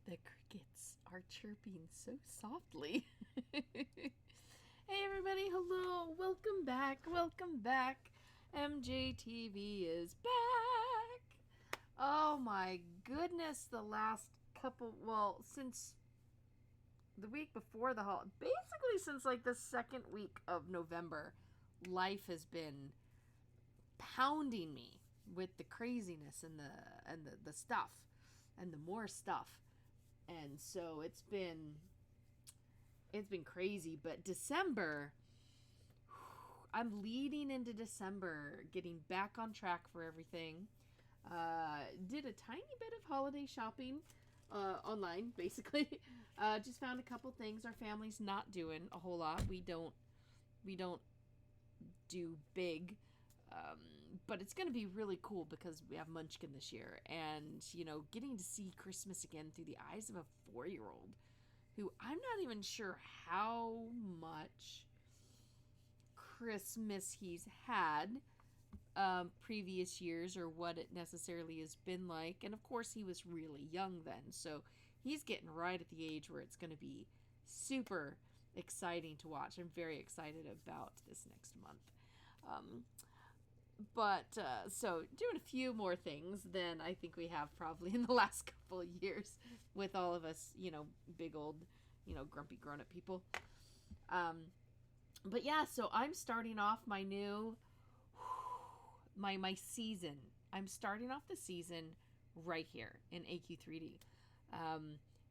The crickets are chirping so softly. Hey everybody, hello, welcome back, welcome back. MJTV is back. Oh my goodness, the last since the week before the holiday, basically since like the second week of November, life has been pounding me with the craziness and the stuff and the more stuff. And so it's been crazy, but December, I'm leading into December, getting back on track for everything. Did a tiny bit of holiday shopping online, basically. Just found a couple things our family's not doing a whole lot. We don't do big, but it's going to be really cool because we have Munchkin this year, and getting to see Christmas again through the eyes of a 4-year-old who I'm not even sure how much Christmas he's had previous years or what it necessarily has been like. And of course he was really young then, so he's getting right at the age where it's going to be super exciting to watch. I'm very excited about this next month. So doing a few more things than I think we have probably in the last couple of years with all of us, big old, grumpy grown-up people. But yeah, so I'm starting off my new, my season. I'm starting off the season right here in AQ3D.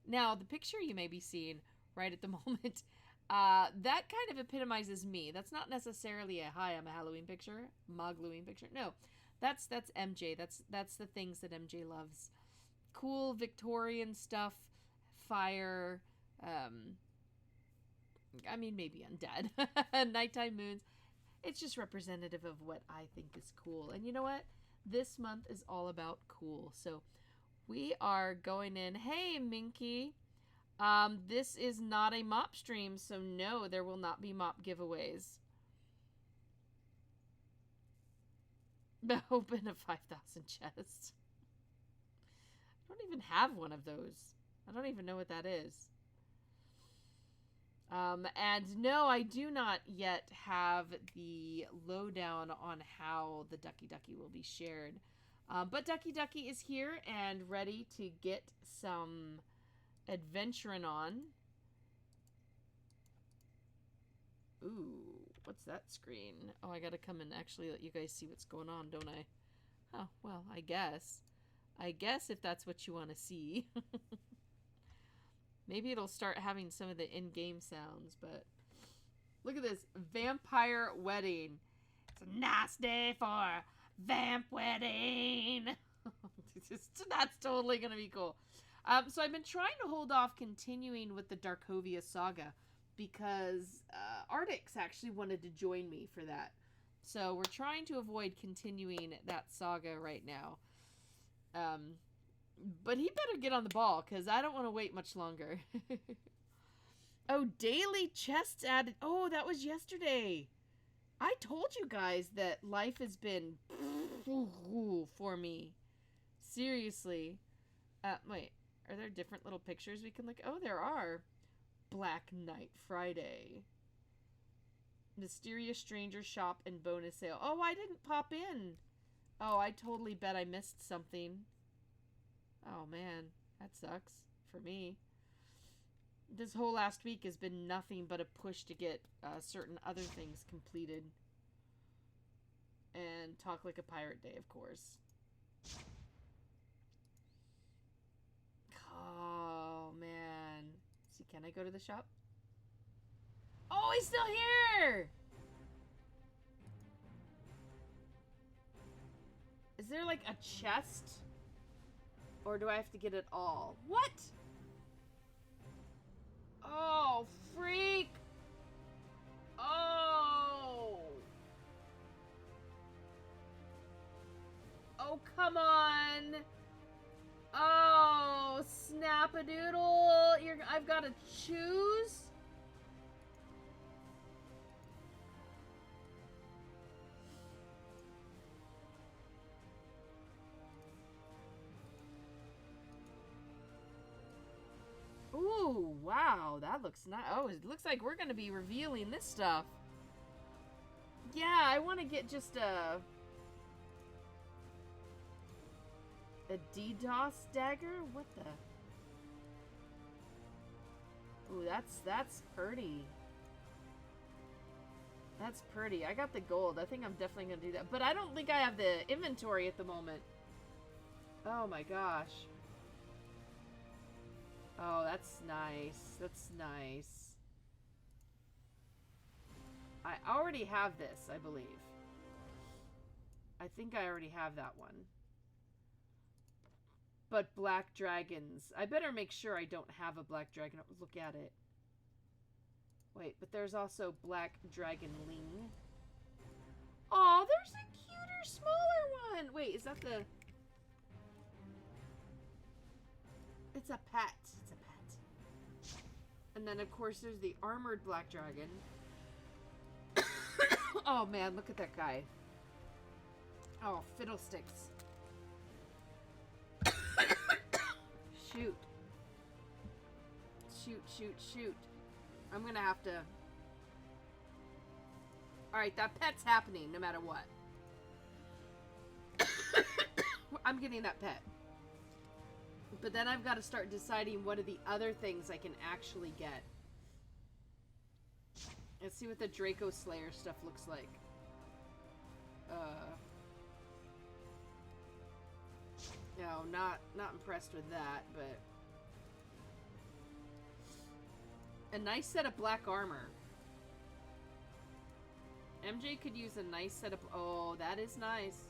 Now, the picture you may be seeing right at the moment, that kind of epitomizes me. That's not necessarily I'm a Halloween picture, Mogloween picture. No, that's MJ. That's the things that MJ loves. Cool Victorian stuff, fire, maybe undead, nighttime moons. It's just representative of what I think is cool. And you know what? This month is all about cool. So we are going in. Hey, Minky. This is not a mop stream, so no, there will not be mop giveaways. Open a 5,000 chest. I don't even have one of those. I don't even know what that is. And no, I do not yet have the lowdown on how the DuckyDucky will be shared. But DuckyDucky is here and ready to get some adventuring on. Ooh, what's that screen? Oh, I gotta come and actually let you guys see what's going on, don't I? Oh, well, I guess if that's what you want to see. Maybe it'll start having some of the in-game sounds, but look at this. Vampire wedding. It's a nice day for vamp wedding. That's totally going to be cool. So I've been trying to hold off continuing with the Darkovia saga because Artix actually wanted to join me for that. So we're trying to avoid continuing that saga right now. But he better get on the ball, because I don't want to wait much longer. Oh, daily chests added. Oh, that was yesterday. I told you guys that life has been for me. Seriously. Wait, are there different little pictures we can look? Oh, there are. Black Knight Friday. Mysterious Stranger Shop and bonus sale. Oh, I didn't pop in. Oh, I totally bet I missed something. Oh, man. That sucks for me. This whole last week has been nothing but a push to get certain other things completed. And Talk Like a Pirate Day, of course. Oh, man. See, can I go to the shop? Oh, he's still here! Is there, like, a chest? Or do I have to get it all? What? Oh, freak! Oh! Oh, come on! Oh, snap-a-doodle! I've got to choose? Oh, wow. That looks nice. Oh, it looks like we're going to be revealing this stuff. Yeah, I want to get just a DDoS dagger? What the? Ooh, that's pretty. That's pretty. I got the gold. I think I'm definitely going to do that. But I don't think I have the inventory at the moment. Oh my gosh. Oh, that's nice. That's nice. I already have this, I believe. I think I already have that one. But black dragons. I better make sure I don't have a black dragon. Look at it. Wait, but there's also black dragonling. Oh, there's a cuter, smaller one. Wait, is that the... It's a pet. It's a pet. And then, of course, there's the armored black dragon. Oh, man, look at that guy. Oh, fiddlesticks. Shoot. Shoot, shoot, shoot. I'm gonna have to... Alright, that pet's happening no matter what. I'm getting that pet. But then I've got to start deciding what are the other things I can actually get. Let's see what the Draco Slayer stuff looks like. No, not impressed with that, but... A nice set of black armor. MJ could use a nice set of... Oh, that is nice.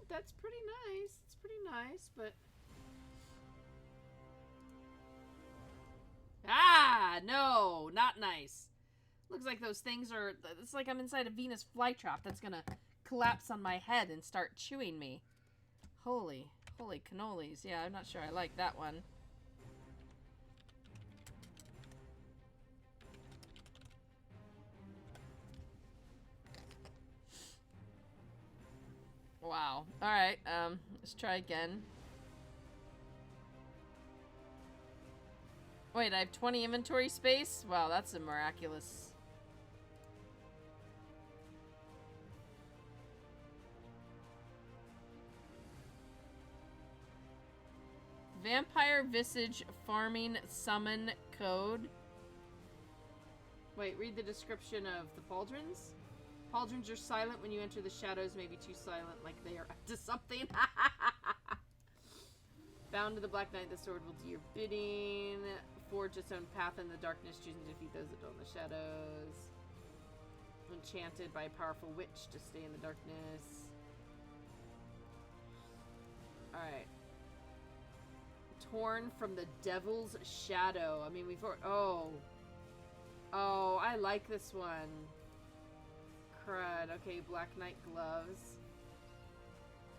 That's pretty nice. It's pretty nice, but... Ah, no, not nice. Looks like those things are... It's like I'm inside a Venus flytrap that's gonna collapse on my head and start chewing me. Holy cannolis. Yeah, I'm not sure I like that one. Wow. Alright, let's try again. Wait, I have 20 inventory space? Wow, that's a miraculous... Vampire Visage Farming Summon Code. Wait, read the description of the pauldrons. Pauldrons are silent when you enter the shadows, maybe too silent, like they are up to something. Bound to the Black Knight, the sword will do your bidding. Forge its own path in the darkness, choosing to defeat those that dwell in the shadows. Enchanted by a powerful witch to stay in the darkness. Alright. Torn from the devil's shadow. I mean, we've... Oh. Oh, I like this one. Crud. Okay, Black Knight gloves.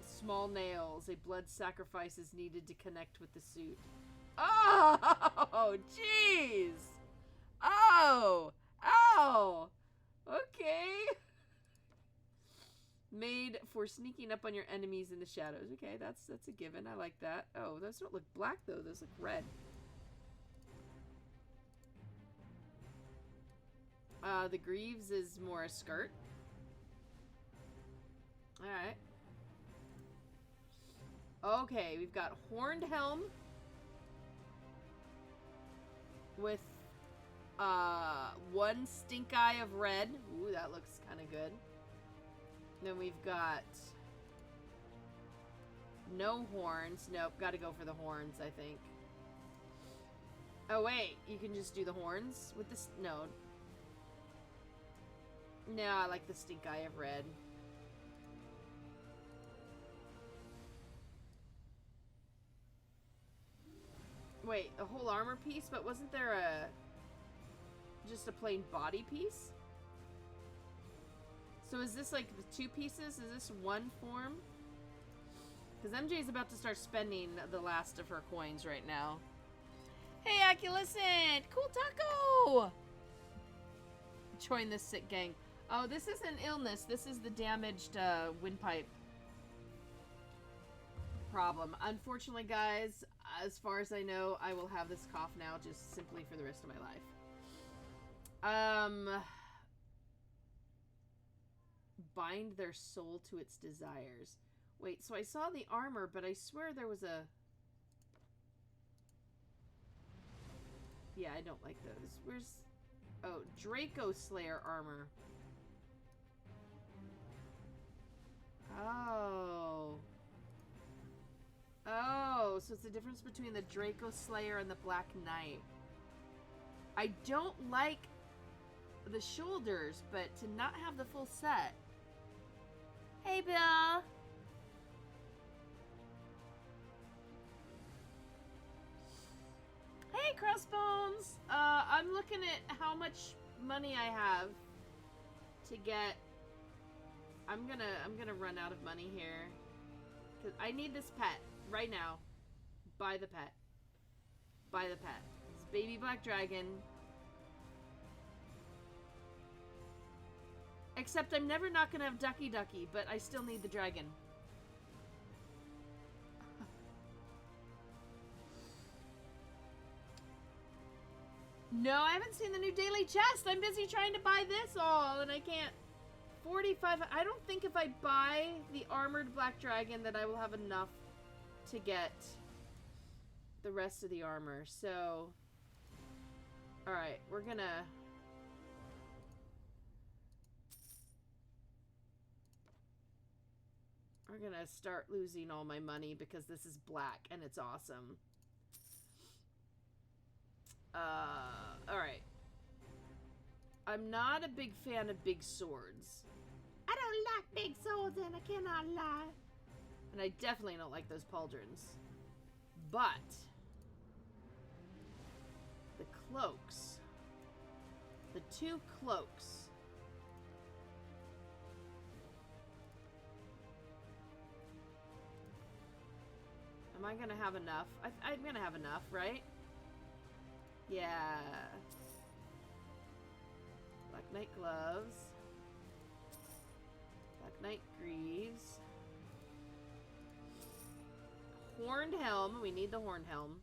Small nails. A blood sacrifice is needed to connect with the suit. Oh! Jeez! Oh! Ow! Okay. Made for sneaking up on your enemies in the shadows. Okay, that's a given. I like that. Oh, those don't look black, though. Those look red. The Greaves is more a skirt. Alright. Okay, we've got Horned Helm. With, one stink eye of red. Ooh, that looks kind of good. Then we've got no horns. Nope, gotta go for the horns, I think. Oh, wait. You can just do the horns with this? No. No, I like the stink eye of red. Wait, a whole armor piece? But wasn't there just a plain body piece? So is this like the two pieces? Is this one form? Because MJ's about to start spending the last of her coins right now. Hey, Aculiscent! Cool taco! Join this sick gang. Oh, this is an illness. This is the damaged windpipe problem. Unfortunately, guys, as far as I know, I will have this cough now just simply for the rest of my life. Bind their soul to its desires. Wait, so I saw the armor, but I swear there was a... Yeah, I don't like those. Where's... Oh, Draco Slayer armor. Oh. Oh, so it's the difference between the Draco Slayer and the Black Knight. I don't like the shoulders, but to not have the full set. Hey, Bill. Hey, Crossbones. I'm looking at how much money I have to get. I'm gonna run out of money here. 'Cause I need this pet right now. Buy the pet. Buy the pet. It's baby black dragon. Except I'm never not gonna have DuckyDucky, but I still need the dragon. No, I haven't seen the new daily chest. I'm busy trying to buy this all, and I can't. 45. I don't think if I buy the armored black dragon that I will have enough to get the rest of the armor. So, alright, we're gonna... We're gonna start losing all my money because this is black and it's awesome. Alright. I'm not a big fan of big swords. I don't like big swords, and I cannot lie. And I definitely don't like those pauldrons. But the cloaks. The 2 cloaks. Am I gonna have enough? I'm gonna have enough, right? Yeah. Black Knight gloves. Black Knight greaves. Horned helm. We need the horned helm.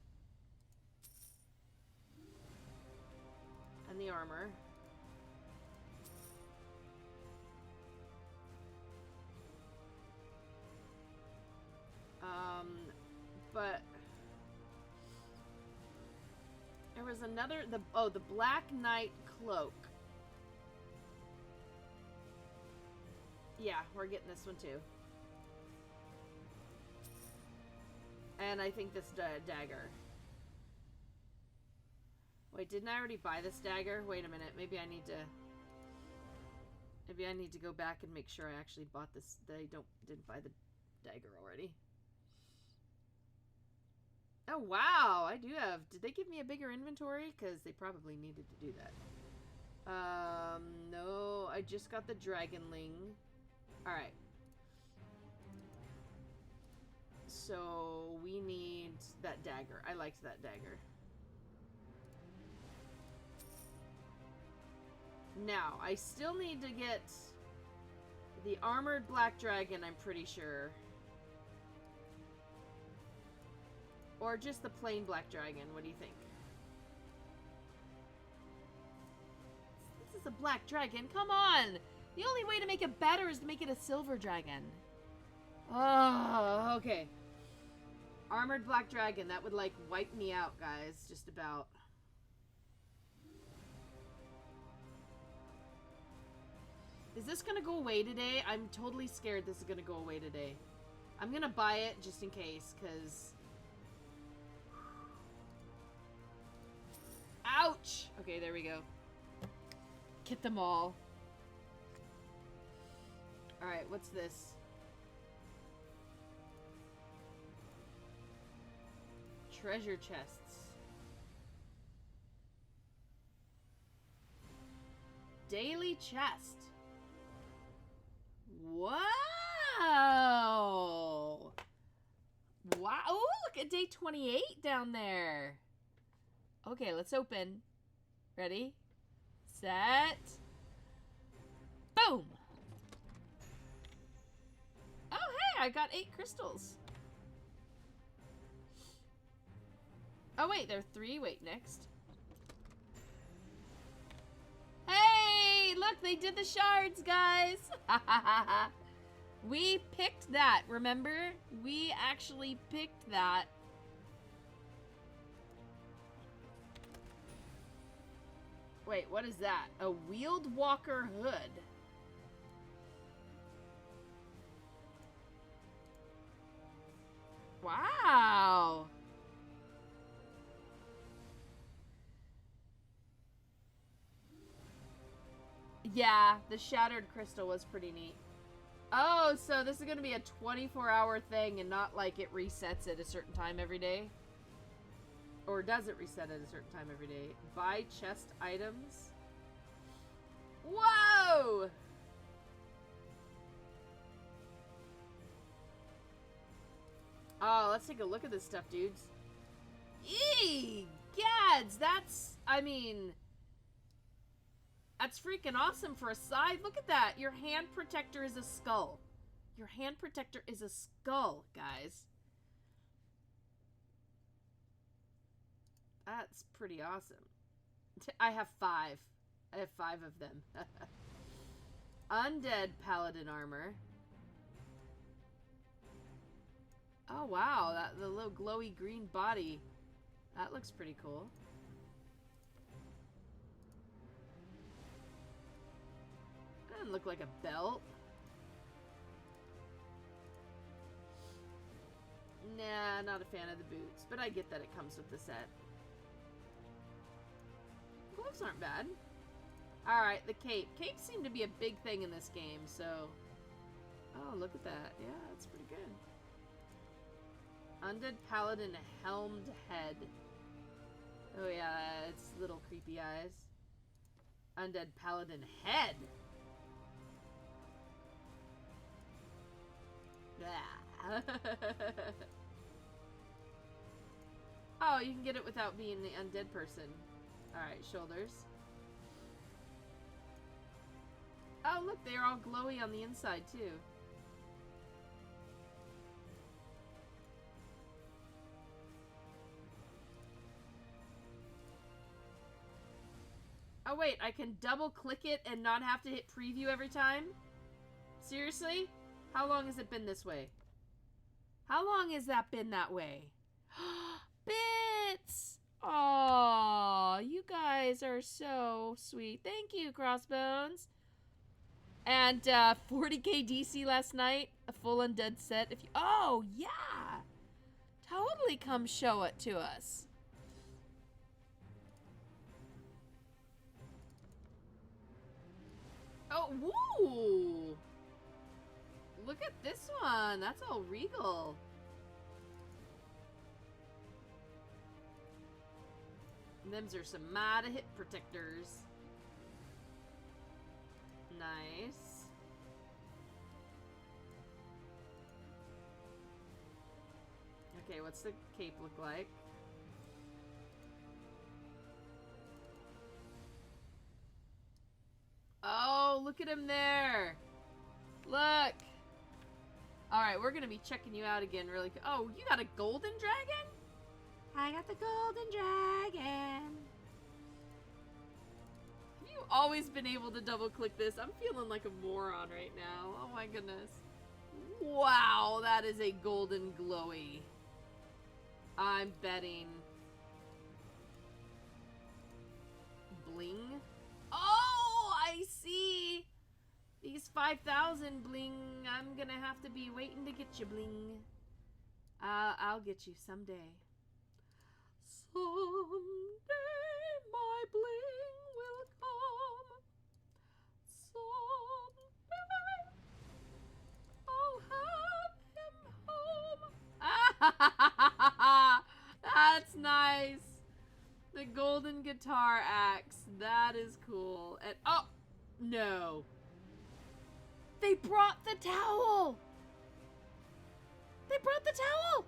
And the armor. But there was another, the Black Knight cloak. Yeah, we're getting this one too. And I think this dagger. Wait, didn't I already buy this dagger? Wait a minute, maybe I need to go back and make sure I actually bought this, that I didn't buy the dagger already. Oh, wow, I do have... Did they give me a bigger inventory? Because they probably needed to do that. No, I just got the Dragonling. Alright. So, we need that dagger. I liked that dagger. Now, I still need to get the armored black dragon, I'm pretty sure. Or just the plain black dragon. What do you think? This is a black dragon. Come on! The only way to make it better is to make it a silver dragon. Oh, okay. Armored black dragon. That would, like, wipe me out, guys. Just about. Is this gonna go away today? I'm totally scared this is gonna go away today. I'm gonna buy it just in case, because... Ouch! Okay, there we go. Get them all. Alright, what's this? Treasure chests. Daily chest. Wow! Wow! Oh, look at day 28 down there. Okay, let's open. Ready? Set. Boom! Boom! Oh, hey, I got 8 crystals. Oh, wait, there are 3. Wait, next. Hey, look, they did the shards, guys. We picked that, remember? We actually picked that. Wait, what is that? A wheeled walker hood. Wow. Yeah, the shattered crystal was pretty neat. Oh, so this is going to be a 24-hour thing and not like it resets at a certain time every day? Or does it reset at a certain time every day? Buy chest items. Whoa! Oh, let's take a look at this stuff, dudes. Eee! Gads! That's, I mean... That's freaking awesome for a side. Look at that. Your hand protector is a skull. Your hand protector is a skull, guys. That's pretty awesome. I have 5. I have 5 of them. Undead paladin armor. Oh, wow. The little glowy green body. That looks pretty cool. That doesn't look like a belt. Nah, not a fan of the boots, but I get that it comes with the set. Gloves aren't bad. Alright, the cape. Capes seem to be a big thing in this game, so... Oh, look at that. Yeah, that's pretty good. Undead paladin helmed head. Oh yeah, it's little creepy eyes. Undead paladin head! Yeah. Oh, you can get it without being the undead person. Alright, shoulders. Oh, look, they're all glowy on the inside, too. Oh, wait, I can double-click it and not have to hit preview every time? Seriously? How long has it been this way? How long has that been that way? Bits! Aww, you guys are so sweet. Thank you, Crossbones. And 40k DC last night, a full undead set. If you, oh yeah, totally come show it to us. Oh, woo! Look at this one. That's all regal. Them's are some mighty hip protectors. Nice. Okay, what's the cape look like? Oh, look at him there. Look. Alright, we're gonna be checking you out again really quick. Oh, you got a golden dragon? I got the golden dragon. Have you always been able to double click this? I'm feeling like a moron right now. Oh my goodness. Wow, that is a golden glowy. I'm betting. Bling. Oh, I see. These 5,000 bling. I'm gonna have to be waiting to get you, bling. I'll get you someday. Someday my bling will come. Someday I'll have him home. That's nice. The golden guitar axe. That is cool. And oh no. They brought the towel. They brought the towel.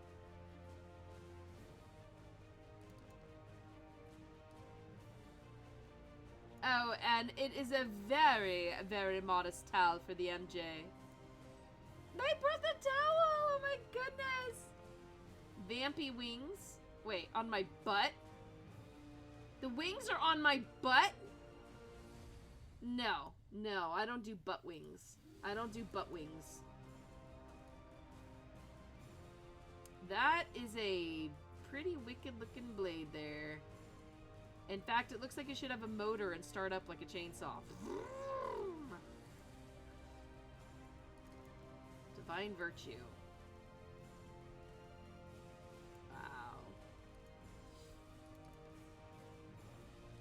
Oh, and it is a very, very modest towel for the MJ. I brought the towel! Oh my goodness! Vampy wings. Wait, on my butt? The wings are on my butt? No. No, I don't do butt wings. I don't do butt wings. That is a pretty wicked looking blade there. In fact, it looks like it should have a motor and start up like a chainsaw. Divine Virtue. Wow.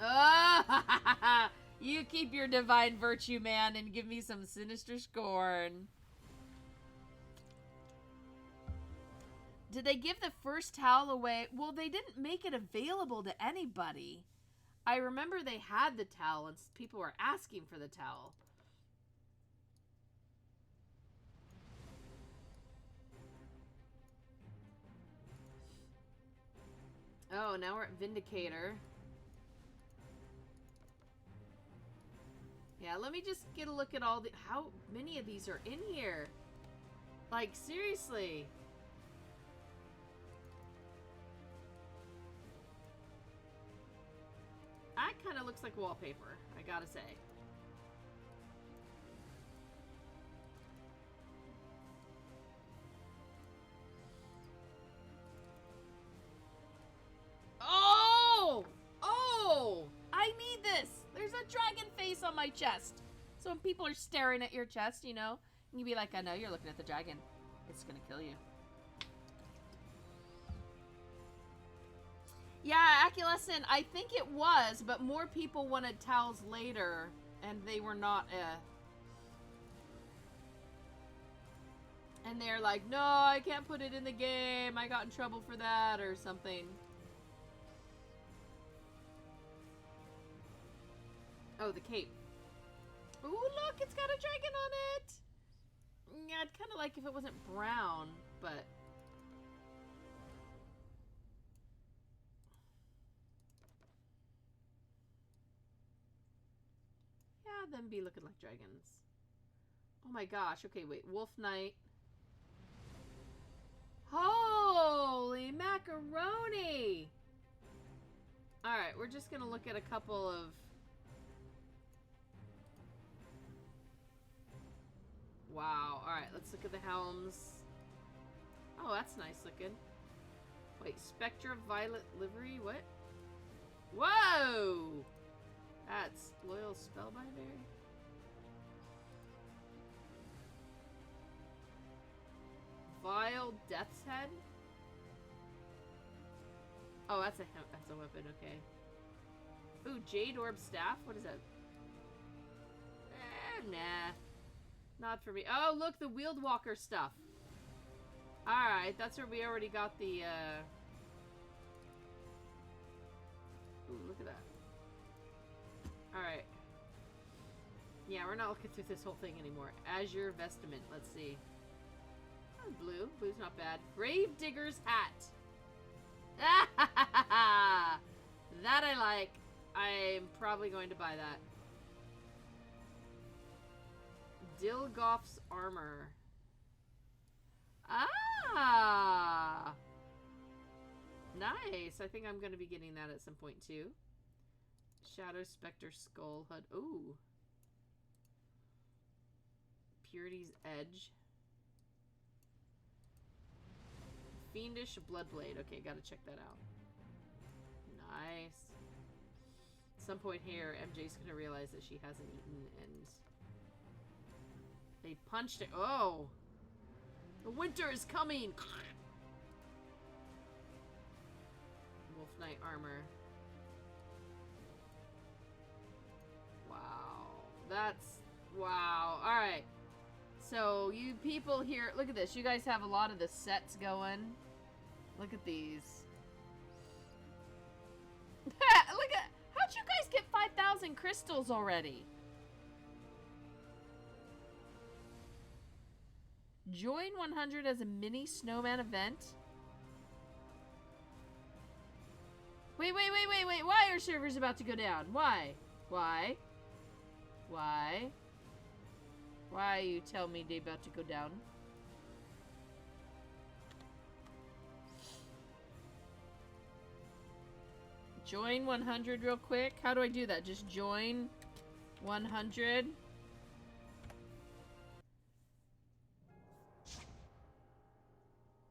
Oh, you keep your Divine Virtue, man, and give me some Sinister Scorn. Did they give the first towel away? Well, they didn't make it available to anybody. I remember they had the towel and people were asking for the towel. Oh, now we're at Vindicator. Yeah, let me just get a look at all the... How many of these are in here? Like, seriously. That kind of looks like wallpaper, I gotta say. Oh! Oh! I need this! There's a dragon face on my chest. So when people are staring at your chest, you know, you can be like, I know you're looking at the dragon. It's gonna kill you. Yeah, Aculescent, I think it was, but more people wanted towels later, and they were not, And they're like, no, I can't put it in the game, I got in trouble for that, or something. Oh, the cape. Ooh, look, it's got a dragon on it! Yeah, I'd kind of like if it wasn't brown, but... Yeah, them be looking like dragons. Oh my gosh, okay, wait, Wolf Knight. Holy macaroni! Alright, we're just gonna look at a couple of... Wow, alright, let's look at the helms. Oh, that's nice looking. Wait, Spectra Violet Livery, what? Whoa! That's Loyal Spellbinder. Vile Death's Head. Oh, that's a weapon. Okay. Ooh, Jade Orb Staff. What is that? Nah, not for me. Oh, look, the Wheeled Walker stuff. All right, that's where we already got the. Ooh, look at that. All right. Yeah, we're not looking through this whole thing anymore. Azure Vestment. Let's see. Oh, blue. Blue's not bad. Grave Digger's Hat. That I like. I'm probably going to buy that. Dilgoff's Armor. Ah! Nice. I think I'm going to be getting that at some point too. Shadow Spectre Skull HUD. Ooh. Purity's Edge. Fiendish Bloodblade. Okay, gotta check that out. Nice. At some point here, MJ's gonna realize that she hasn't eaten and... They punched it. Oh! The winter is coming! Wolf Knight Armor. Wow. That's... Wow. Alright. So, you people here... Look at this. You guys have a lot of the sets going. Look at these. Look at... How'd you guys get 5,000 crystals already? Join 100 as a mini snowman event. Wait. Why are servers about to go down? Why? Why? Why? Why you tell me they about to go down? Join 100 real quick. How do I do that? Just join 100.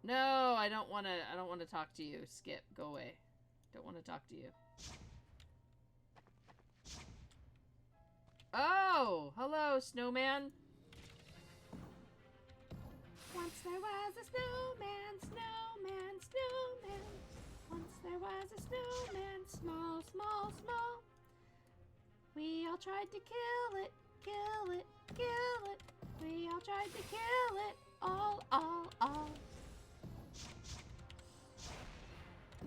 No, I don't want to talk to you. Skip, go away. Don't want to talk to you. Oh, hello, snowman. Once there was a snowman, snowman, snowman. Once there was a snowman, small, small, small. We all tried to kill it, kill it, kill it. We all tried to kill it, all.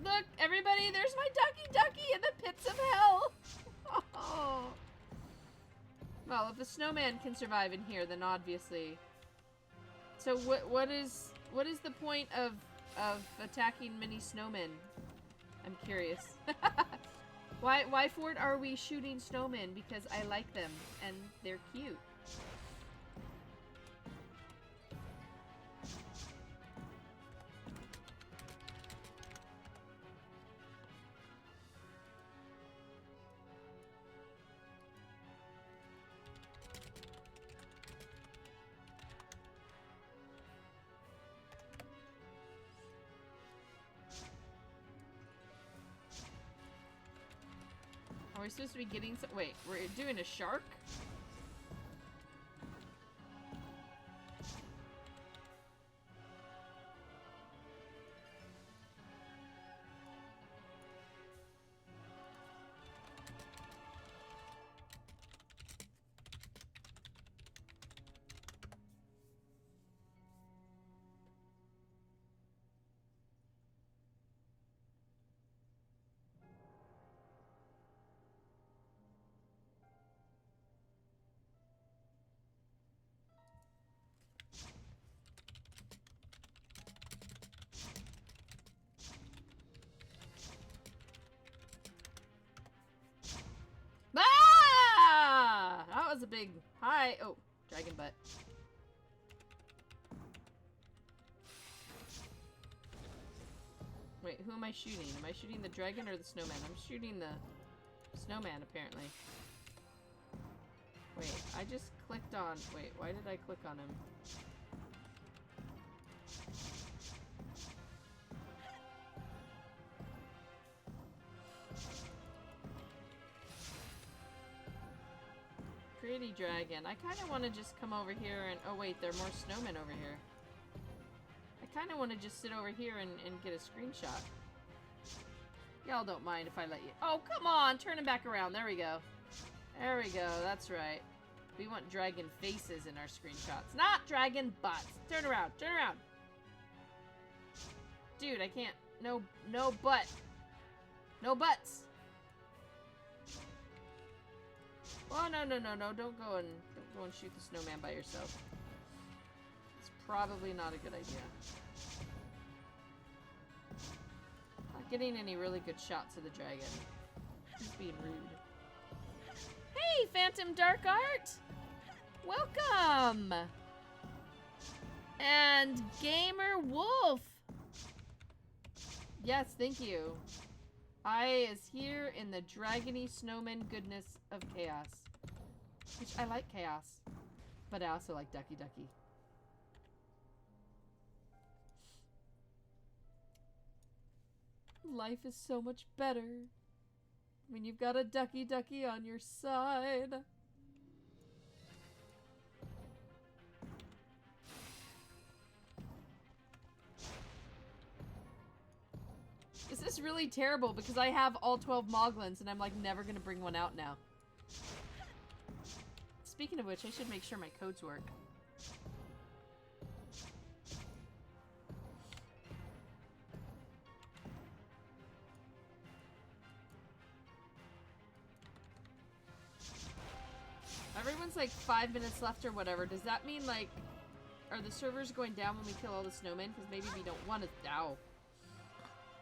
Look, everybody, there's my DuckyDucky in the pits of hell. Oh. Well, if a snowman can survive in here, then obviously. So what is the point of attacking mini snowmen? I'm curious. Why for it are we shooting snowmen? Because I like them and they're cute. Are we supposed to be getting some? Wait, we're doing a shark? That was a big hi. Oh, dragon butt. Wait, who am I shooting? Am I shooting the dragon or the snowman? I'm shooting the snowman, apparently. Wait, I just clicked on... Wait, why did I click on him? Pretty dragon. I kind of want to just come over here and... Oh wait, there are more snowmen over here. I kind of want to just sit over here and get a screenshot. Y'all don't mind if I let you... Oh, come on! Turn him back around. There we go. There we go. That's right. We want dragon faces in our screenshots. Not dragon butts. Turn around. Turn around. Dude, I can't... No butt. No butts. Oh, no. Don't go and shoot the snowman by yourself. It's probably not a good idea. Not getting any really good shots of the dragon. He's being rude. Hey, Phantom Dark Art! Welcome! And Gamer Wolf! Yes, thank you. I is here in the dragony snowman goodness of chaos. Which I like chaos. But I also like DuckyDucky. Life is so much better when you've got a DuckyDucky on your side. This is really terrible because I have all 12 Moglins and I'm like never gonna bring one out now. Speaking of which, I should make sure my codes work. Everyone's like 5 minutes left or whatever. Does that mean like, are the servers going down when we kill all the snowmen? Because maybe we don't want to. Ow.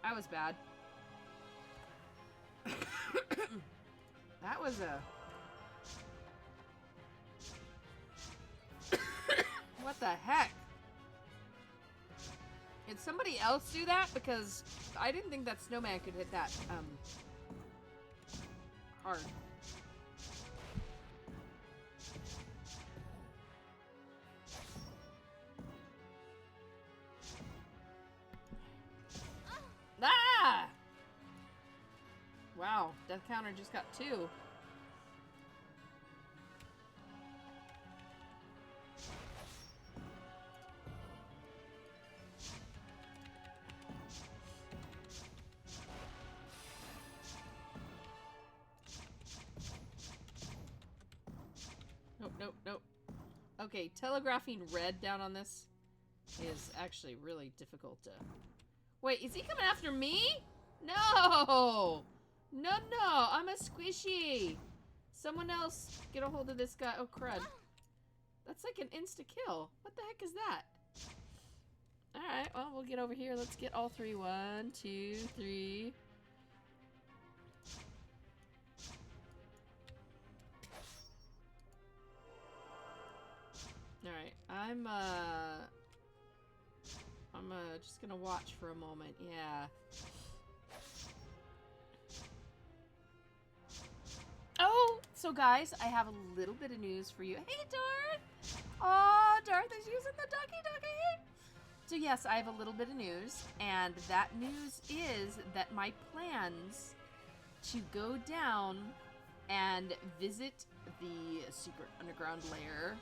That was bad. That was a... somebody else do that? Because I didn't think that snowman could hit that, hard. Ah! Wow, death counter just got 2. Nope, nope, nope. Okay, telegraphing red down on this is actually really difficult to... Wait, is he coming after me? No! No, no, I'm a squishy. Someone else get a hold of this guy. Oh, crud. That's like an insta-kill. What the heck is that? Alright, well, we'll get over here. Let's get all 3. 1, 2, 3. Alright, I'm just gonna watch for a moment. Yeah. Oh, so guys, I have a little bit of news for you. Hey, Darth! Oh, Darth is using the DuckyDucky. So yes, I have a little bit of news, and that news is that my plans to go down and visit the secret underground lair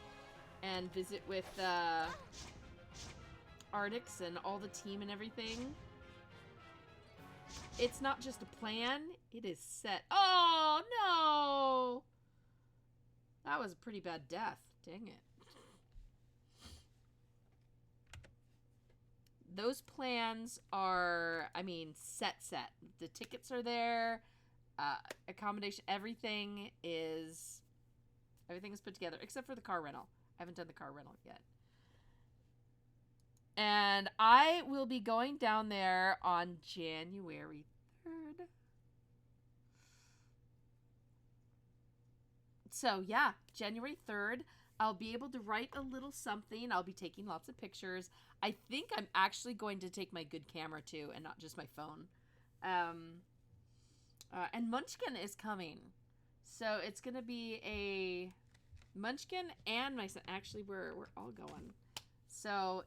and visit with Artix and all the team and everything. It's not just a plan, it is set. Oh, no! That was a pretty bad death. Dang it. Those plans are, I mean, set. The tickets are there. Accommodation, everything is put together, except for the car rental. I haven't done the car rental yet. And I will be going down there on January 3rd. So, yeah, January 3rd. I'll be able to write a little something. I'll be taking lots of pictures. I think I'm actually going to take my good camera, too, and not just my phone. And Munchkin is coming. So, it's going to be a Munchkin and my son. Actually, we're all going. So...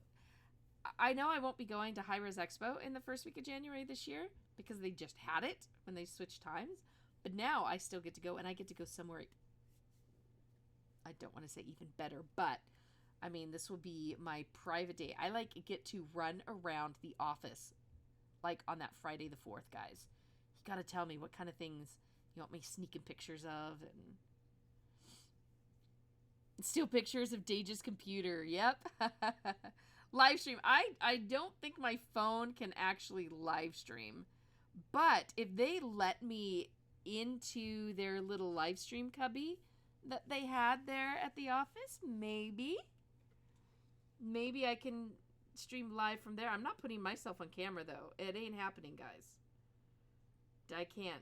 I know I won't be going to High Res Expo in the first week of January this year because they just had it when they switched times. But now I still get to go, and I get to go somewhere. I don't want to say even better, but I mean, this will be my private day. I get to run around the office like on that Friday the 4th, guys. You got to tell me what kind of things you want me sneaking pictures of and steal pictures of Dage's computer. Yep. Live stream. I don't think my phone can actually live stream, but if they let me into their little live stream cubby that they had there at the office, maybe I can stream live from there. I'm not putting myself on camera though. It ain't happening, guys. I can't.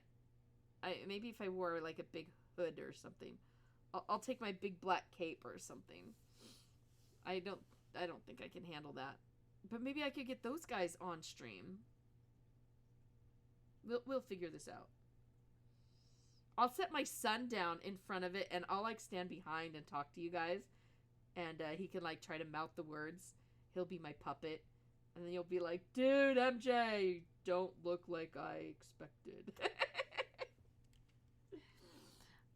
Maybe if I wore like a big hood or something. I'll take my big black cape or something. I don't think I can handle that. But maybe I could get those guys on stream. We'll figure this out. I'll set my son down in front of it, and I'll like stand behind and talk to you guys. And he can like try to mouth the words. He'll be my puppet. And then you'll be like, dude, MJ, don't look like I expected.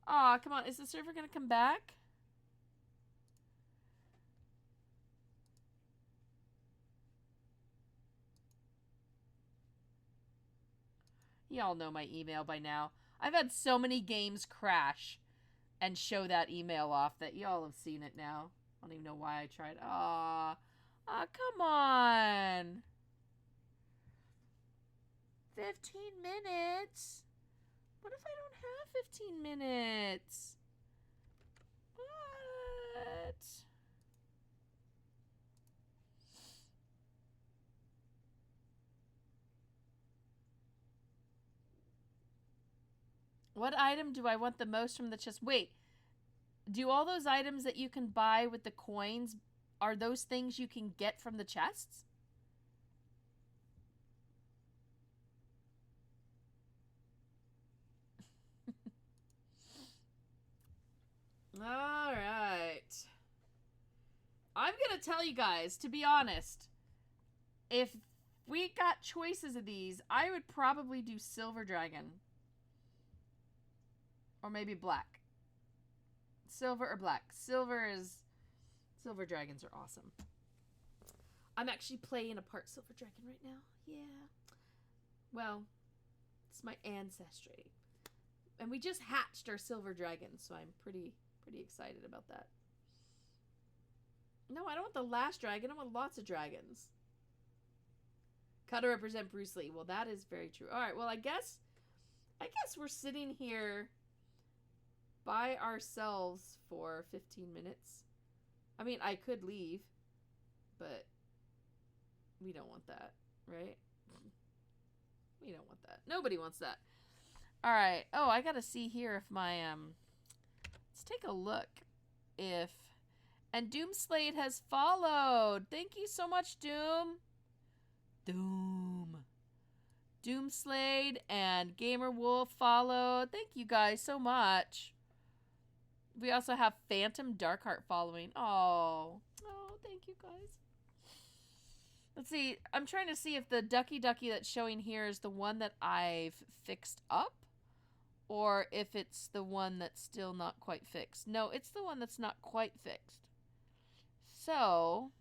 Aw, come on. Is the server gonna come back? Y'all know my email by now. I've had so many games crash and show that email off that y'all have seen it now. I don't even know why I tried. Aw, come on. 15 minutes? What if I don't have 15 minutes? What? What item do I want the most from the chest? Wait, do all those items that you can buy with the coins, are those things you can get from the chests? All right. I'm going to tell you guys, to be honest, if we got choices of these, I would probably do Silver Dragon. Or maybe black. Silver or black. Silver dragons are awesome. I'm actually playing a part Silver Dragon right now. Yeah. Well, it's my ancestry. And we just hatched our Silver Dragon, so I'm pretty excited about that. No, I don't want the last dragon. I want lots of dragons. Cut to represent Bruce Lee. Well, that is very true. All right, well, I guess we're sitting here by ourselves for 15 minutes. I mean, I could leave, but we don't want that, right? We don't want that. Nobody wants that. All right. Oh, I got to see here if my, let's take a look if, and Doomslade has followed. Thank you so much, Doomslade and Gamer Wolf followed. Thank you guys so much. We also have Phantom Darkheart following. Oh, thank you guys. Let's see. I'm trying to see if the DuckyDucky that's showing here is the one that I've fixed up, or if it's the one that's still not quite fixed. No, it's the one that's not quite fixed. So,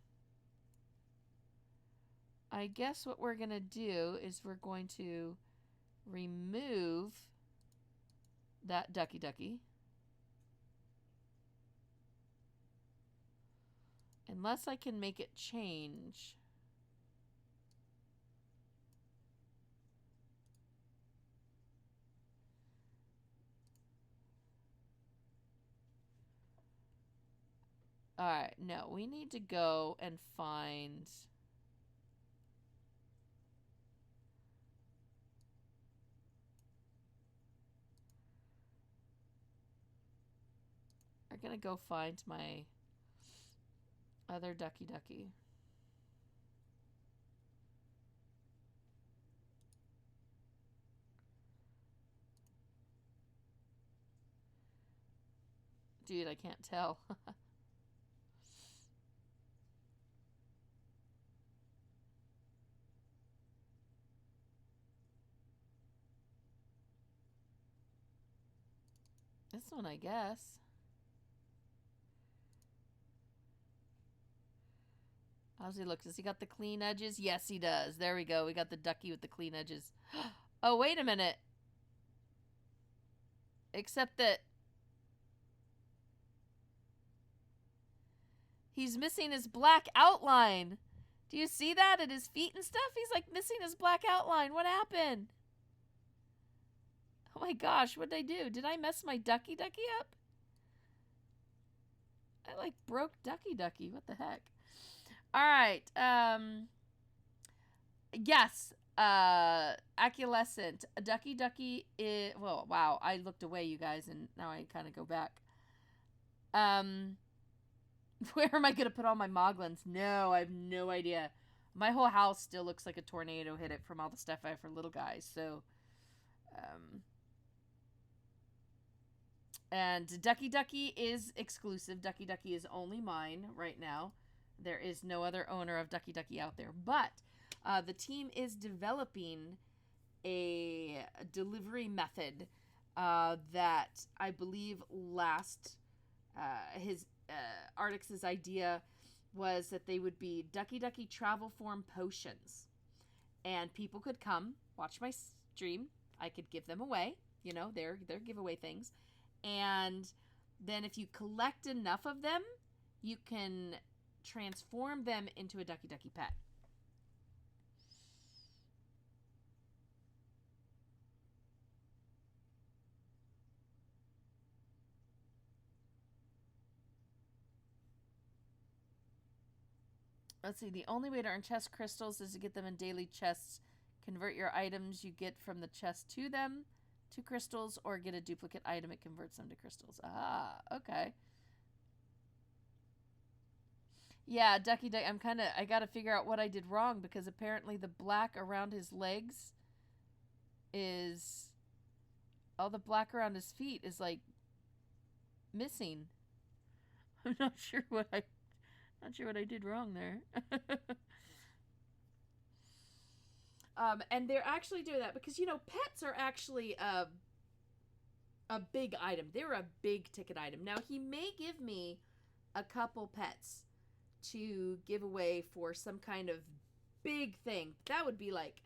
I guess what we're going to do is we're going to remove that DuckyDucky. Unless I can make it change. Alright, no, we need to go and find... I'm gonna go find my other DuckyDucky. Dude, I can't tell. This one, I guess. How's he look? Does he got the clean edges? Yes, he does. There we go. We got the ducky with the clean edges. Oh, wait a minute. Except that he's missing his black outline. Do you see that at his feet and stuff? He's like missing his black outline. What happened? Oh my gosh, what did I do? Did I mess my DuckyDucky up? I like broke DuckyDucky. What the heck? All right. Yes. Aculescent. DuckyDucky is... Well, wow. I looked away, you guys, and now I kind of go back. Where am I going to put all my Moglins? No, I have no idea. My whole house still looks like a tornado hit it from all the stuff I have for little guys. So, and DuckyDucky is exclusive. DuckyDucky is only mine right now. There is no other owner of DuckyDucky out there. But the team is developing a delivery method that I believe Artix's idea was that they would be DuckyDucky travel form potions. And people could come, watch my stream. I could give them away. You know, they're giveaway things. And then if you collect enough of them, you can transform them into a DuckyDucky pet. Let's see, the only way to earn chest crystals is to get them in daily chests. Convert your items you get from the chest to them to crystals, or get a duplicate item, it converts them to crystals. Ah, okay. Yeah, DuckyDucky, I gotta figure out what I did wrong, because apparently the black around his legs is, all the black around his feet is, like, missing. I'm not sure what I did wrong there. And they're actually doing that because, you know, pets are actually a big item. They're a big ticket item. Now, he may give me a couple pets to give away for some kind of big thing. That would be like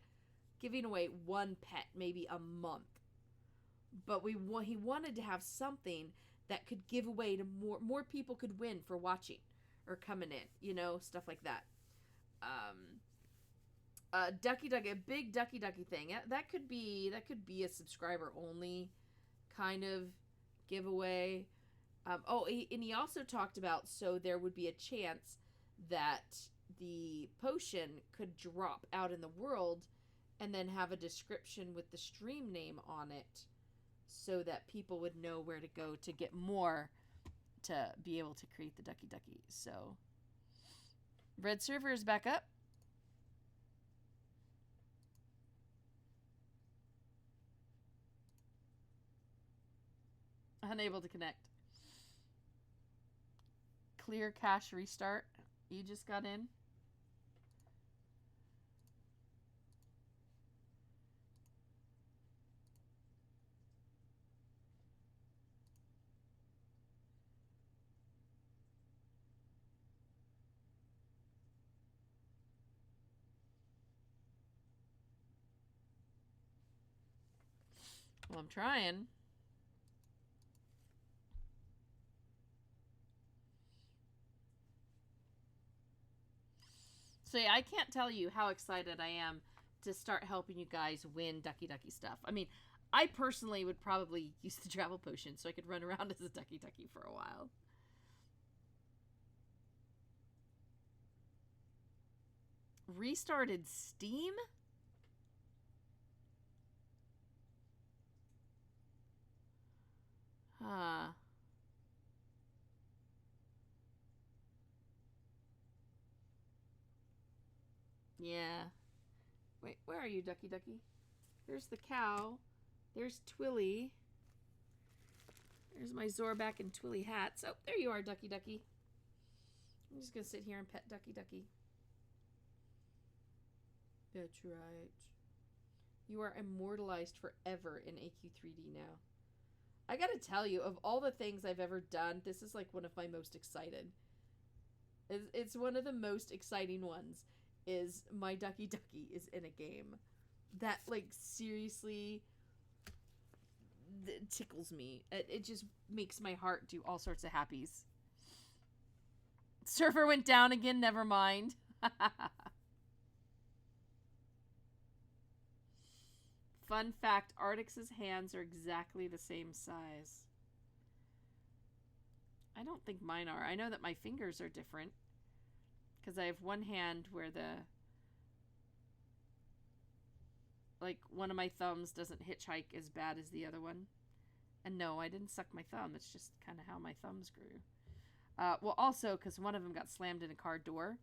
giving away one pet maybe a month. But he wanted to have something that could give away to more people could win for watching or coming in, you know, stuff like that. DuckyDucky, a big DuckyDucky thing. That could be a subscriber only kind of giveaway. And he also talked about, so there would be a chance that the potion could drop out in the world and then have a description with the stream name on it so that people would know where to go to get more to be able to create the DuckyDucky. So, red server is back up. Unable to connect. Clear cache restart. You just got in. Well, I'm trying. So yeah, I can't tell you how excited I am to start helping you guys win DuckyDucky stuff. I mean, I personally would probably use the travel potion so I could run around as a DuckyDucky for a while. Restarted Steam? Huh. Yeah. Wait, where are you, DuckyDucky? There's the cow. There's Twilly. There's my Zorback and Twilly hats. Oh, there you are, DuckyDucky. I'm just going to sit here and pet DuckyDucky. That's right. You are immortalized forever in AQ3D now. I gotta tell you, of all the things I've ever done, this is like one of my most excited. It's one of the most exciting ones. Is my DuckyDucky is in a game. That, like, seriously tickles me. It just makes my heart do all sorts of happies. Server went down again, never mind. Fun fact, Artix's hands are exactly the same size. I don't think mine are. I know that my fingers are different. Because I have one hand where like, one of my thumbs doesn't hitchhike as bad as the other one. And no, I didn't suck my thumb. It's just kind of how my thumbs grew. Well, also, because one of them got slammed in a car door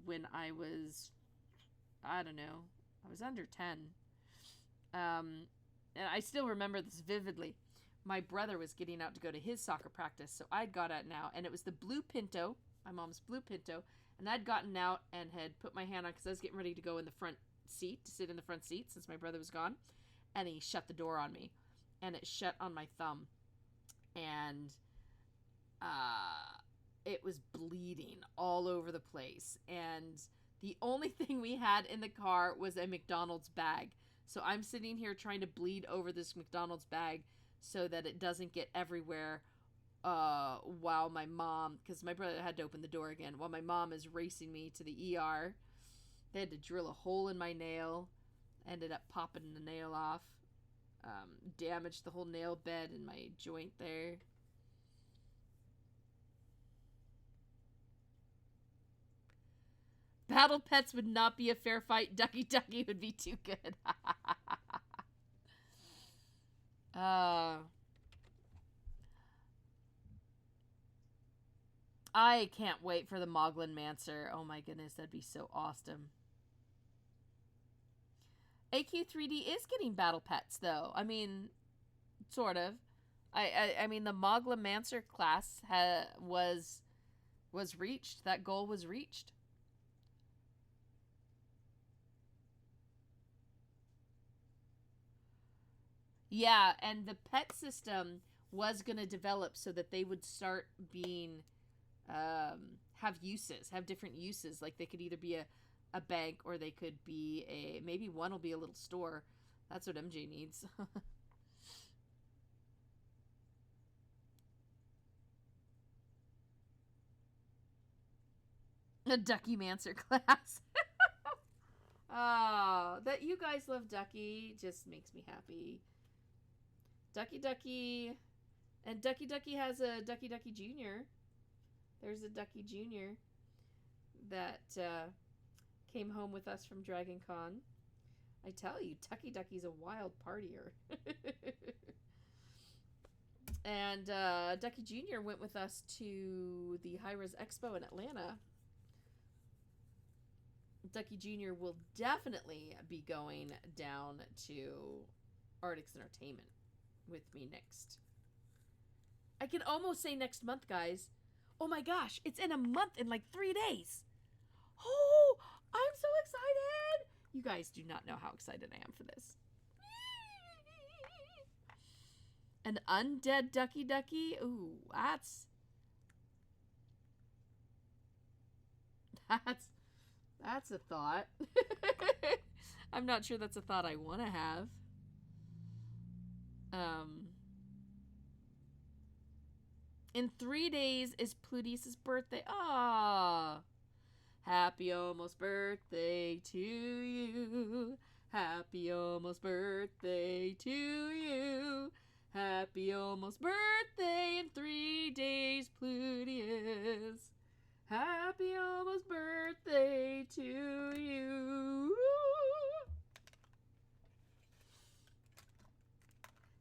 when I was, I don't know, I was under 10. And I still remember this vividly. My brother was getting out to go to his soccer practice, so I'd got out now, and it was the blue Pinto, my mom's blue Pinto, and I'd gotten out and had put my hand on because I was getting ready to go in the front seat, to sit in the front seat since my brother was gone, and he shut the door on me, and it shut on my thumb, and it was bleeding all over the place, and the only thing we had in the car was a McDonald's bag. So I'm sitting here trying to bleed over this McDonald's bag so that it doesn't get everywhere while my mom, because my brother had to open the door again, while my mom is racing me to the ER. They had to drill a hole in my nail. Ended up popping the nail off. Damaged the whole nail bed in my joint there. Battle Pets would not be a fair fight. DuckyDucky would be too good. I can't wait for the Moglin Mancer. Oh my goodness, that'd be so awesome. AQ3D is getting battle pets, though. I mean, sort of. I mean, the Moglamancer class was reached. That goal was reached. Yeah, and the pet system was going to develop so that they would start being have different uses. Like they could either be a bank or they could be maybe one will be a little store. That's what MJ needs. A Ducky Mancer class. Oh, that you guys love Ducky just makes me happy. DuckyDucky. And DuckyDucky has a DuckyDucky Jr. There's a Ducky Jr. that came home with us from Dragon Con. I tell you, DuckyDucky's a wild partier. And Ducky Jr. went with us to the Hi-Res Expo in Atlanta. Ducky Jr. will definitely be going down to Artix Entertainment with me next. I can almost say next month, guys. Oh my gosh, it's in a month, in like 3 days. Oh, I'm so excited. You guys do not know how excited I am for this. An undead DuckyDucky? Ooh, that's a thought. I'm not sure that's a thought I want to have. In 3 days is Plutis's birthday. Ah, happy almost birthday to you. Happy almost birthday to you. Happy almost birthday in 3 days, Plutus. Happy almost birthday to you.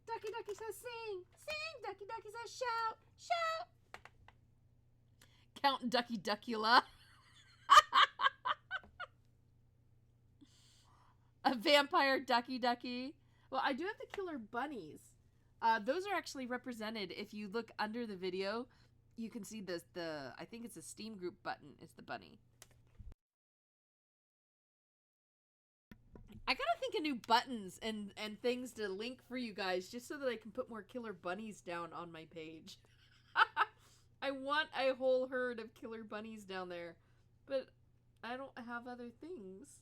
DuckyDucky says sing, sing. DuckyDucky says shout, shout. Count DuckyDuckula. A vampire DuckyDucky. Well, I do have the killer bunnies. Those are actually represented. If you look under the video, you can see the I think it's a Steam group button is the bunny. I gotta think of new buttons and things to link for you guys just so that I can put more killer bunnies down on my page. I want a whole herd of killer bunnies down there, but I don't have other things.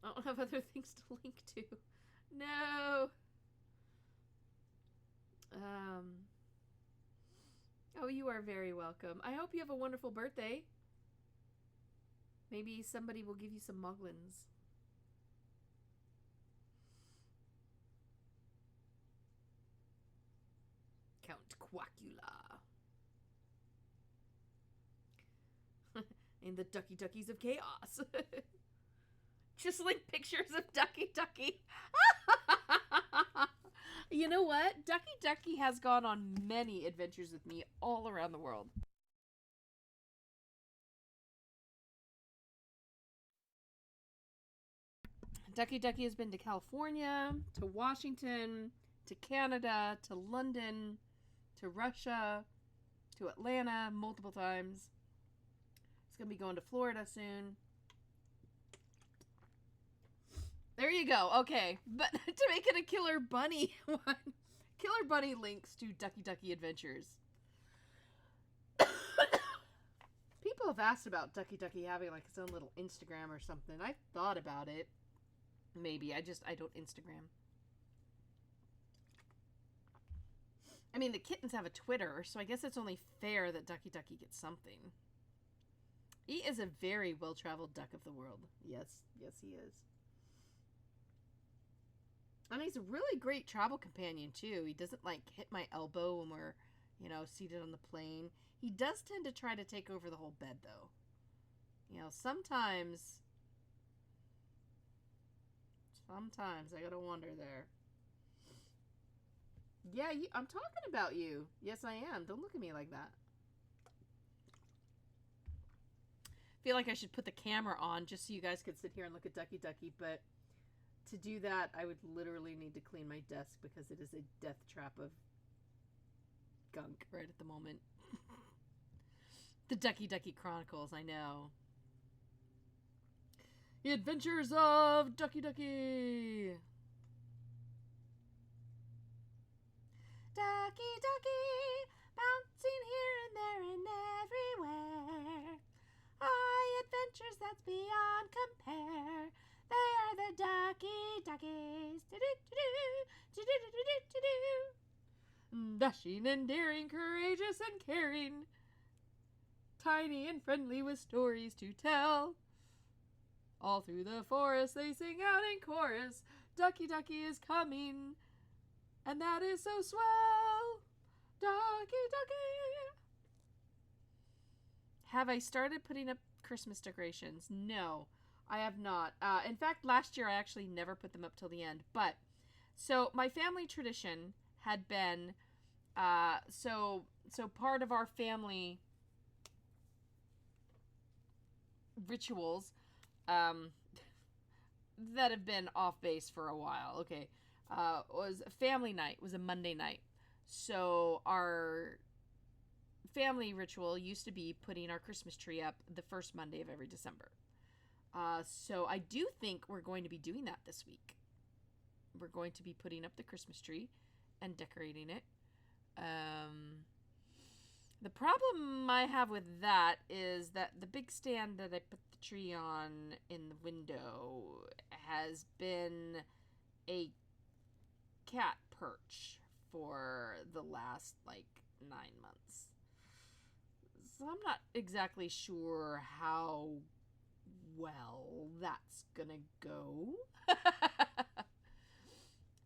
I don't have other things to link to. No. Oh, you are very welcome. I hope you have a wonderful birthday. Maybe somebody will give you some muglins. Count Quackula. In the DuckyDuckies of Chaos. Just link pictures of DuckyDucky. You know what? DuckyDucky has gone on many adventures with me all around the world. DuckyDucky has been to California, to Washington, to Canada, to London, to Russia, to Atlanta multiple times. It's going to be going to Florida soon. There you go. Okay. But to make it a Killer Bunny one, Killer Bunny links to DuckyDucky Adventures. People have asked about DuckyDucky having like its own little Instagram or something. I've thought about it. Maybe. I don't Instagram. I mean, the kittens have a Twitter, so I guess it's only fair that DuckyDucky gets something. He is a very well-traveled duck of the world. Yes. Yes, he is. And he's a really great travel companion, too. He doesn't, like, hit my elbow when we're, you know, seated on the plane. He does tend to try to take over the whole bed, though. You know, sometimes I gotta wonder there. Yeah, I'm talking about you. Yes, I am. Don't look at me like that. feel like I should put the camera on just so you guys could sit here and look at Ducky Ducky, but to do that, I would literally need to clean my desk because it is a death trap of gunk right at the moment. The Ducky Ducky Chronicles, I know. The Adventures of Ducky Ducky. Ducky Ducky, bouncing here and there and everywhere. Adventures that's beyond compare. They are the Ducky Duckies. Dashing and daring, courageous and caring. Tiny and friendly with stories to tell. All through the forest they sing out in chorus. Ducky Ducky is coming. And that is so swell. Ducky Ducky. Have I started putting up Christmas decorations? No, I have not. In fact, last year I actually never put them up till the end. But, so my family tradition had been, so part of our family rituals, that have been off base for a while, okay, was a family night, was a Monday night. So our family ritual used to be putting our Christmas tree up the first Monday of every December. So I do think we're going to be doing that this week. We're going to be putting up the Christmas tree and decorating it. The problem I have with that is that the big stand that I put the tree on in the window has been a cat perch for the last, 9 months. So I'm not exactly sure how well that's gonna go.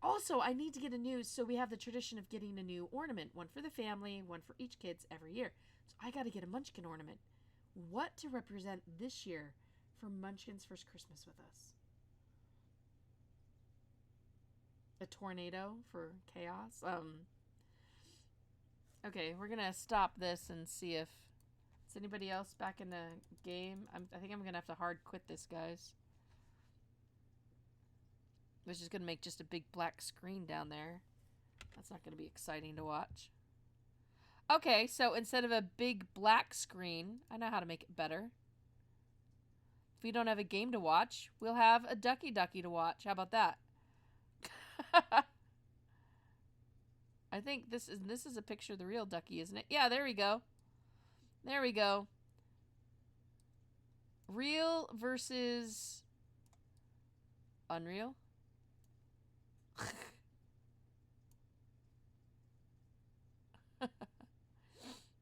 Also, I need to get a new, so we have the tradition of getting a new ornament. One for the family, one for each kids every year. So I gotta get a Munchkin ornament. What to represent this year for Munchkin's first Christmas with us? A tornado for chaos? Okay, we're gonna stop this and see if... Is anybody else back in the game? I think I'm gonna have to hard quit this, guys. Which is gonna make just a big black screen down there. That's not gonna be exciting to watch. Okay, so instead of a big black screen, I know how to make it better. If we don't have a game to watch, we'll have a Ducky Ducky to watch. How about that? I think this is a picture of the real Ducky, isn't it? Yeah, there we go. There we go. Real versus Unreal.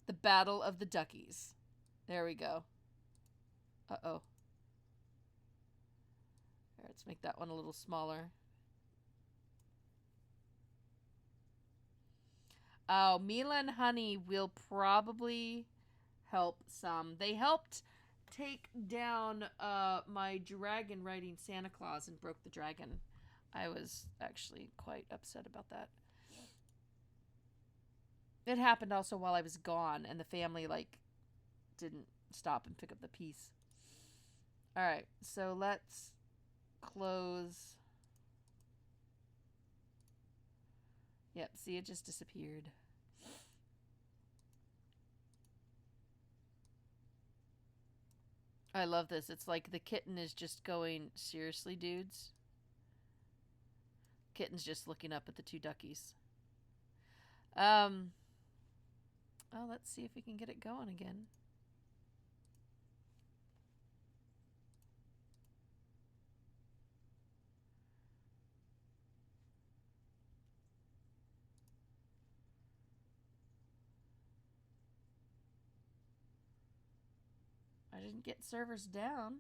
The Battle of the Duckies. There we go. Uh-oh. Let's make that one a little smaller. Oh, Mila and Honey will probably help some. They helped take down my dragon riding Santa Claus and broke the dragon. I was actually quite upset about that. It happened also while I was gone, and the family, didn't stop and pick up the piece. Alright, so let's close. Yep, see, it just disappeared. I love this. It's like the kitten is just going, seriously, dudes? Kitten's just looking up at the two duckies. Oh, let's see if we can get it going again. I didn't get servers down.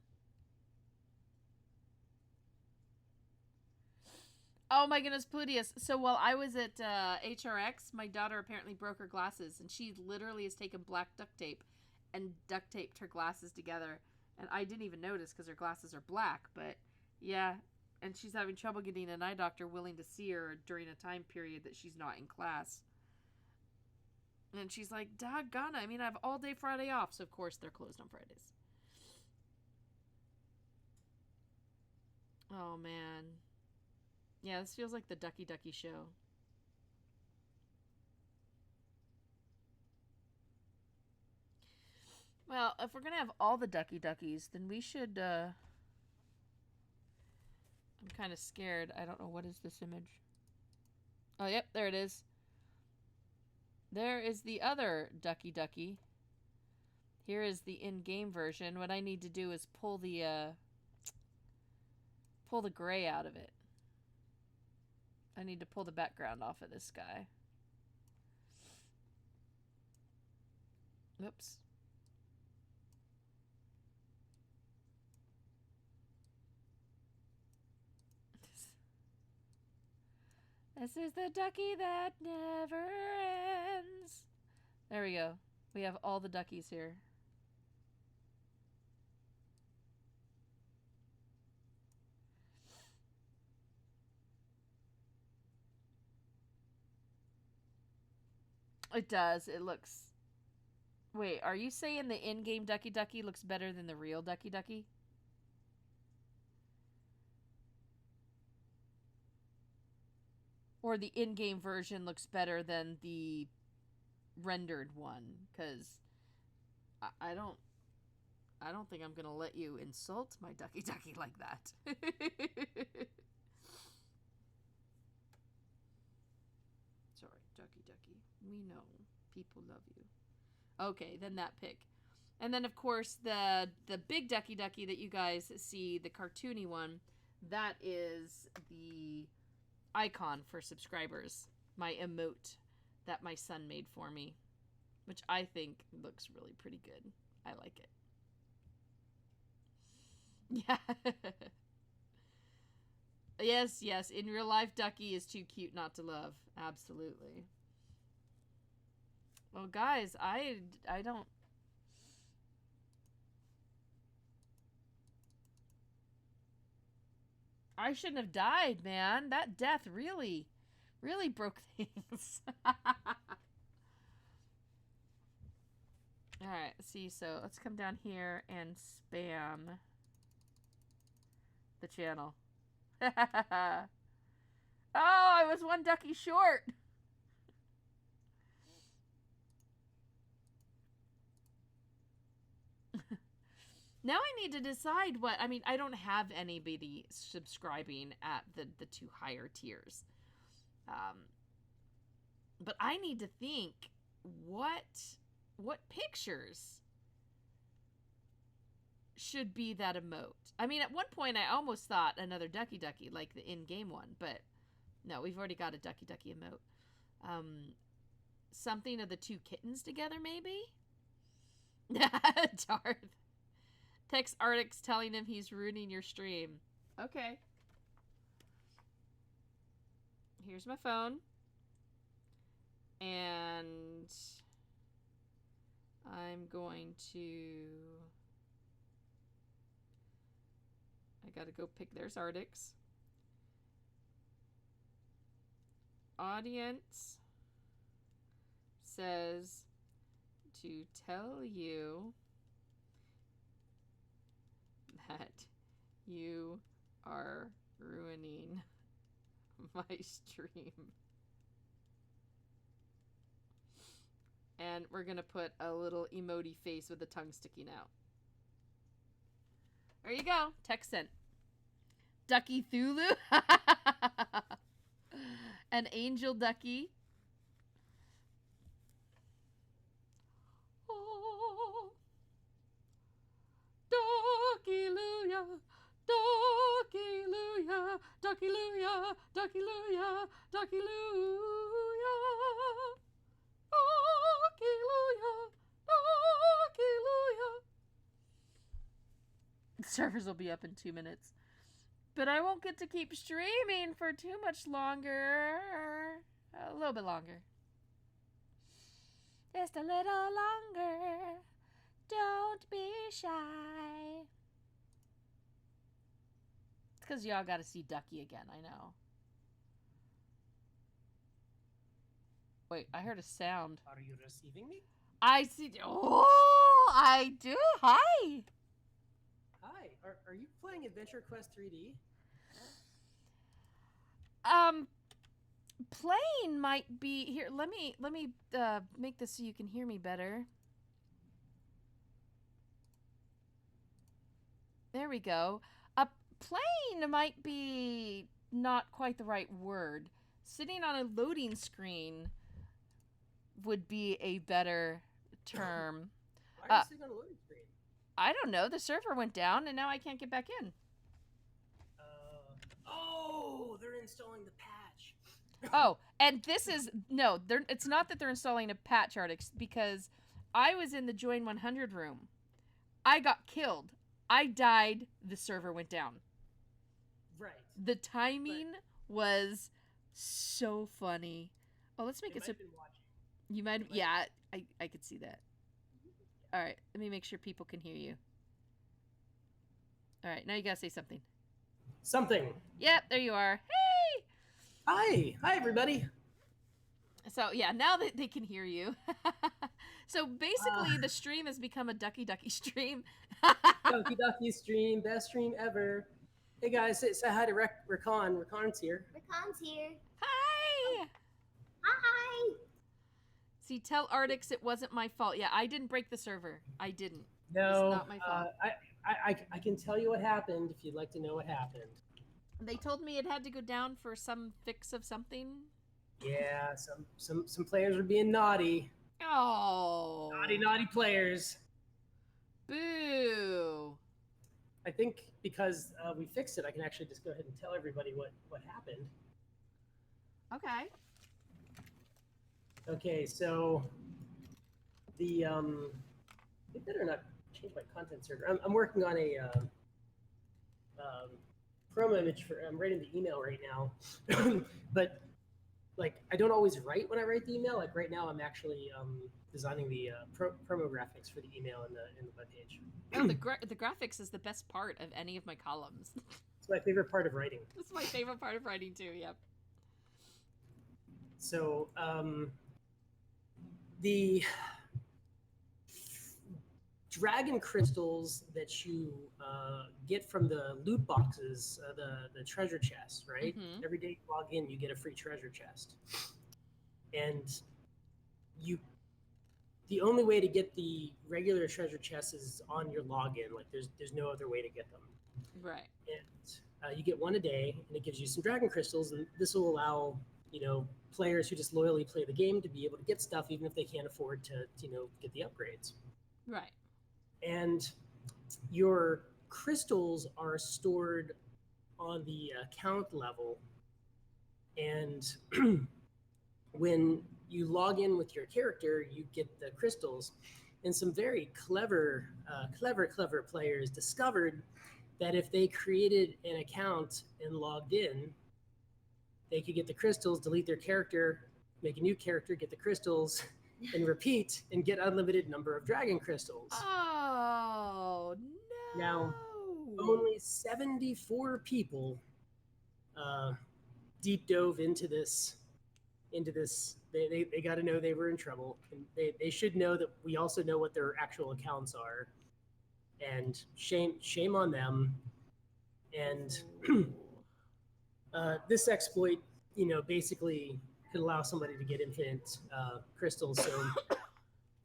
Oh my goodness, Pludius. So while I was at HRX, my daughter apparently broke her glasses, and she literally has taken black duct tape and duct taped her glasses together. And I didn't even notice because her glasses are black, but yeah. And she's having trouble getting an eye doctor willing to see her during a time period that she's not in class. And she's like, doggone it. I mean, I have all day Friday off, so of course they're closed on Fridays. Oh, man. Yeah, this feels like the Ducky Ducky show. Well, if we're going to have all the Ducky Duckies, then we should, I'm kind of scared. I don't know. What is this image? Oh, yep, there it is. There is the other Ducky Ducky. Here is the in-game version. What I need to do is pull the gray out of it. I need to pull the background off of this guy. Oops. This is the ducky that never ends. There we go. We have all the duckies here. It does. It looks... Wait, are you saying the in-game Ducky Ducky looks better than the real Ducky Ducky? Or the in-game version looks better than the rendered one? Because I don't think I'm gonna let you insult my Ducky Ducky like that. Sorry, Ducky Ducky. We know. People love you. Okay, then that pic. And then, of course, the big Ducky Ducky that you guys see, the cartoony one, that is the icon for subscribers. My emote that my son made for me, which I think looks really pretty good. I like it. Yeah. Yes, yes. In real life, Ducky is too cute not to love. Absolutely. Well, guys, I don't... I shouldn't have died, man. That death really broke things. Alright, see, so let's come down here and spam the channel. Oh, I was one ducky short. Now I need to decide what... I mean, I don't have anybody subscribing at the two higher tiers. But I need to think what pictures should be that emote. I mean, at one point I almost thought another Ducky Ducky, like the in-game one, but no, we've already got a Ducky Ducky emote. Something of the two kittens together, maybe? Darth. Text Artix telling him he's ruining your stream. Okay. Here's my phone. And I'm going to... I gotta go pick... There's Artix. Audience says to tell you that you are ruining my stream. And we're gonna put a little emoji face with the tongue sticking out. There you go. Text sent. Ducky Thulu. An angel ducky. Oh. Ducky-luya. Ducky-luya. Ducky-luya. Ducky-luya. Ducky-luya. Ducky-luya. Ducky-luya. Servers will be up in 2 minutes. But I won't get to keep streaming for too much longer. A little bit longer. Just a little longer. Don't be shy. It's because y'all got to see Ducky again, I know. Wait, I heard a sound. Are you receiving me? I see. Oh, I do. Hi. Hi. Are you playing Adventure Quest 3D? Playing might be here. Let me make this so you can hear me better. There we go. Playing might be not quite the right word. Sitting on a loading screen would be a better term. Why are you sitting on a loading screen? I don't know. The server went down, and now I can't get back in. Oh, they're installing the patch. Oh, and this is no. It's not that they're installing a patch, Artix, because I was in the Join 100 room. I got killed. I died. The server went down. Right. The timing was so funny. Oh, let's make it so. You might. Yeah, I could see that. All right, let me make sure people can hear you. All right, now you gotta say something. Something. Yep, there you are. Hey! Hi everybody. So, yeah, now that they can hear you. So, basically, the stream has become a DuckyDucky stream. DuckyDucky stream, best stream ever. Hey guys, say hi to Rakan. Rakan's here. Rakan's here. Hi! Hi! See, tell Artix it wasn't my fault. Yeah, I didn't break the server. I didn't. No, it's not my fault. I can tell you what happened if you'd like to know what happened. They told me it had to go down for some fix of something. Yeah, some players were being naughty. Oh. Naughty players. Boo. I think because we fixed it, I can actually just go ahead and tell everybody what happened. Okay. Okay, so the I better not change my content server. I'm working on a promo image for. I'm writing the email right now, but like I don't always write when I write the email. Like right now, I'm actually designing the promo graphics for the email in the webpage. Oh, the graphics is the best part of any of my columns. It's my favorite part of writing. It's my favorite part of writing too. Yep. So the dragon crystals that you get from the loot boxes, the treasure chest, right? Mm-hmm. Every day you log in, you get a free treasure chest, and the only way to get the regular treasure chest is on your login. Like there's no other way to get them. Right. And you get one a day, and it gives you some dragon crystals, and this will allow players who just loyally play the game to be able to get stuff even if they can't afford to get the upgrades. Right. And your crystals are stored on the account level, and when you log in with your character, you get the crystals. And some very clever players discovered that if they created an account and logged in, they could get the crystals, delete their character, make a new character, get the crystals, and repeat and get unlimited number of dragon crystals. Oh, no. Now, only 74 people deep dove into this. They got to know they were in trouble. And they should know that we also know what their actual accounts are. And shame on them. And this exploit, basically could allow somebody to get infinite crystals. So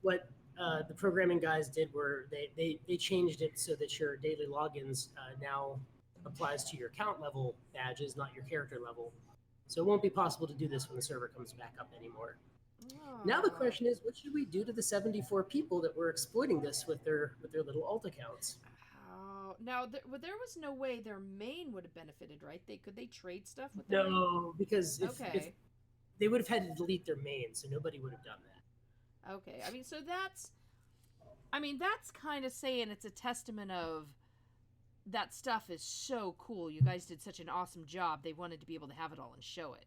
what the programming guys did were they changed it so that your daily logins now applies to your account level badges, not your character level. So it won't be possible to do this when the server comes back up anymore. Oh. Now the question is, what should we do to the 74 people that were exploiting this with their little alt accounts? Now, there was no way their main would have benefited, right? Could they trade stuff with their main? Because if they would have had to delete their main, so nobody would have done that. Okay, that's kind of saying it's a testament of that stuff is so cool. You guys did such an awesome job. They wanted to be able to have it all and show it.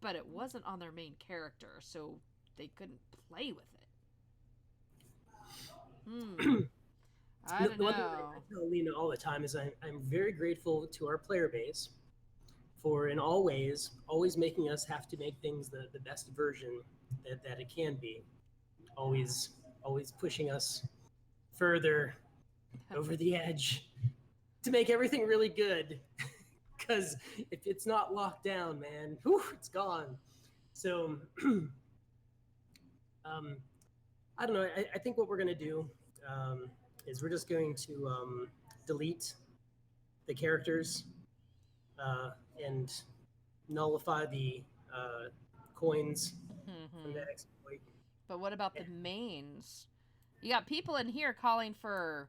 But it wasn't on their main character, so they couldn't play with it. I don't know. One thing I tell Lena all the time is I'm very grateful to our player base for in all ways always making us have to make things the best version that it can be. Always pushing us further over the edge to make everything really good. because if it's not locked down, man, whew, it's gone. So, I don't know. I think what we're gonna do is we're just going to delete the characters and nullify the coins from that exploit. But what about the mains? You got people in here calling for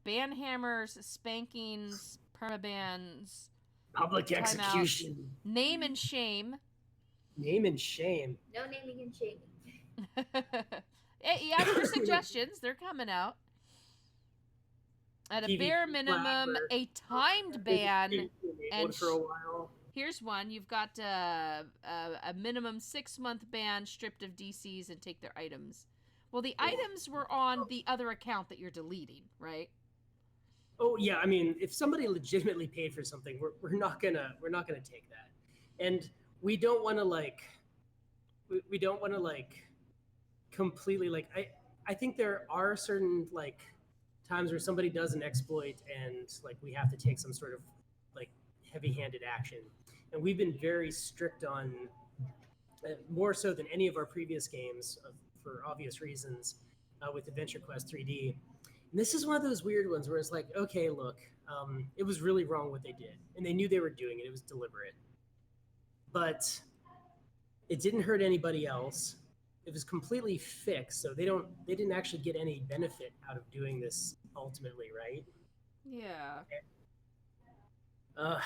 ban hammers, spankings, permabans, Public timeouts, execution. name and shame. Name and shame. No naming and shaming. Hey, you ask for suggestions. They're coming out. At a TV bare minimum, flapper. a timed ban. And for a while. Here's one. You've got a minimum 6-month ban, stripped of DCs, and take their items. Well, the items were on the other account that you're deleting, right? Oh yeah, I mean, if somebody legitimately paid for something, we're not gonna take that, and we don't want to completely I think there are certain times where somebody does an exploit and we have to take some sort of heavy-handed action, and we've been very strict on more so than any of our previous games for obvious reasons with Adventure Quest 3D. And this is one of those weird ones where it's like, okay, look, it was really wrong what they did, and they knew they were doing it. It was deliberate, but it didn't hurt anybody else. It was completely fixed, so they didn't actually get any benefit out of doing this ultimately, right? Yeah. Uh,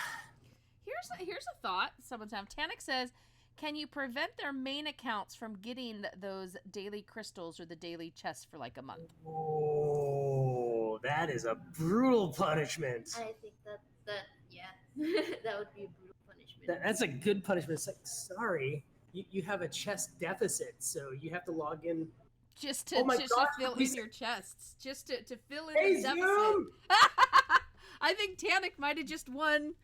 Here's a thought someone's having. Tannic says, can you prevent their main accounts from getting those daily crystals or the daily chests for a month? Oh, that is a brutal punishment. I think that that would be a brutal punishment. That's a good punishment. It's sorry, you have a chest deficit, so you have to log in. Just to fill in your chests. Just to fill in the deficit. Zoom! I think Tannic might have just won.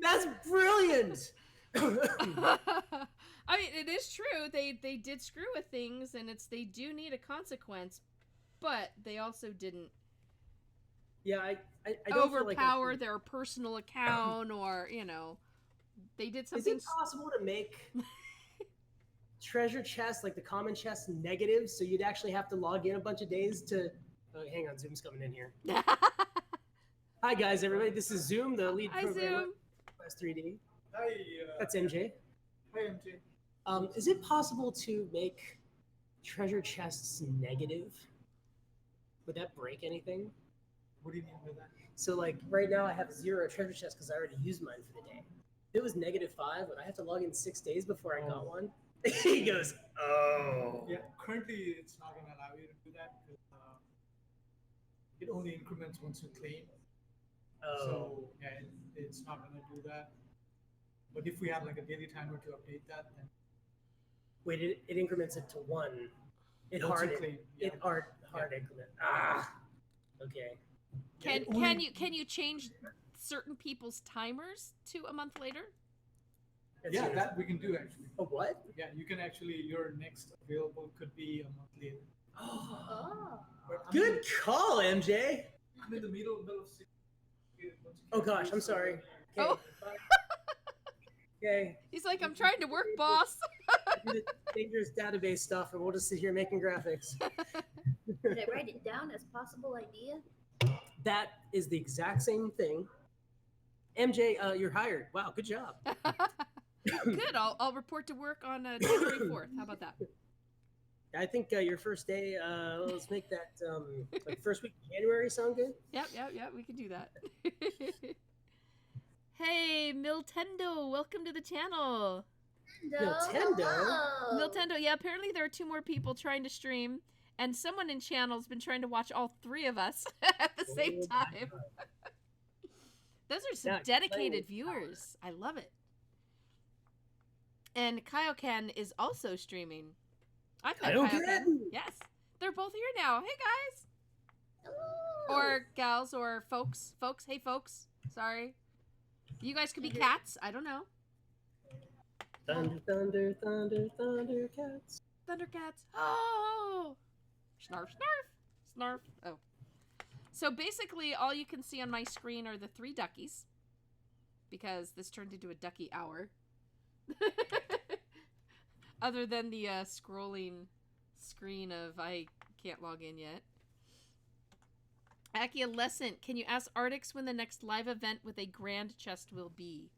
That's brilliant. I mean, it is true. They did screw with things, and they do need a consequence, but they also didn't. Yeah, I don't overpower feel their personal account, or they did something. Is it possible to make treasure chests, the common chests, negative, so you'd actually have to log in a bunch of days to? Oh, hang on, Zoom's coming in here. Hi guys, everybody. This is Zoom, the lead programmer. Quest 3D. Hi. That's MJ. Hi, MJ. Is it possible to make treasure chests negative? Would that break anything? What do you mean by that? So right now I have 0 treasure chests because I already used mine for the day. If it was -5, would I have to log in 6 days before I got one? He goes, oh. Yeah, currently it's not going to allow you to do that because it only increments once you claim. Oh. So yeah, it's not going to do that. But if we have a daily timer to update that, then Wait, it increments it to 1. It once hard you claim, yeah. it hard increment. Okay. Can you change certain people's timers to a month later? Yeah, that we can do actually. A what? Yeah, you can actually, your next available could be a month later. Oh. But Good call, MJ. I'm in the middle of 6. Oh gosh, I'm sorry. Okay. Oh. Okay. He's like, I'm trying to work, boss. Do the dangerous database stuff, and we'll just sit here making graphics. Did I write it down as possible idea? That is the exact same thing. MJ, you're hired. Wow, good job. Good. I'll report to work on January 4th. How about that? I think your first day. Let's make that first week of January sound good. Yep. We can do that. Hey, Miltendo, welcome to the channel. Nintendo? Miltendo, yeah, apparently there are 2 more people trying to stream, and someone in channel's been trying to watch all 3 of us at the same time. Those are some dedicated viewers. I love it. And Kaioken is also streaming. I've met Kaioken. Yes. They're both here now. Hey, guys. Hello. Or gals, or folks. Folks, hey, folks. Sorry. You guys could be cats. I don't know. Thunder, thunder, thunder, Thundercats. Thundercats. Oh! Snarf, snarf. Snarf. Oh. So basically, all you can see on my screen are the 3 duckies. because this turned into a ducky hour. Other than the scrolling screen of I can't log in yet. Acquiescent, can you ask Artix when the next live event with a grand chest will be?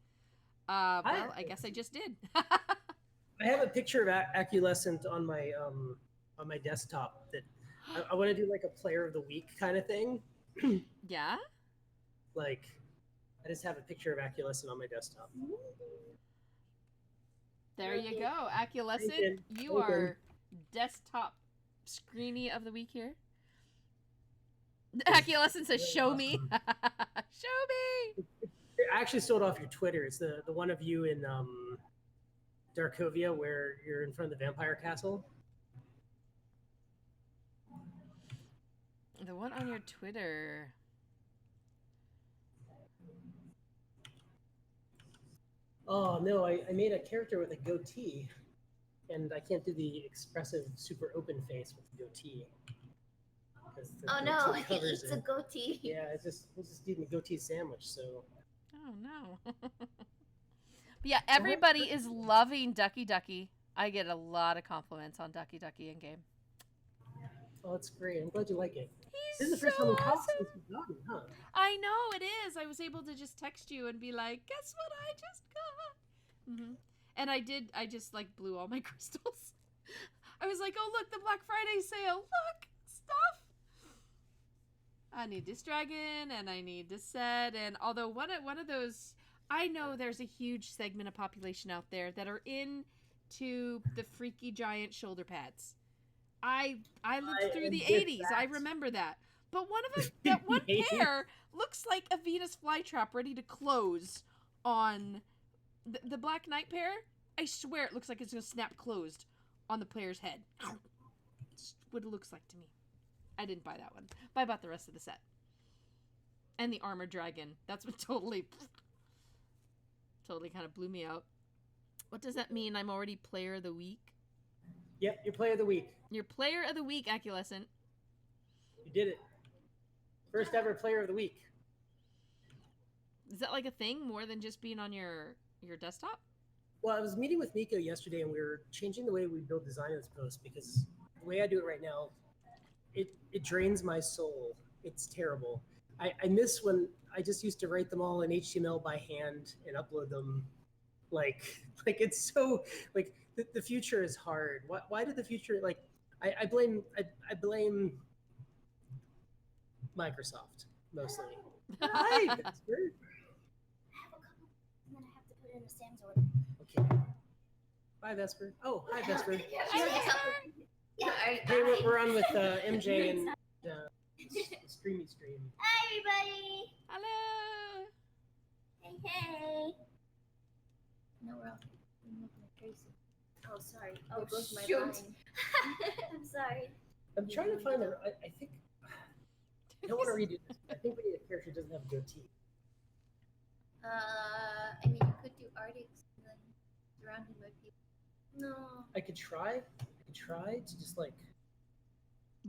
Well, I guess I just did. I have a picture of Acquiescent on my desktop that I want to do like a player of the week kind of thing. Yeah? Like, I just have a picture of Acquiescent on my desktop. There you go. Acquiescent, you are desktop screeny of the week here. Acquiescent says, show me. Show me. I actually stole it off your Twitter. It's the one of you in Darkovia where you're in front of the vampire castle. The one on your Twitter. Oh no, I made a character with a goatee, and I can't do the expressive super open face with the goatee. Oh no, he eats a goatee. Yeah, it's just eating a goatee sandwich. So. Oh no. But yeah, everybody is loving DuckyDucky. I get a lot of compliments on DuckyDucky in game. Oh, that's great. I'm glad you like it. He's This is the first so time we talked awesome. since we've gotten, huh? I know it is. I was able to just text you and be like, "Guess what I just got?" And I just like blew all my crystals. I was like, "Oh look, the Black Friday sale! Look, stuff." I need this dragon, and I need this set, and although one of those, I know there's a huge segment of population out there that are into the freaky giant shoulder pads. I lived through the 80s. I remember that. But one of them, that one pair looks like a Venus flytrap ready to close on the Black Knight pair. I swear it looks like it's going to snap closed on the player's head. It's what it looks like to me. I didn't buy that one, but I bought the rest of the set. And the armored dragon. That's what totally kind of blew me out. What does that mean? I'm already player of the week? Yep, your player of the week. Your player of the week, Acquiescent. You did it. First ever player of the week. Is that like a thing more than just being on your desktop? Well, I was meeting with Nico yesterday, and we were changing the way we build design in this post because the way I do it right now, it drains my soul. It's terrible. I miss when I just used to write them all in HTML by hand and upload them. Like it's so like the future is hard. Why did the future like? I blame Microsoft mostly. Hi, Vesper. I have a couple, and then I have to put it in a Sam's order. Okay. Bye, Vesper. Oh, hi, Vesper. Yeah, Hey, we're on with MJ and Streamy Stream. Hi, everybody. Hello. Hey. No, we're looking at Tracy. Oh, sorry. Oh, There goes my shoot. line. I'm sorry. I'm trying to find the. I think. I don't want to redo this. I think we need a character who doesn't have a goatee. I mean, you could do Artix and then surrounded by people. No. I could try to just like.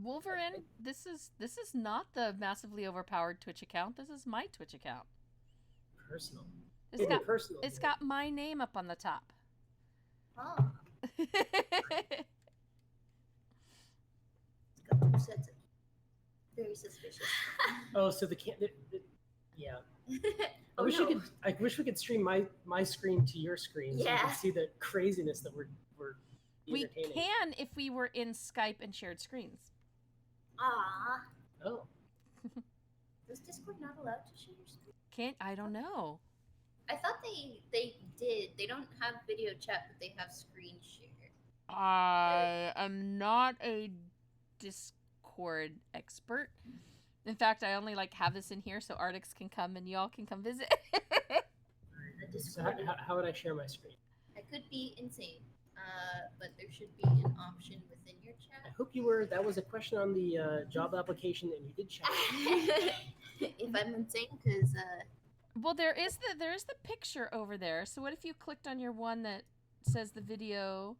Wolverine, this is not the massively overpowered Twitch account. This is my Twitch account. Personal. Personal. It's got my name up on the top. Oh. It's got two sets of very suspicious. Oh, so yeah. I wish we could stream my screen to your screen so you Yeah. can see the craziness that we're We entertaining. can if we were in Skype and shared screens. Ah. Oh. Is Discord not allowed to share your screen? I don't know. I thought they did. They don't have video chat, but they have screen share. I am not a Discord expert. In fact, I only have this in here so Artix can come and y'all can come visit. The So Discord. how would I share my screen? I could be insane, but there should be an option within your I chat. hope you were. That was a question on the job application, and you did check. If I'm insane, because Well, there is the picture over there. So what if you clicked on your one that says the video?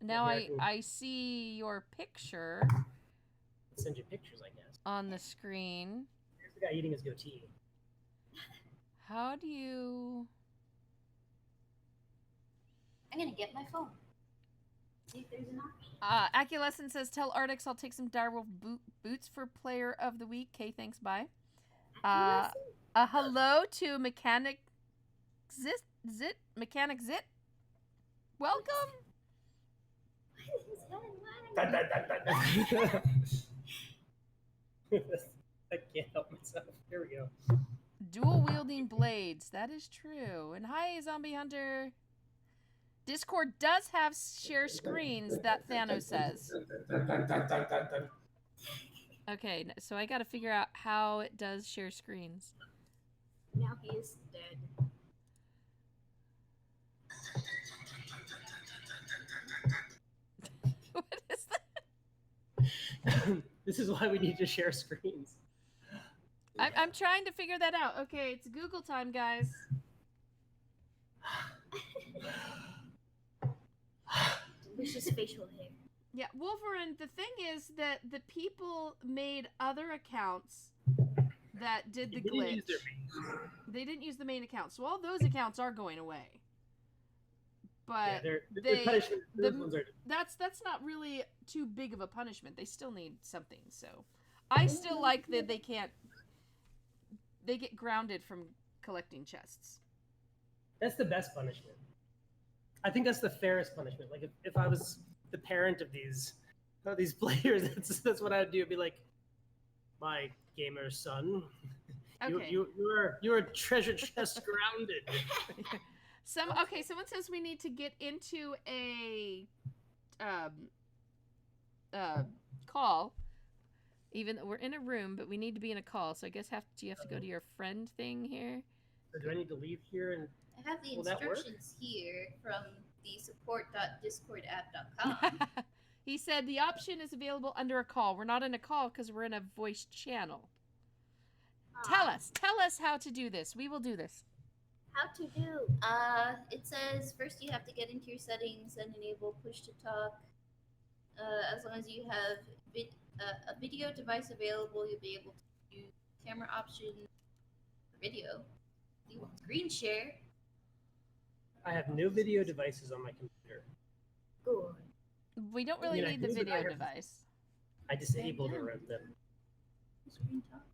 Now I see your picture Send you pictures, I guess. on the screen. Here's the guy eating his goatee. How do you... I'm gonna get my phone. See if there's an option. Aculescent says, tell Artix I'll take some direwolf boots for player of the week. Okay, thanks, bye. Hello to Mechanic Zit. Welcome. I can't help myself. Here we go. Dual wielding blades. That is true. And hi, Zombie Hunter. Discord does have share screens, that Thanos says. Okay, so I gotta figure out how it does share screens. Now he is dead. What is that? This is why we need to share screens. I'm trying to figure that out. Okay, it's Google time, guys. Delicious facial hair. Yeah, Wolverine, the thing is that the people made other accounts that did the glitch. They didn't use the main account. So all those accounts are going away. But that's not really too big of a punishment. They still need something. So I still like that they get grounded from collecting chests. That's the best punishment. I think that's the fairest punishment. Like if I was the parent of these players, that's what I'd do. I'd be like, my gamer son, Okay. you're a treasure chest grounded. Someone says we need to get into a call. Even though we're in a room, but we need to be in a call. So I guess you have to go to your friend thing here. So do I need to leave here and? I have the instructions here from the support.discordapp.com. He said the option is available under a call. We're not in a call because we're in a voice channel. Tell us how to do this. We will do this. How to do? It says first you have to get into your settings and enable push to talk. As long as you have a video device available, you'll be able to use camera option for video. You want screen share? I have no video devices on my computer. Good. We don't really need the video device. I disabled them. Screen talk.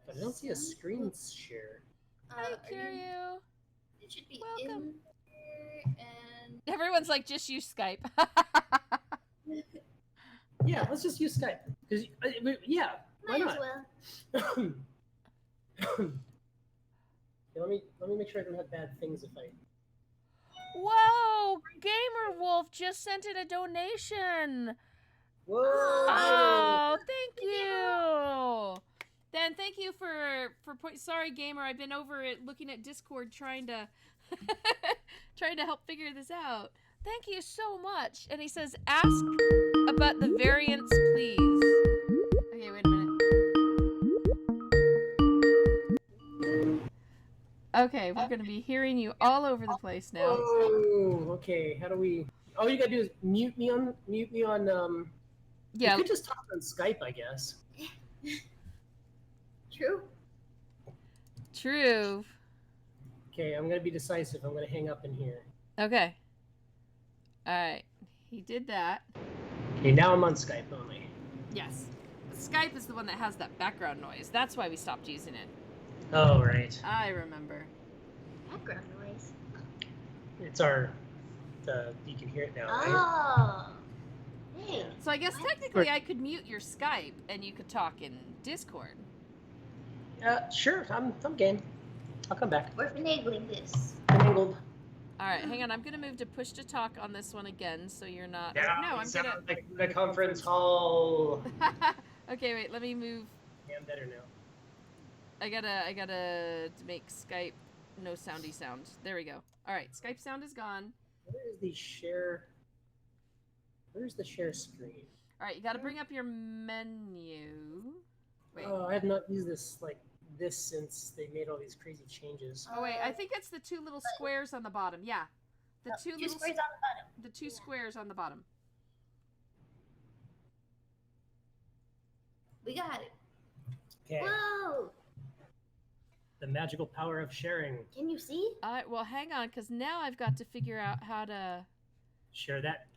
But I don't see a screen share. Hi, Kiryu. It should be Welcome. in here and Everyone's like, just use Skype. Yeah, let's just use Skype. Why might not? as well. Let me make sure I don't have bad things if I. Whoa! Gamer Wolf just sent in a donation. Whoa! Oh, thank you. Dan, thank you for sorry, Gamer. I've been over it looking at Discord trying to help figure this out. Thank you so much. And he says, ask about the variants, please. Okay, wait a minute. Okay, we're going to be hearing you all over the place now. Oh, okay. How do we? All you gotta do is mute me on. Yeah. You could just talk on Skype, I guess. True. True. Okay, I'm gonna be decisive. I'm gonna hang up in here. Okay. All right. He did that. Okay, now I'm on Skype only. Yes. Skype is the one that has that background noise. That's why we stopped using it. Oh, right. I remember. Background noise. It's you can hear it now, right? Oh. Hey. So I guess technically I could mute your Skype and you could talk in Discord. Sure. I'm game. I'll come back. We're finagling this. Finagled. All right, hang on. I'm gonna move to push to talk on this one again, so you're not. Yeah, No, I'm gonna. like the conference hall. Okay, wait. Let me move. Yeah, I'm better now. I gotta make Skype no soundy sound. There we go. All right, Skype sound is gone. Where's the share screen? All right, you gotta bring up your menu. Wait. Oh, I have not used this like this since they made all these crazy changes. Oh wait, I think it's the two little squares on the bottom. Yeah, the two little squares on the bottom. The two squares on the bottom. We got it. Okay. Whoa! The magical power of sharing. Can you see? Well, hang on, because now I've got to figure out how to. Share that.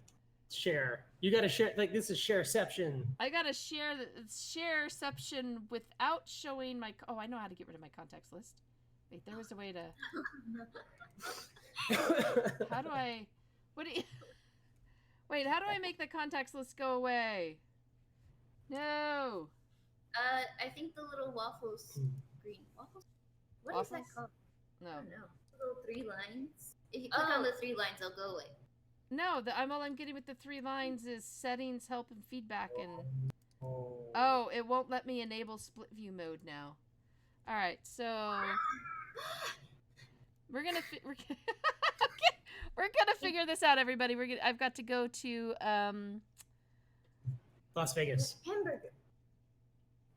Share. You got to share. Like, this is shareception. I gotta share the shareception without showing my. Oh, I know how to get rid of my contacts list. Wait, there was a way to. How do I? What do you? Wait, how do I make the contacts list go away? No. I think the little waffles. Green waffles. What is that Waffles? called? No. I don't know. Little 3 lines. If you click on the 3 lines, they'll go away. No, all I'm getting with the 3 lines is settings, help, and feedback, and Oh. oh, it won't let me enable split view mode now. All right, so we're gonna we're gonna figure this out, everybody. I've got to go to Las Vegas. Hamburger.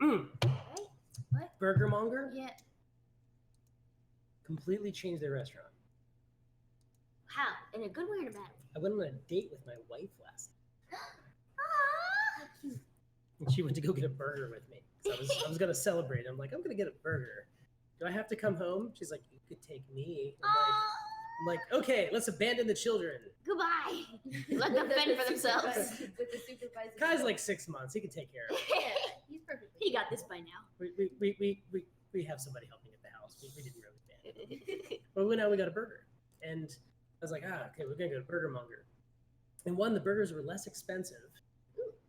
Mm. Right? What? Burger Monger Yeah. completely changed their restaurant. How? In a good way or a bad way? I went on a date with my wife last night, How cute. and she went to go get a burger with me. So I was gonna celebrate. I'm like, I'm gonna get a burger. Do I have to come home? She's like, you could take me. I'm like, okay, let's abandon the children. Goodbye. Let them fend for themselves. With the supervisor. Kai's like 6 months. He can take care of it. Yeah, he's perfectly. He got this by now. We have somebody helping at the house. We didn't really abandon it. But we went out, we got a burger. And I was like, okay, we're gonna go to Burger Monger. And one, the burgers were less expensive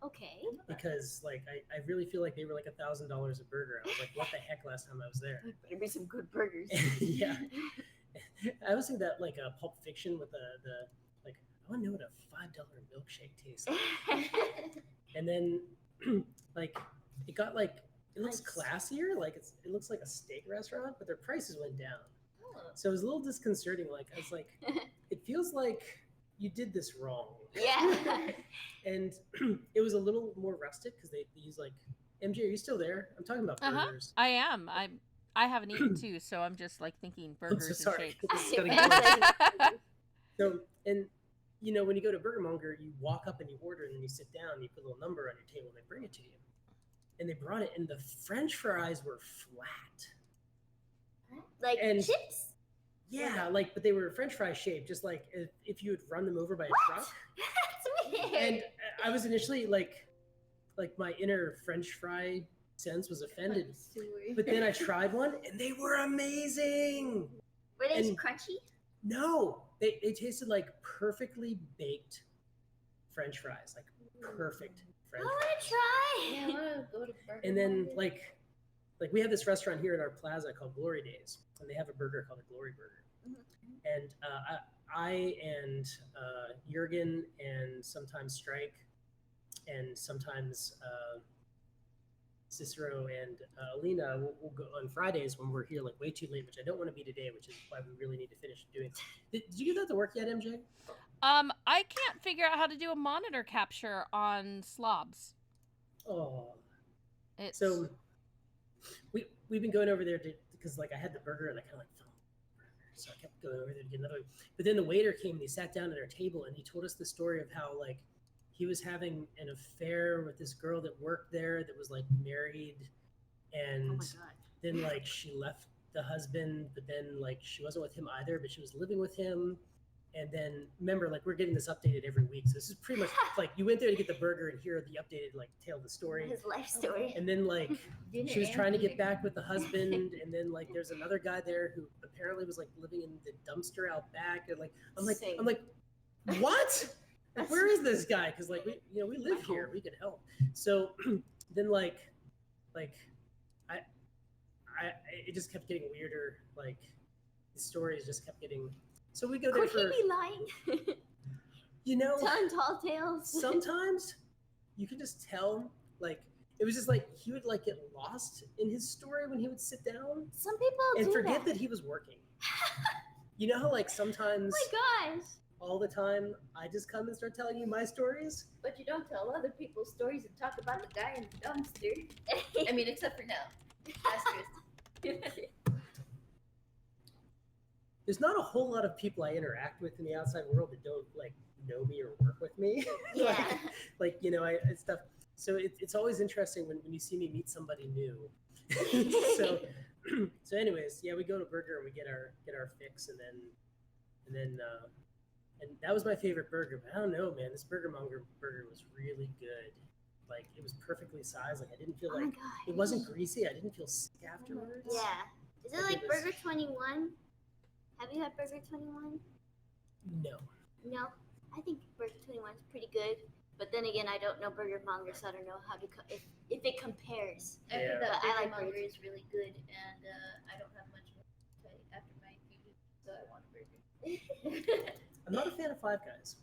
Okay. because like I really feel like they were like $1,000 a burger. I was like, what the heck last time I was there? Better be some good burgers. Yeah. I was thinking that like a Pulp Fiction with the like, I want to know what a $5 milkshake tastes like. And then like it got like, it looks classier, like it looks like a steak restaurant, but their prices went down. So it was a little disconcerting. Like I was like, it feels like you did this wrong. Yeah. And it was a little more rustic because they use like, MJ, are you still there? I'm talking about burgers. I am. I haven't eaten too, so I'm just like thinking I'm burgers so sorry. and This is gonna shakes. get worse. So, and you know, when you go to Burger Monger, you walk up and you order, and then you sit down, and you put a little number on your table, and they bring it to you. And they brought it, and the French fries were flat. Like And- chips? Yeah, like, but they were French fry shaped, just like if you had run them over by a truck. That's weird. And I was initially like my inner French fry sense was offended. But then I tried one, and they were amazing. Were they and- crunchy? No, they tasted like perfectly baked French fries, like perfect I French want fries. to try. Yeah, I want to go to Burger And then Monger. like we have this restaurant here in our plaza called Glory Days, and they have a burger called a Glory Burger. And I and Jurgen and sometimes Strike and sometimes Cicero and Alina will go on Fridays when we're here like way too late, which I don't want to be today, which is why we really need to finish doing. Did you get that to work yet, MJ? I can't figure out how to do a monitor capture on slobs. Oh, It's so we've been going over there because like I had the burger and I kind of like fell on the burger, so I kept going over there to get another one. But then the waiter came and he sat down at our table and he told us the story of how like he was having an affair with this girl that worked there that was like married, and Oh my god. then like she left the husband, but then like she wasn't with him either, but she was living with him. And then remember, like we're getting this updated every week, so this is pretty much like you went there to get the burger and hear the updated like tale of the story. His life story. And then like Dinner she was and trying to get dinner. back with the husband, and then like there's another guy there who apparently was like living in the dumpster out back, and like I'm like what? Like, where is this guy? Because like we live here, we could help. So then like I it just kept getting weirder. Like the stories just kept getting. So we go there Could for he be lying? you know. Telling tall tales. Sometimes you can just tell, like it was just like he would like get lost in his story when he would sit down Some people and do forget that he was working. You know how like sometimes Oh my gosh. all the time I just come and start telling you my stories? But you don't tell other people's stories and talk about the guy in the dumpster. I mean, except for now. Asterisk. There's not a whole lot of people I interact with in the outside world that don't like know me or work with me. Yeah. like you know, I stuff. So it's always interesting when you see me meet somebody new. so so anyways, yeah, we go to Burger and we get our fix, and then and that was my favorite burger. But I don't know, man, this Burger Monger burger was really good. Like it was perfectly sized. Like I didn't feel Oh my like God. it wasn't greasy. I didn't feel sick afterwards. Yeah. Is it Like like it was- Burger 21? Have you had Burger 21? No. No. I think Burger 21 is pretty good. But then again, I don't know Burger Monger, so I don't know how to if it compares. I Yeah. heard that But I Burger like Monger burgers. is really good, and I don't have much more to say after my infusion, so I want a burger. I'm not a fan of Five Guys.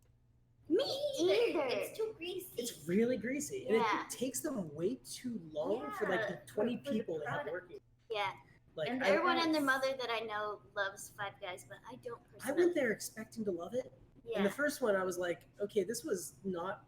Me either. It's too greasy. It's really greasy, and Yeah. it takes them way too long for like the Yeah, 20 for the people they have product. working. Yeah. Like And I, Everyone and their Yes. mother that I know loves Five Guys, but I don't I personally. went there expecting to love it, Yeah. and the first one I was like, okay, this was not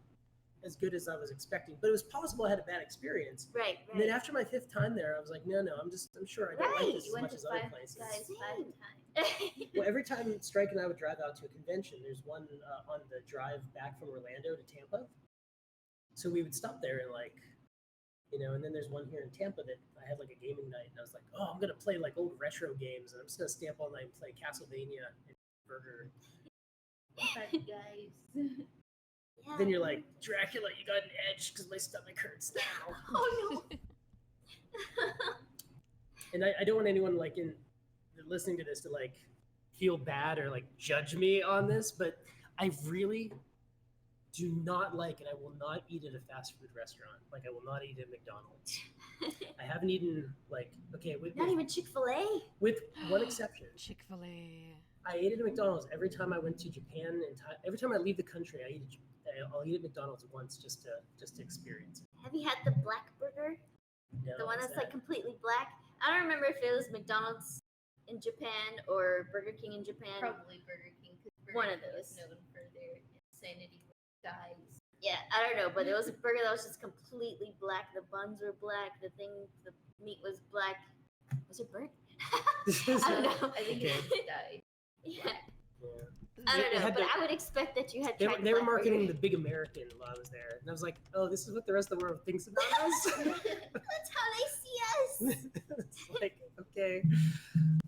as good as I was expecting, but it was possible I had a bad experience. Right. And then Right. after my 5th time there, I was like, no, I'm sure I don't Right, like this You as went much to as other Five places. Guys Same. 5 times. Well, every time Strike and I would drive out to a convention, there's one on the drive back from Orlando to Tampa. So we would stop there and like, and then there's one here in Tampa that I had like a gaming night, and I was like, oh, I'm gonna play like old retro games, and I'm just gonna stay up all night and play Castlevania and Burger. Five Guys. Yeah. Then you're like, Dracula, you got an edge because my stomach hurts now. Oh no. And I don't want anyone like listening to this to like feel bad or like judge me on this, but I really do not like, and I will not eat at a fast food restaurant. Like I will not eat at McDonald's. I haven't eaten like Not even Chick-fil-A. with one exception. Chick-fil-A. I ate at McDonald's every time I went to Japan, and every time I leave the country, I'll eat at McDonald's once just to experience it. Have you had the black burger? No, The one what's that's like that? completely black. I don't remember if it was McDonald's in Japan or Burger King in Japan. Probably Burger King, because One Burger of King is those. known for their insanity guys. Yeah, I don't know, but it was a burger that was just completely black. The buns were black. The meat was black. Was it burnt? I don't know. I think Okay. it died. Yeah, Yeah. I They don't know, had but the- I would expect that you had They, tried the they were black marketing burger. the Big American while I was there, and I was like, "Oh, this is what the rest of the world thinks about us." That's how they see us. It's like, okay.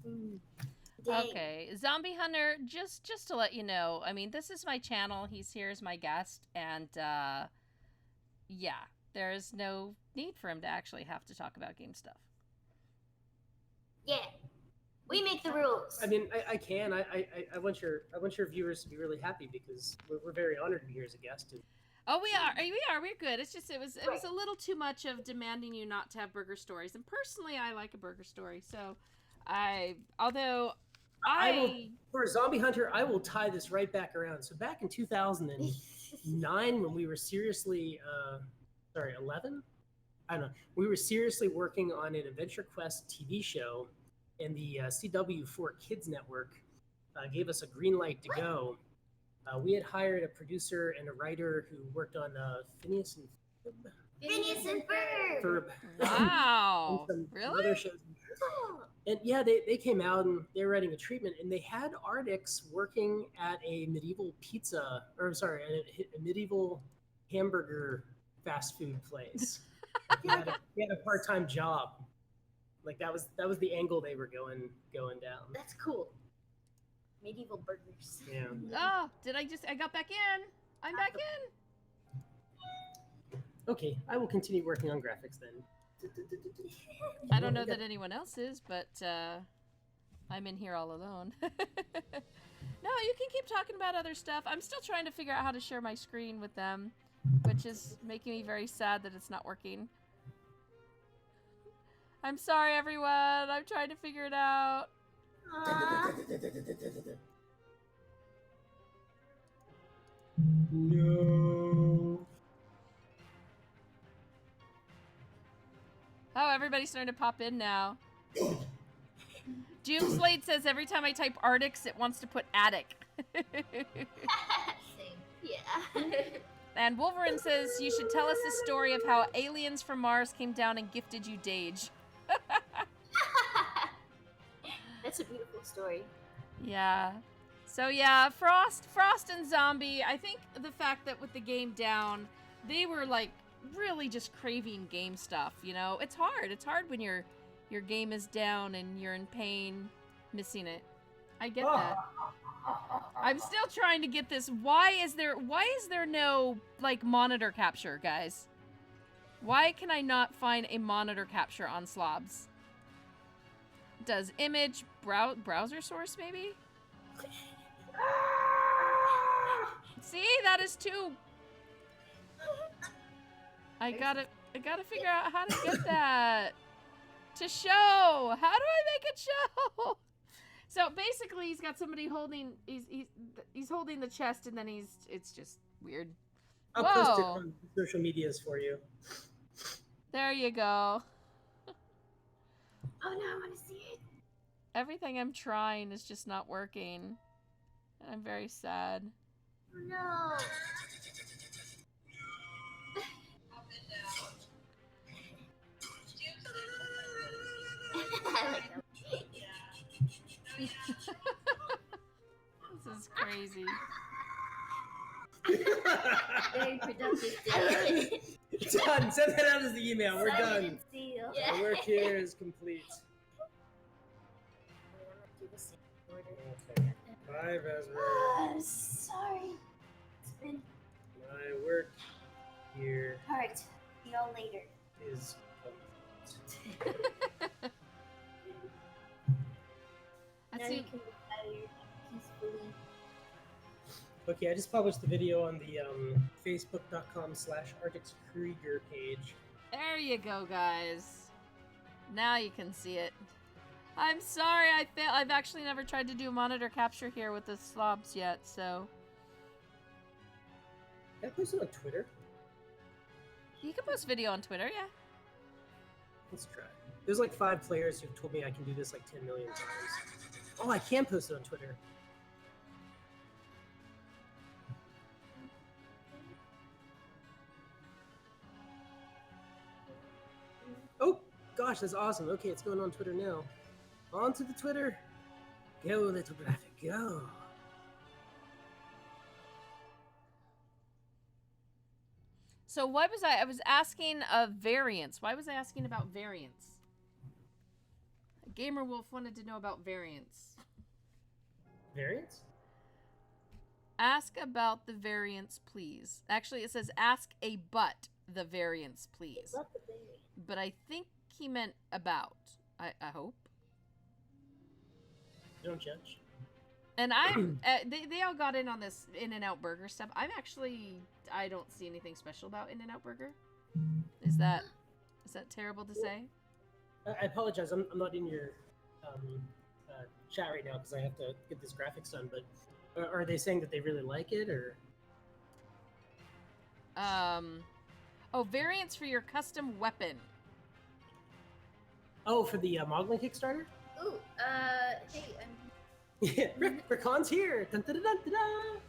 Dang. Okay, Zombie Hunter, just to let you know, I mean, this is my channel. He's here as my guest, and yeah, there's no need for him to actually have to talk about game stuff. Yeah, we make the rules. I mean, I can. I want your viewers to be really happy because we're very honored to be here as a guest. And Oh, we're good. It's just it was a little too much of demanding you not to have burger stories, and personally, I like a burger story. So, I will, for Zombie Hunter, I will tie this right back around. So back in 2009, when we were seriously, 11, I don't know, we were seriously working on an Adventure Quest TV show, and the CW4 Kids Network gave us a green light to go. We had hired a producer and a writer who worked on Phineas and Phineas and Ferb. Ferb. Wow, and some really? other shows. And yeah, they came out and they were writing a treatment, and they had Artix working at a medieval a medieval hamburger fast food place. he had a part-time job. Like that was the angle they were going down. That's cool. Medieval burgers. Yeah. Oh, I got back in. I'm back in. Okay, I will continue working on graphics then. I don't know that anyone else is, but I'm in here all alone. No, you can keep talking about other stuff. I'm still trying to figure out how to share my screen with them, which is making me very sad that it's not working. I'm sorry, everyone. I'm trying to figure it out. Aw. No. Oh, everybody's starting to pop in now. Doom Slate says every time I type Artix, it wants to put attic. Same. Yeah. And Wolverine says you should tell us the story of how aliens from Mars came down and gifted you Dage. That's a beautiful story. Yeah. So yeah, Frost and Zombie, I think the fact that with the game down, they were like really just craving game stuff, you know? It's hard. It's hard when your game is down and you're in pain missing it. I get that. I'm still trying to get this. Why is there no like monitor capture, guys? Why can I not find a monitor capture on slobs? Does image browser source maybe? See, that is too. I gotta figure out how to get that to show. How do I make it show? So basically, he's got somebody holding. He's holding the chest, and then it's just weird. I'll post it on social medias for you. There you go. Oh no, I want to see it. Everything I'm trying is just not working. And I'm very sad. Oh no. I like them. This is crazy. Very productive day. Done. Send that out as the email. We're Signed done. and sealed. Our work here is complete. Wait, I'm gonna do the same order. Okay. Bye, Vesper. I'm sorry. It's been My work here hard. See y'all later. is complete. That's Now you it. can retire peacefully. Okay, I just published the video on the facebook.com/ArtixKrieger page. There you go, guys. Now you can see it. I'm sorry, I've actually never tried to do monitor capture here with the slobs yet, so. Can I post it on Twitter? You can post video on Twitter, yeah. Let's try. There's like 5 players who've told me I can do this like 10 million times. Oh, I can post it on Twitter. Oh, gosh, that's awesome. Okay, it's going on Twitter now. On to the Twitter. Go, little graphic, go. So what was I was asking of variants. Why was I asking about variants? Gamer Wolf wanted to know about variants. Variants? Ask about the variants, please. Actually, it says ask a but the variants, please. Love the berry. But I think he meant about. I hope. Don't judge. And I'm they all got in on this In-N-Out Burger stuff. I don't see anything special about In-N-Out Burger. Is that terrible to say? I apologize. I'm not in your chat right now because I have to get this graphics done. But are they saying that they really like it, or? Oh, variants for your custom weapon. Oh, for the Moglin Kickstarter? Ooh, hey, I'm Yeah, Rickon's here. Dun, dun, dun, dun, dun.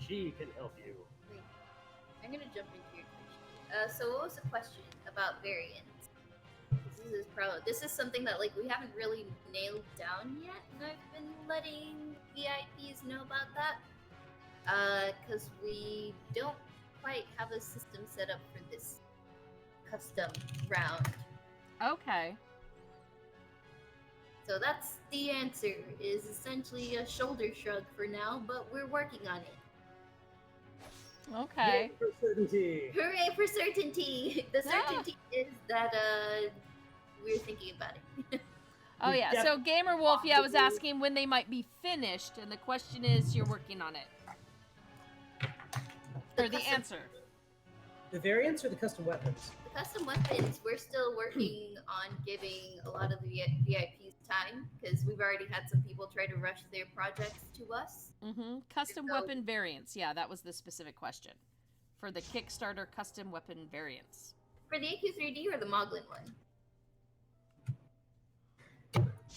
She can help you. Wait, I'm gonna jump into your question. So what was the question about variants? This is something that like we haven't really nailed down yet, and I've been letting VIPs know about that. Because we don't quite have a system set up for this custom round. Okay. So that's the answer, is essentially a shoulder shrug for now, but we're working on it. Okay. Yay for certainty. Hooray for certainty! The Yeah. certainty is that we're thinking about it. Oh yeah. Yep. So Gamer Wolf, yeah, was asking when they might be finished, and the question is, you're working on it. Or the custom- answer. The variants or the custom weapons? The custom weapons, we're still working on giving a lot of the VIPs time, because we've already had some people try to rush their projects to us. Mm-hmm. Custom So- weapon variants. Yeah, that was the specific question. For the Kickstarter custom weapon variants. For the AQ3D or the Moglin one?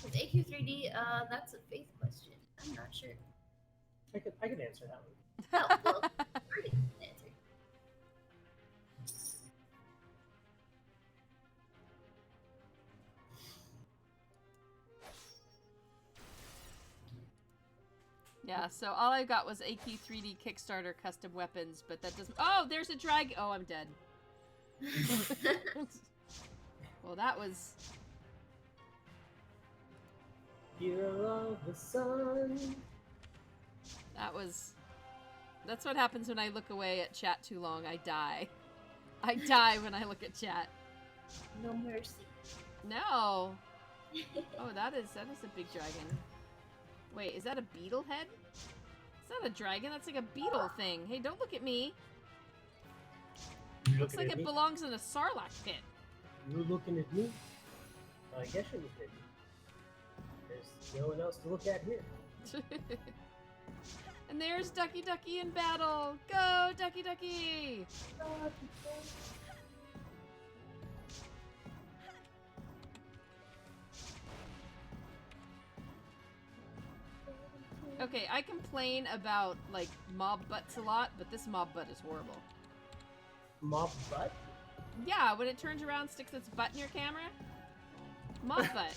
With AQ3D, that's a faith question. I'm not sure. I can answer that one. Oh, well, already answered. Yeah, so all I got was AQ3D Kickstarter custom weapons, but that doesn't... Oh, there's a dragon! Oh, I'm dead. Well, that was... Hero of the sun. That was... That's what happens when I look away at chat too long. I die. I die when I look at chat. No mercy. No! Oh, that is a big dragon. Wait, is that a beetle head? It's not a dragon, that's like a beetle thing. Hey, don't look at me. You Looks looking like at it me? belongs in a sarlacc pit. You looking at me? I guess it was hidden. There's no one else to look at here. And there's DuckyDucky in battle. Go, DuckyDucky! Okay, I complain about, like, mob butts a lot, but this mob butt is horrible. Mob butt? Yeah, when it turns around, sticks its butt in your camera. Mob butt.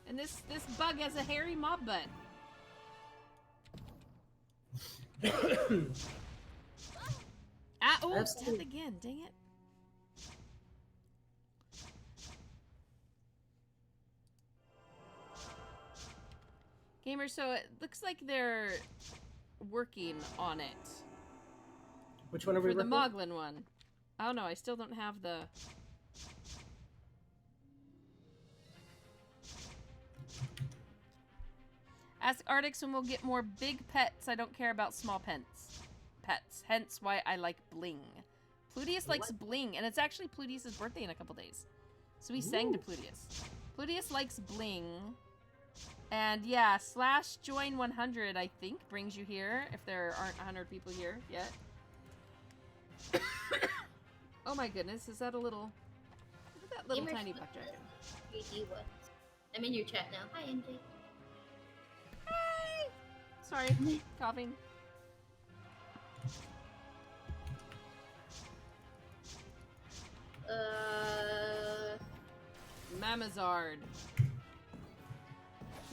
And this bug has a hairy mob butt. Ah, oh, That's death the- again, dang it. Gamer, so it looks like they're working on it. Which one are For we the working on? Moglin one. I don't know, I still don't have the... Ask Artix when we'll get more big pets. I don't care about small pets. Hence why I like bling. Pluteus likes bling, and it's actually Pluteus' birthday in a couple days. So we sang to Pluteus. Pluteus likes bling. And yeah, /join100, I think, brings you here, if there aren't 100 people here yet. Oh my goodness, is that a little... Look at that little Gamer's tiny not black dragon. the 3D ones. I'm in your chat now. Hi, MJ. Hi! Sorry, coughing. Mamazard.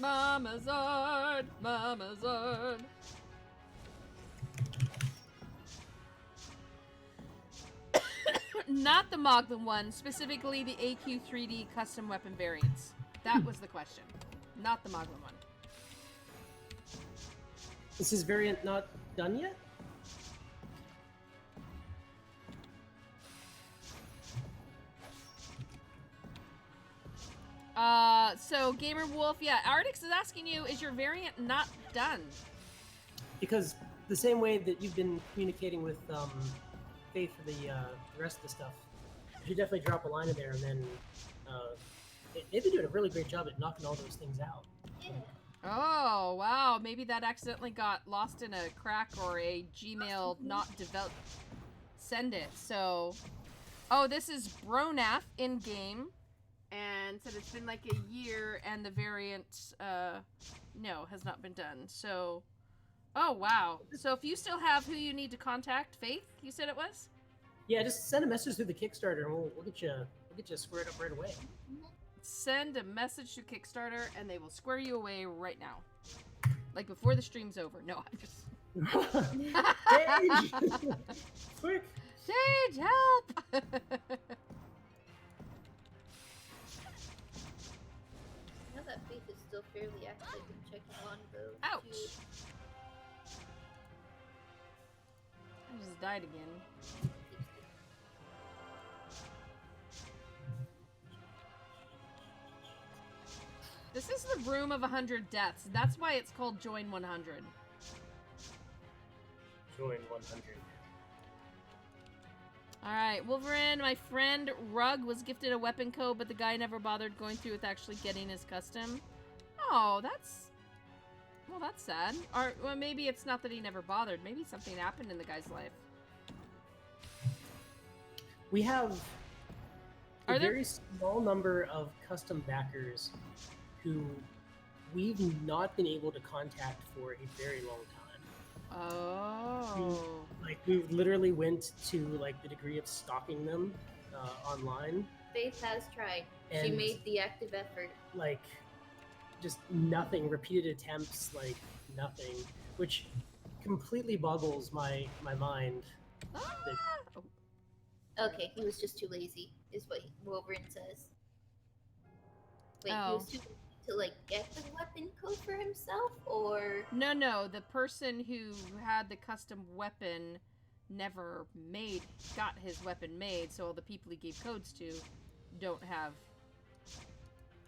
Mamazard! Mamazard! Not the Moglin one, specifically the AQ3D custom weapon variants. That was the question. Not the Moglin one. Is his variant not done yet? So Gamer Wolf, yeah, Artix is asking you, is your variant not done? Because the same way that you've been communicating with Faith for the rest of the stuff, you should definitely drop a line in there, and then they've been doing a really great job at knocking all those things out. Yeah. Oh, wow. Maybe that accidentally got lost in a crack or a Gmail not developed. Send it. So, oh, this is Bronaf in game. And said it's been like a year and the variant, no, has not been done. So, oh, wow. So if you still have who you need to contact, Faith, you said it was? Yeah, just send a message through the Kickstarter, and we'll get you squared up right away. Send a message to Kickstarter and they will square you away right now. Like before the stream's over. No, I'm just... Sage! Quick! Sage, help! Now that Faith is still fairly active in checking on those. Ouch. two. I just died again. This is the room of 100 deaths. That's why it's called Join 100. Join 100. Alright, Wolverine, my friend Rug was gifted a weapon code, but the guy never bothered going through with actually getting his custom. Oh, that's... Well, that's sad. Or well, maybe it's not that he never bothered. Maybe something happened in the guy's life. We have Are a there- very small number of custom backers who we've not been able to contact for a very long time. Oh. Like, we literally went to like the degree of stalking them online. Faith has tried. She And- made the active effort. Like, just nothing. Repeated attempts, like nothing. which completely boggles my mind. Ah! Oh, Okay, he was just too lazy, is what Wolverine says. Wait, he Oh. was too lazy to like get the weapon code for himself, or no, the person who had the custom weapon never got his weapon made, so all the people he gave codes to don't have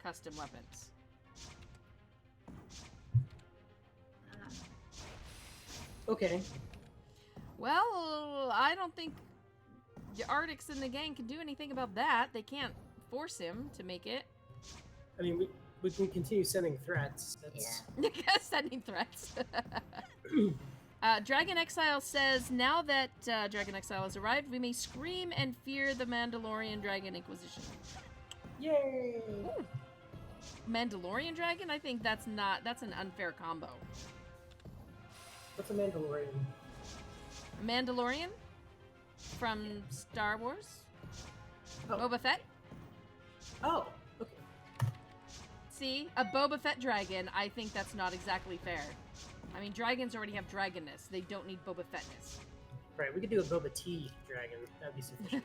custom weapons. Okay. Well, I don't think the Artix and the gang can do anything about that. They can't force him to make it. I mean, we can continue sending threats. That's... Sending threats. Dragon Exile says, now that Dragon Exile has arrived, we may scream and fear the Mandalorian Dragon Inquisition. Yay! Ooh. Mandalorian Dragon? I think that's an unfair combo. What's a Mandalorian? Mandalorian? From Star Wars? Oh. Boba Fett? Oh, okay. See? A Boba Fett dragon, I think that's not exactly fair. I mean, dragons already have dragonness. They don't need Boba Fettness. Right, we could do a Boba Tea dragon. That'd be sufficient.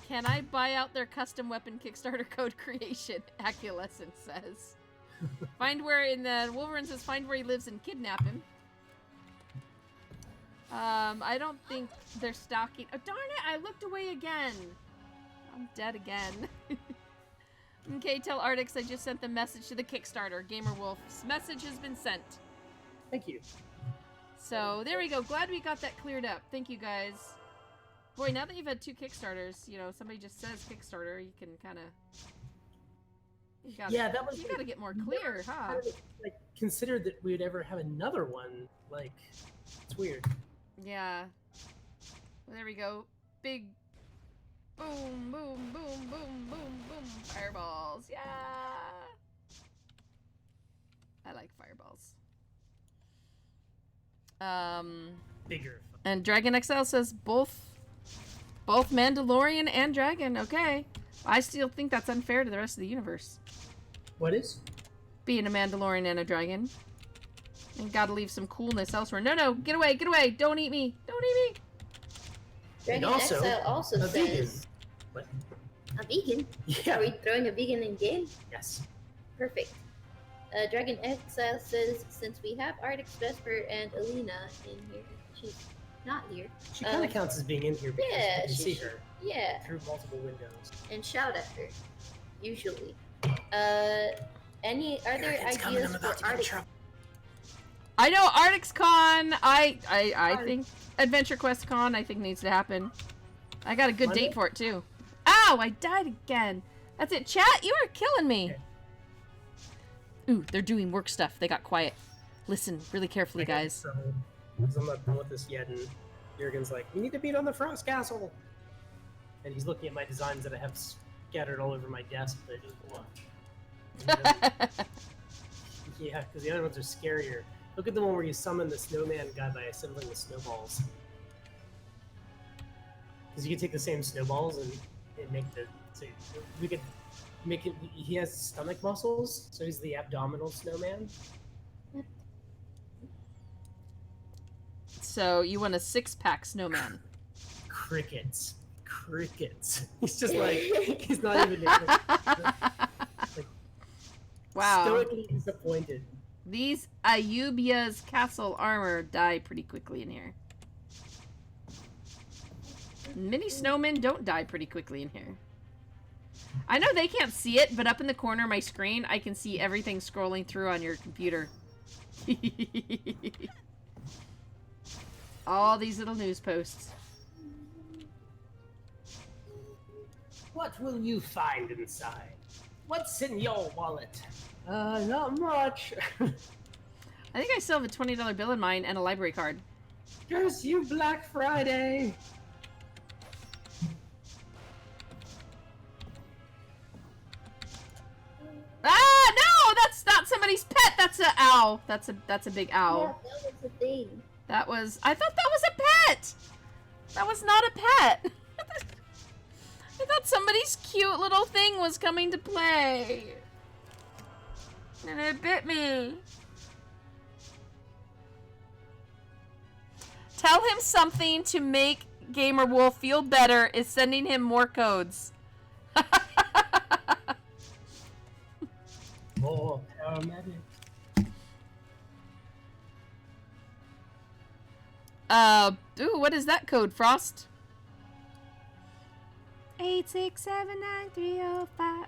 Can I buy out their custom weapon Kickstarter code creation? Aculescent says. Wolverine says find where he lives and kidnap him. I don't think they're stocking. Oh, darn it, I looked away again. I'm dead again. Okay, tell Artix I just sent the message to the Kickstarter. Gamerwolf's message has been sent. Thank you. So, there we go. Glad we got that cleared up. Thank you, guys. Boy, now that you've had 2 Kickstarters, somebody just says Kickstarter, you can kind of... Yeah, that was... You gotta get more clear, huh? Like, considered that we would ever have another one. Like, it's weird. Yeah. Well, there we go. Big... Boom, boom, boom, boom, boom, boom. Fireballs. Yeah! I like fireballs. Bigger. And Dragon XL says both Mandalorian and Dragon. Okay. I still think that's unfair to the rest of the universe. What is? Being a Mandalorian and a dragon. And gotta leave some coolness elsewhere. No, get away, get away. Don't eat me. Don't eat me. Dragon And also, Exile also a vegan. says What? a vegan. Yeah. Are we throwing a vegan in game? Yes. Perfect. Dragon Exile says since we have Arctic Vesper and Alina in here, she's not here. She kind of counts as being in here because yeah, you can see her Yeah, through multiple windows. and shout at her. Usually. Are there ideas for Arctic? I know Arctic Con. I think Adventure Quest Con I think needs to happen. I got a good Monday? date for it too. Ow! I died again. That's it. Chat, you are killing me. Okay. Ooh, they're doing work stuff. They got quiet. Listen really carefully, guys. Because I'm not done with this yet, and Jurgen's like, "We need to beat on the Frost Castle," and he's looking at my designs that I have scattered all over my desk. That I just watch. Yeah, because the other ones are scarier. Look at the one where you summon the snowman guy by assembling the snowballs. Because you can take the same snowballs and make the. So we could make it. He has stomach muscles, so he's the abdominal snowman. So you want a 6-pack snowman? Crickets. He's just like he's not even like, Wow. stoically disappointed. These Ayubia's castle armor die pretty quickly in here. Mini snowmen don't die pretty quickly in here. I know they can't see it, but up in the corner of my screen, I can see everything scrolling through on your computer. All these little news posts. What will you find inside? What's in your wallet? Not much. I think I still have a $20 bill in mine and a library card. Curse you, Black Friday! Ah, no! That's not somebody's pet! That's a owl. That's a big owl. Yeah, that was the thing. I thought that was a pet! That was not a pet! I thought somebody's cute little thing was coming to play. And it bit me. Tell him something to make Gamer Wolf feel better is sending him more codes. More paramedic. Ooh, what is that code, Frost? 8679305.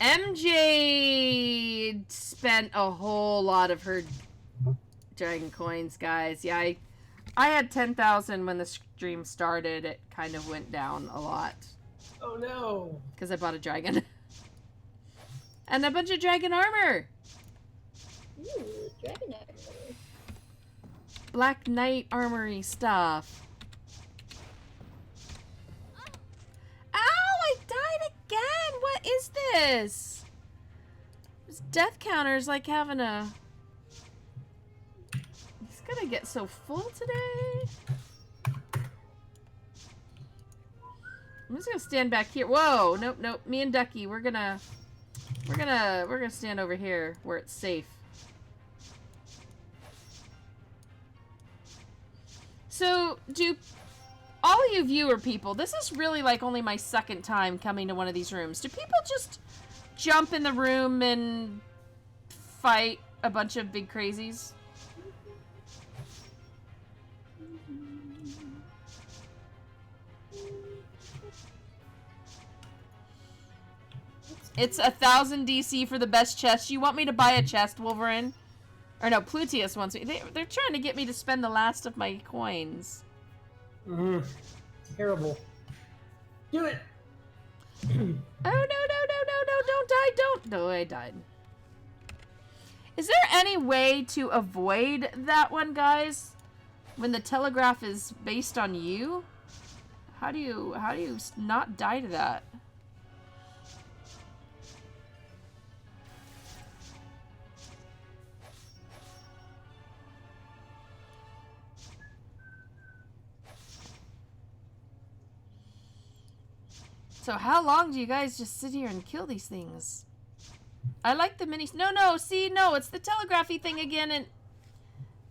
MJ spent a whole lot of her dragon coins, guys. Yeah, I had 10,000 when the stream started. It kind of went down a lot. Oh no! Because I bought a dragon. And a bunch of dragon armor! Ooh, dragon armor. Black Knight armory stuff. Ow! I died again! What is this? This death counter is like having a... He's gonna get so full today. I'm just gonna stand back here. Whoa! Nope, nope. Me and Ducky, we're gonna stand over here where it's safe. So, do all you viewer people, this is really like only my second time coming to one of these rooms. Do people just jump in the room and fight a bunch of big crazies? It's 1,000 DC for the best chest. You want me to buy a chest, Wolverine? Or no, Pluteus wants me. They're trying to get me to spend the last of my coins. Terrible. Do it! Oh, no, don't die, don't. No, I died. Is there any way to avoid that one, guys? When the telegraph is based on you? How do you not die to that? So how long do you guys just sit here and kill these things? I like the minis. No, see, no, it's the telegraphy thing again, and...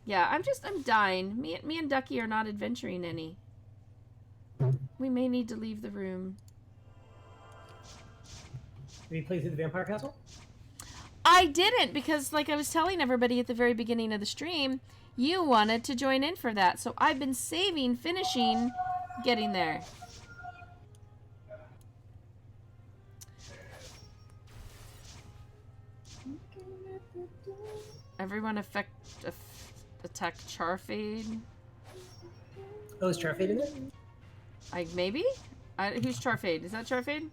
Yeah, I'm dying. Me and Ducky are not adventuring any. We may need to leave the room. Did you play through the Vampire Castle? I didn't, because like I was telling everybody at the very beginning of the stream, you wanted to join in for that, so I've been finishing, getting there. Everyone attack Charfade. Oh, is Charfade in there? Maybe? Who's Charfade? Is that Charfade?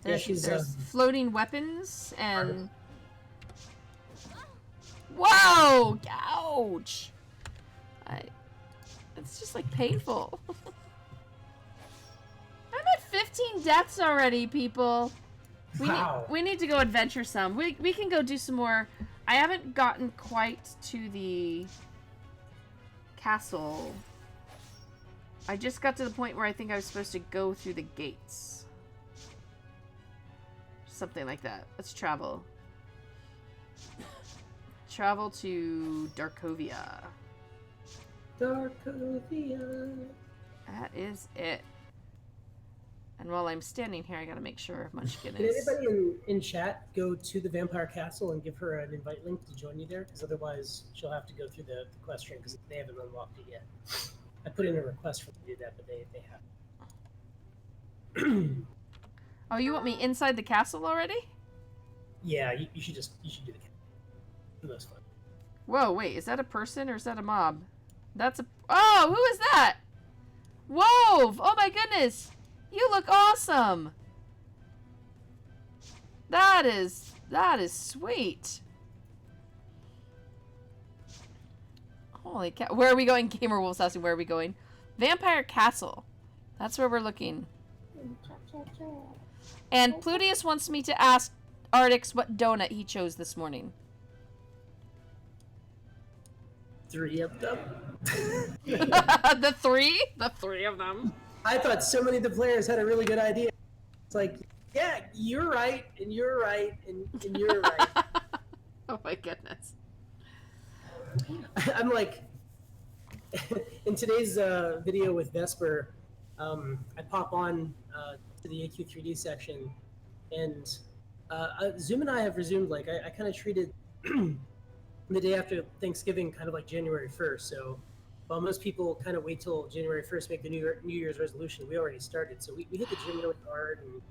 Yeah, There's floating weapons and... Whoa! Ouch! It's just like painful. I'm at 15 deaths already, people. We need to go adventure some. We can go do some more. I haven't gotten quite to the castle. I just got to the point where I think I was supposed to go through the gates. Something like that. Let's travel. Travel to Darkovia. Darkovia. That is it. And while I'm standing here, I gotta make sure Munchkin Can is... anybody in chat go to the Vampire Castle and give her an invite link to join you there? Because otherwise she'll have to go through the quest stream because they haven't unlocked it yet. I put in a request for them to do that, but they haven't. Oh, you want me inside the castle already? Yeah, you should do the castle. That's fun. Whoa, wait, is that a person or is that a mob? That's a... Oh, who is that? Wove! Oh my goodness! You look awesome! That is sweet. Holy cow. Where are we going? Gamer Wolf's asking where are we going. Vampire Castle. That's where we're looking. And Pluteus wants me to ask Artix what donut he chose this morning. 3 of them. The three? The 3 of them. I thought so many of the players had a really good idea. It's like, Yeah, you're right, and you're right, and you're right. Oh my goodness. I'm like, in today's video with Vesper, I pop on to the AQ3D section, and Zoom and I have resumed, like, I kind of treated the day after Thanksgiving kind of like January 1st. So while most people kind of wait till January 1st to make the New Year's resolution, we already started. So we hit the gym really hard and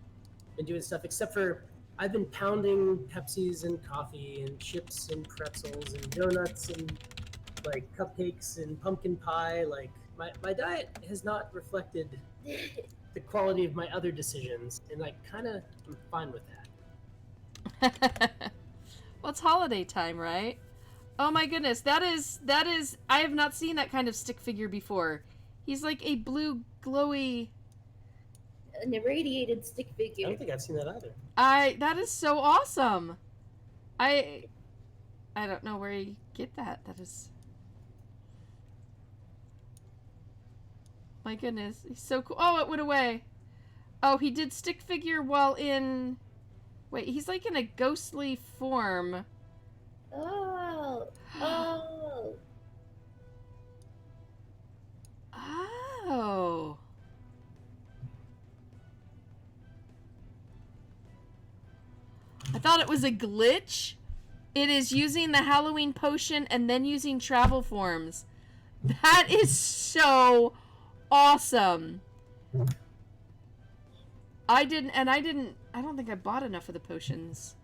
been doing stuff, except for I've been pounding Pepsis and coffee and chips and pretzels and donuts and like cupcakes and pumpkin pie. Like my diet has not reflected the quality of my other decisions, and I kind of am fine with that. Well, it's holiday time, right? Oh my goodness, that is, I have not seen that kind of stick figure before. He's like a blue, glowy... An irradiated stick I figure. don't think I've seen that either. That is so awesome! I don't know where you get that. That is... My goodness, he's so cool. Oh, it went away. Oh, he did stick figure while in... Wait, he's like in a ghostly form. Oh. Oh. Oh. I thought it was a glitch. It is using the Halloween potion and then using travel forms. That is so awesome. I don't think I bought enough of the potions.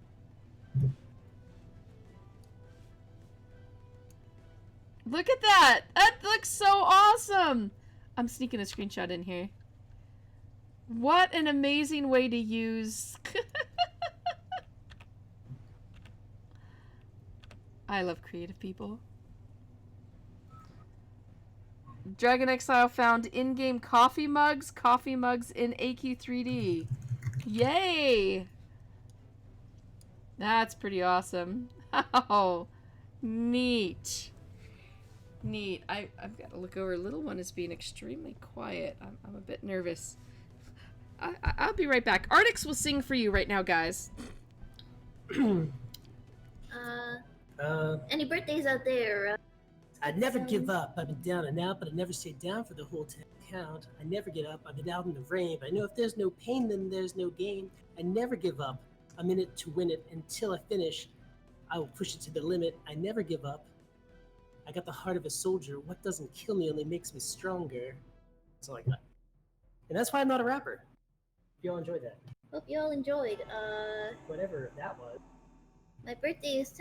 Look at that! That looks so awesome! I'm sneaking a screenshot in here. What an amazing way to use... I love creative people. Dragon Exile found in-game coffee mugs in AQ3D. Yay! That's pretty awesome. Oh, neat. Neat. I've got to look over. Little one is being extremely quiet. I'm a bit nervous. I'll be right back. Artix will sing for you right now, guys. Any birthdays out there? I'd never give up. I've been down and out, but I never stay down for the whole 10 count. I never get up. I've been out in the rain, but I know if there's no pain, then there's no gain. I never give up. I'm in it to win it until I finish. I will push it to the limit. I never give up. I got the heart of a soldier. What doesn't kill me only makes me stronger. That's all I got. And that's why I'm not a rapper. If y'all enjoyed that. Hope you all enjoyed. Whatever that was. My birthday is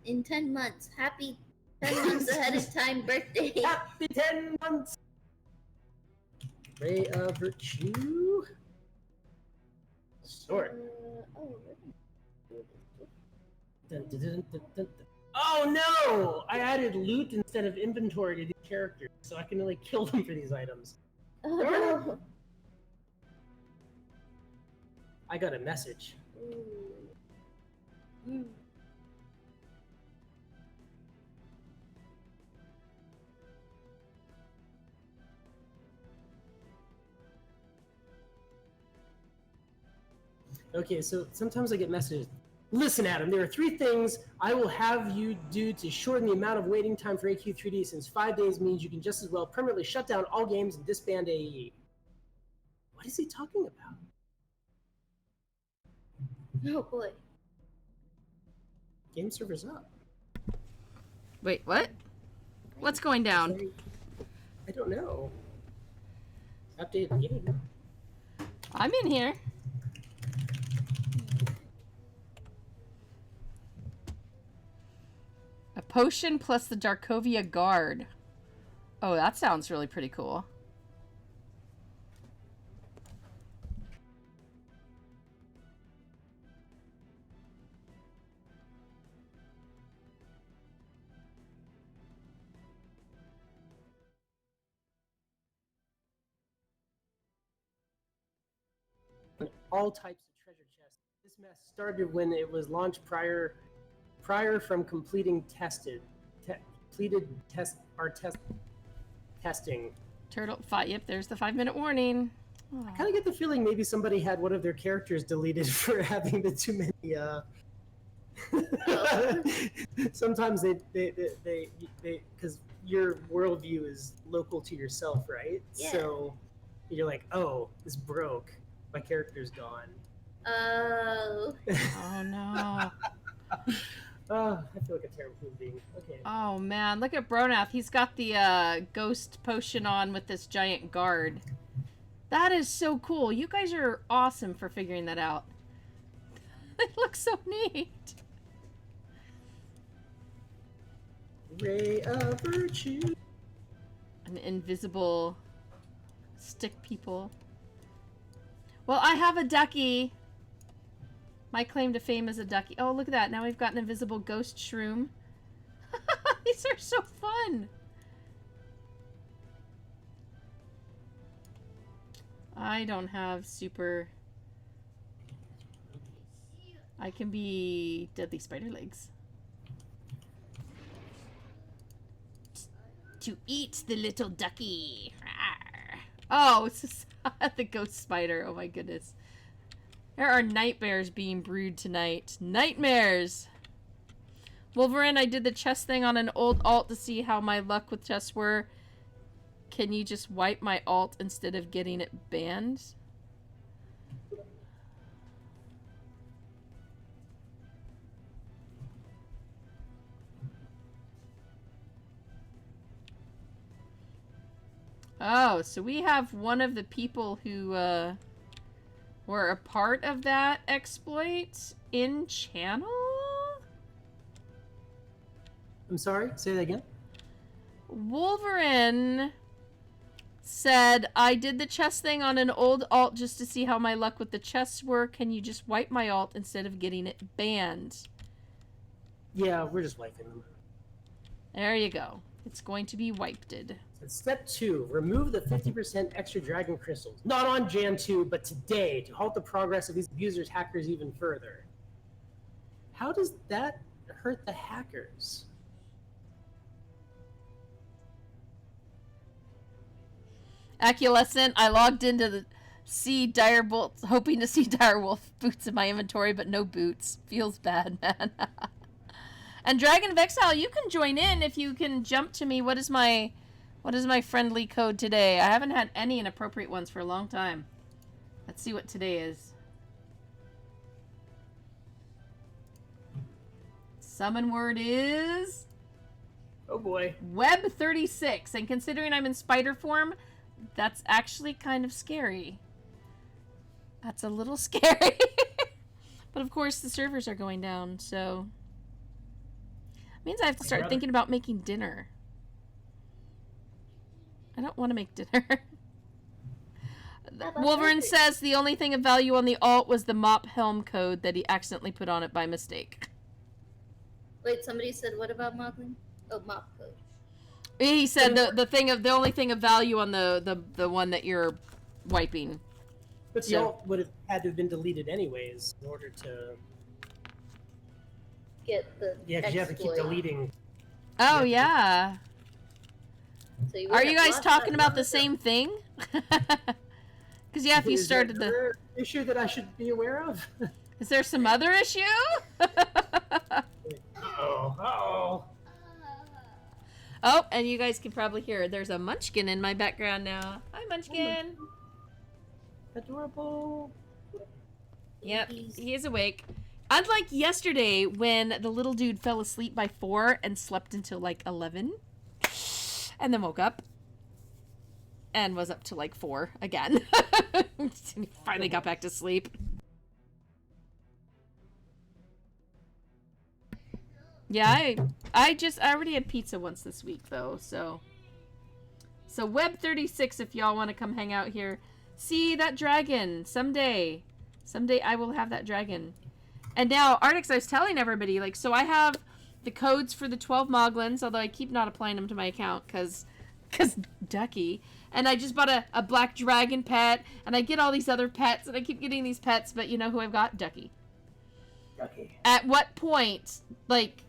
in 10 months. Happy 10 months ahead of time birthday. Happy 10 months! Ray of Virtue. Sword. Dun, dun, dun, dun, dun, dun. Oh no! I added loot instead of inventory to these characters, so I can only kill them for these items. Oh no. I got a message. Mm. Okay, so sometimes I get messages. Listen, Adam, there are 3 things I will have you do to shorten the amount of waiting time for AQ3D, since 5 days means you can just as well permanently shut down all games and disband AE. What is he talking about? Oh boy. Game server's up. Wait, what? What's going down? I don't know. Update the game. I'm in here. A potion plus the Darkovia Guard. Oh, that sounds really pretty cool. All types of treasure chests. This mess started when it was launched prior from completing testing. Turtle fight. Yep, there's the 5-minute warning. I kind of get the feeling maybe somebody had one of their characters deleted for having the too many. Sometimes they because your worldview is local to yourself, right? Yeah. So you're like, oh, this broke. My character's gone. Oh. Oh no. Oh, I feel like a terrible human being. Okay. Oh man, look at Bronath. He's got the ghost potion on with this giant guard. That is so cool. You guys are awesome for figuring that out. It looks so neat. Ray of virtue. An invisible stick people. Well, I have a ducky. My claim to fame is a ducky. Oh, look at that. Now we've got an invisible ghost shroom. These are so fun. I don't have super... I can be Deadly Spider Legs. To eat the little ducky. Rawr. Oh, it's just the ghost spider. Oh my goodness. There are nightmares being brewed tonight. Nightmares! Wolverine, I did the chess thing on an old alt to see how my luck with chess were. Can you just wipe my alt instead of getting it banned? Oh, so we have one of the people who were a part of that exploit in channel? I'm sorry, say that again. Wolverine said, I did the chess thing on an old alt just to see how my luck with the chess were. Can you just wipe my alt instead of getting it banned? Yeah, we're just wiping them. There you go. It's going to be wiped. Step 2, remove the 50% extra dragon crystals. Not on Jan 2, but today, to halt the progress of these abusers hackers even further. How does that hurt the hackers? Aculescent, I logged into the Direbolt, hoping to see Direwolf boots in my inventory, but no boots. Feels bad, man. And Dragon of Exile, you can join in if you can jump to me. What is my friendly code today? I haven't had any inappropriate ones for a long time. Let's see what today is. Summon word is... Oh boy. Web 36. And considering I'm in spider form, that's actually kind of scary. That's a little scary. But of course the servers are going down, so... means I have to start thinking about making dinner. I don't want to make dinner. Wolverine says the only thing of value on the alt was the mop helm code that he accidentally put on it by mistake. Wait, somebody said what about modeling? Oh, mop code. He said the only thing of value on the one that you're wiping. But the alt would have had to have been deleted anyways in order to get the because you have to keep deleting. Oh yeah. So are you guys talking about the same thing? Because yeah, if you started the issue that I should be aware of. Is there some other issue? Oh. Oh, and you guys can probably hear there's a munchkin in my background now. Hi, munchkin. Adorable. Yep, he is awake. Unlike yesterday when the little dude fell asleep by 4 and slept until like 11. And then woke up. And was up to like 4 again. He finally got back to sleep. Yeah, I already had pizza once this week though, so Web 36 if y'all want to come hang out here. See that dragon someday. Someday I will have that dragon. And now Artix, I was telling everybody, like, so I have the codes for the 12 Moglins, although I keep not applying them to my account cuz Ducky. And I just bought a black dragon pet, and I get all these other pets, and I keep getting these pets, but you know who I've got? Ducky. Ducky. At what point, like,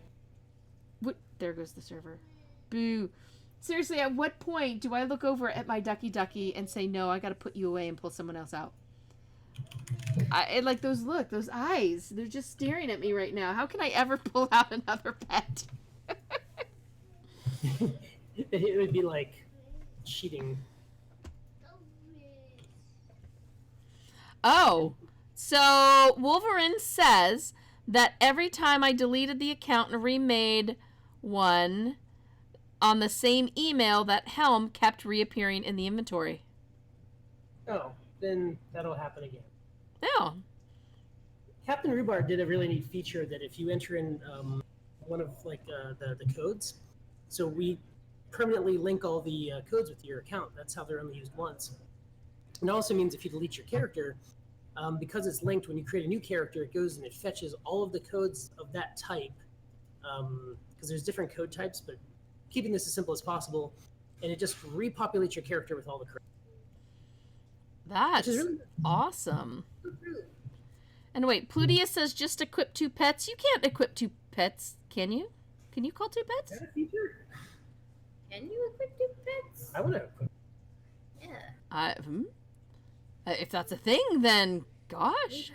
there goes the server. Boo. Seriously, at what point do I look over at my DuckyDucky and say, no, I gotta put you away and pull someone else out? Like those eyes. They're just staring at me right now. How can I ever pull out another pet? It would be like cheating. Oh, so Wolverine says that every time I deleted the account and remade one on the same email, that Helm kept reappearing in the inventory. Oh, then that'll happen again. No. Captain Rhubarb did a really neat feature that if you enter in one of like the codes, so we permanently link all the codes with your account. That's how they're only used once. And it also means if you delete your character, because it's linked, when you create a new character, it goes and it fetches all of the codes of that type, because there's different code types, but keeping this as simple as possible, and it just repopulates your character with all the correct. That's really awesome. And wait, Pludius says just equip 2 pets. You can't equip 2 pets, can you? Can you call 2 pets? Is that a feature? Can you equip 2 pets? I want to equip. Yeah. If that's a thing, then gosh,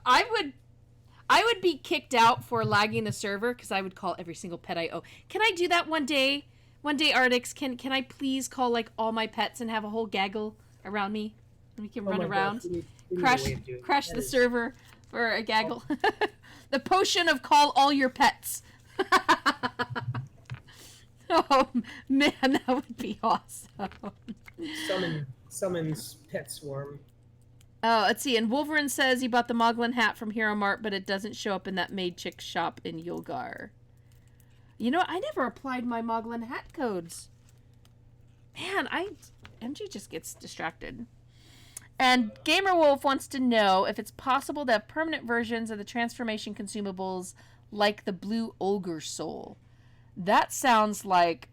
I would be kicked out for lagging the server because I would call every single pet I own. Can I do that one day? One day, Artix, can I please call like all my pets and have a whole gaggle around me, and we can run around, We need crash a way of doing crash that. the server for a gaggle. The potion of call all your pets. Oh man, that would be awesome. Summons pet swarm. Oh, let's see. And Wolverine says he bought the Moglin hat from Hero Mart, but it doesn't show up in that Maid Chick shop in Yulgar. You know, I never applied my Moglin hat codes. Man, MG just gets distracted. And Gamerwolf wants to know if it's possible to have permanent versions of the transformation consumables like the Blue Ogre Soul. That sounds like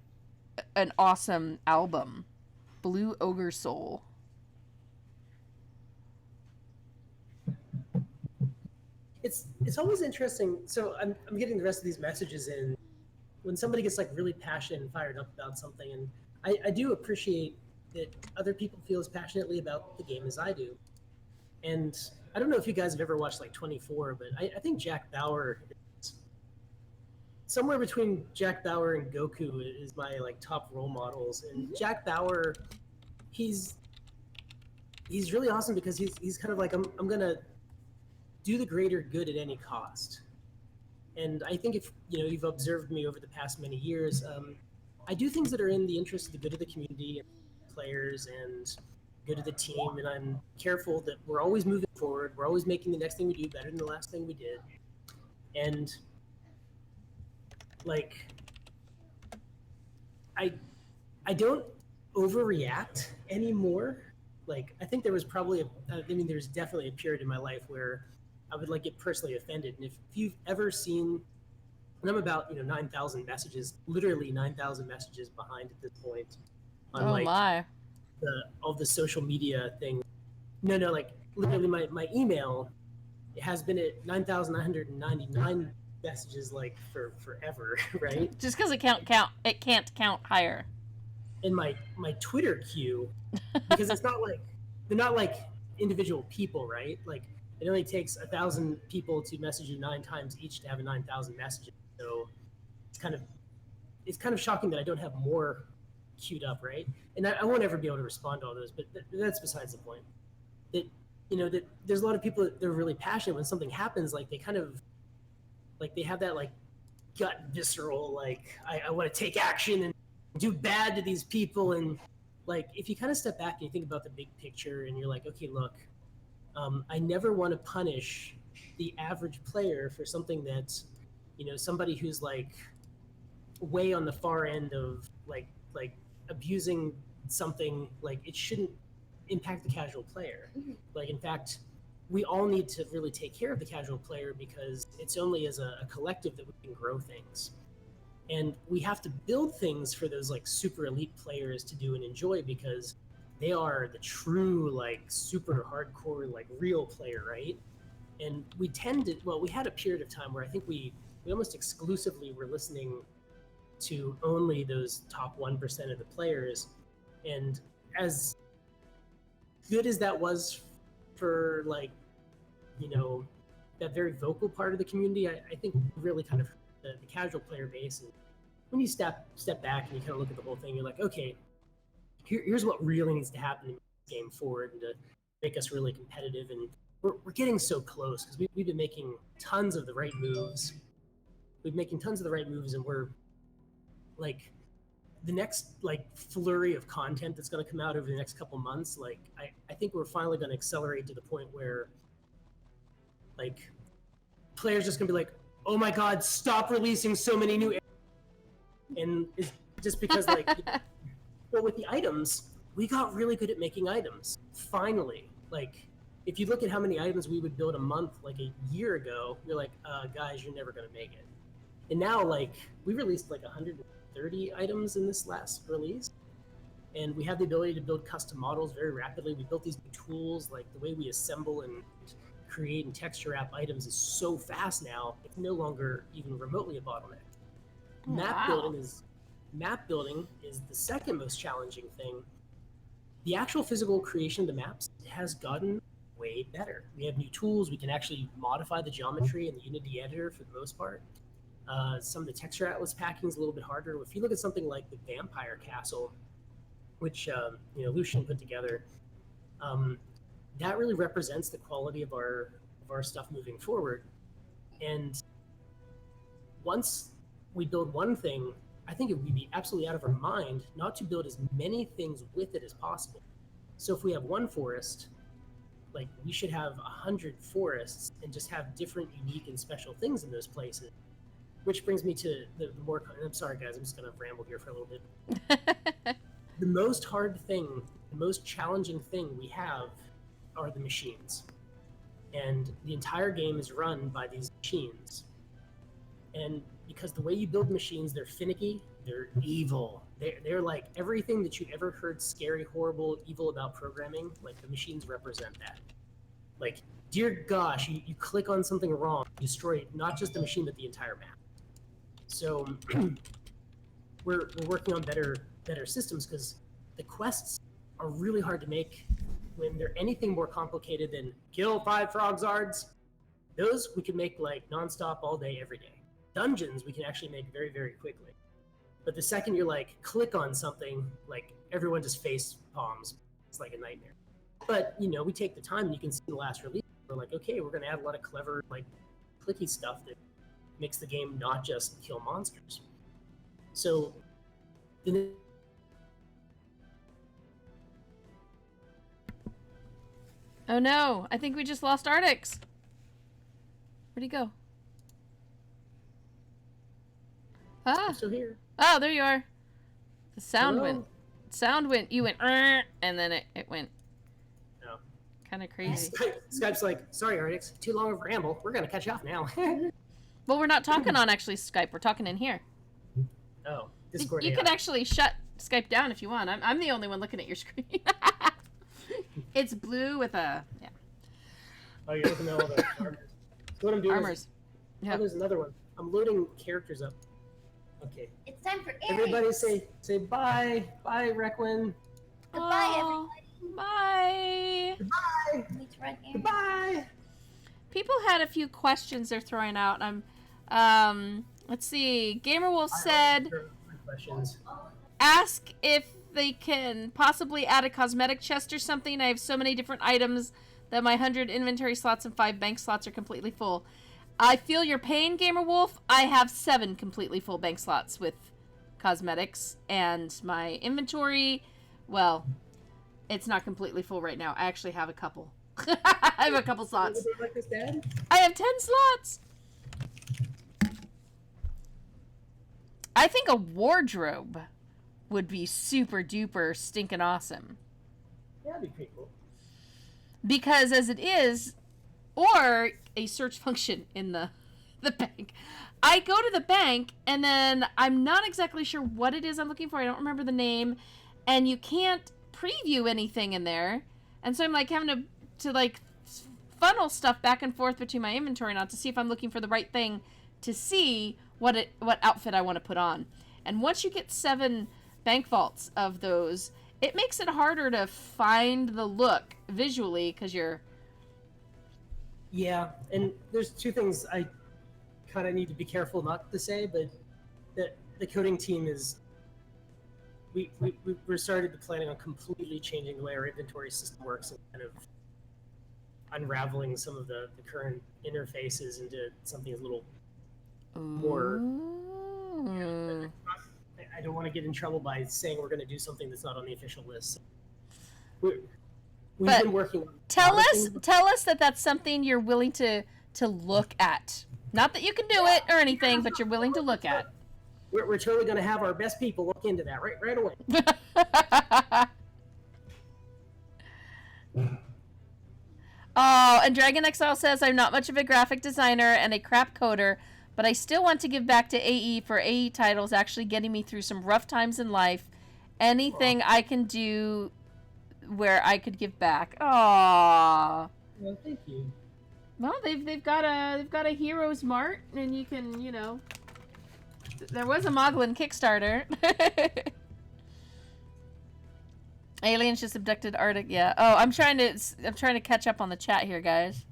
an awesome album. Blue Ogre Soul. It's always interesting. So I'm getting the rest of these messages in when somebody gets like really passionate and fired up about something, and I do appreciate that other people feel as passionately about the game as I do. And I don't know if you guys have ever watched like 24, but I think Jack Bauer is somewhere between Jack Bauer and Goku is my like top role models. And Jack Bauer, he's really awesome because he's kind of like I'm gonna do the greater good at any cost. And I think if you've observed me over the past many years, I do things that are in the interest of the good of the community and players and good of the team, and I'm careful that we're always moving forward. We're always making the next thing we do better than the last thing we did. And like I don't overreact anymore. Like I think there was probably there's definitely a period in my life where I would like get personally offended. And if you've ever seen, and I'm about 9,000 messages, literally 9,000 messages behind at this point on my. all the social media things. No, like literally my email has been at 9,999 messages like for forever, right? Just because it can't count higher. And my Twitter queue, because they're not like individual people, right? Like it only takes 1,000 people to message you 9 times each to have 9,000 messages. So it's kind of shocking that I don't have more queued up, right? And I won't ever be able to respond to all those, but that's besides the point. That that there's a lot of people that they're really passionate when something happens, like they kind of like they have that like gut visceral like I want to take action and do bad to these people. And like if you kind of step back and you think about the big picture and you're like, okay, look, I never want to punish the average player for something that's somebody who's like way on the far end of like abusing something. Like it shouldn't impact the casual player. Like in fact, we all need to really take care of the casual player because it's only as a collective that we can grow things. And we have to build things for those like super elite players to do and enjoy because they are the true like super hardcore like real player, right? And we had a period of time where I think we almost exclusively were listening to only those top 1% of the players. And as good as that was for, like, you know, that very vocal part of the community, I think really kind of the casual player base. And when you step back and you kind of look at the whole thing, you're like, okay, here's what really needs to happen to move this game forward and to make us really competitive. And we're getting so close because we've been making tons of the right moves. And we're like, the next like flurry of content that's going to come out over the next couple months, like I think we're finally going to accelerate to the point where like players just going to be like, oh my god, stop releasing so many new, and it's just because like well, with the items, we got really good at making items finally. Like, if you look at how many items we would build a month like a year ago, you're like, guys, you're never going to make it. And now, like, we released like 130 items in this last release, and we have the ability to build custom models very rapidly. We built these new tools, like the way we assemble and create and texture wrap items is so fast now, it's no longer even remotely a bottleneck. Map building is the second most challenging thing. The actual physical creation of the maps has gotten way better. We have new tools. We can actually modify the geometry in the Unity editor for the most part. Some of the texture atlas packing is a little bit harder. If you look at something like the Vampire Castle, which Lucian put together, that really represents the quality of our stuff moving forward. And once we build one thing, I think it would be absolutely out of our mind not to build as many things with it as possible. So if we have one forest, like, we should have 100 forests and just have different, unique, and special things in those places. Which brings me to the more, I'm sorry guys, I'm just gonna ramble here for a little bit. The most hard thing, the most challenging thing we have are the machines. And the entire game is run by these machines. And because the way you build machines, they're finicky, they're evil. They're like everything that you ever heard scary, horrible, evil about programming, like the machines represent that. Like, dear gosh, you click on something wrong, you destroy not just the machine, but the entire map. So we're working on better systems because the quests are really hard to make when they're anything more complicated than kill 5 frogzards. Those we can make like nonstop all day, every day. Dungeons we can actually make very, very quickly. But the second you're like, click on something, like everyone just face palms. It's like a nightmare. But, we take the time, and you can see the last release. We're like, okay, we're going to add a lot of clever, like, clicky stuff that makes the game not just kill monsters. So, Oh no, I think we just lost Artix. Where'd he go? I'm still here. Oh, there you are. The sound Hello? went. You went, and then it went. Oh. Kind of crazy. Skype's like, sorry, Artix, too long of a ramble. We're gonna cut you off now. Well, we're not talking on actually Skype. We're talking in here. Oh, Discord. You AI. can actually shut Skype down if you want. I'm the only one looking at your screen. It's blue with a Oh, you're looking at all the armors. So what I'm doing armors. is, oh, there's another one. I'm loading characters up. Okay. It's time for Aries. Everybody say bye. Bye, Requin. Goodbye, Oh, bye. Bye. Need to run Aries. Goodbye. People had a few questions they're throwing out. Let's see. Gamerwolf said, Questions. ask if they can possibly add a cosmetic chest or something. I have so many different items that my 100 inventory slots and 5 bank slots are completely full. I feel your pain, Gamerwolf. I have 7 completely full bank slots with cosmetics, and my inventory, well, it's not completely full right now. I actually have a couple. I have a couple slots. Like this, Dad? I have 10 slots. I think a wardrobe would be super duper stinking awesome. That'd be pretty cool. Because as it is, or a search function in the bank. I go to the bank and then I'm not exactly sure what it is I'm looking for. I don't remember the name, and you can't preview anything in there. And so I'm like having to like funnel stuff back and forth between my inventory now to see if I'm looking for the right thing to see what outfit I want to put on. And once you get 7 bank vaults of those, it makes it harder to find the look visually because you're... Yeah, and there's 2 things I kind of need to be careful not to say, but the coding team is... We're started planning on completely changing the way our inventory system works and kind of unraveling some of the current interfaces into something a little more... Ooh. I don't want to get in trouble by saying we're going to do something that's not on the official list. We've been working on... Tell us that that's something you're willing to look at. Not that you can do it or anything, but you're willing to look at. We're totally going to have our best people look into that right away. Oh, and Dragon Exile says, I'm not much of a graphic designer and a crap coder, but I still want to give back to AE for AE titles actually getting me through some rough times in life. Anything I can do where I could give back. Aww. Well, thank you. Well, they've got a Heroes Mart, and you can, you know... There was a Moglin Kickstarter. Aliens just abducted Arctic. Yeah. Oh, I'm trying to catch up on the chat here, guys.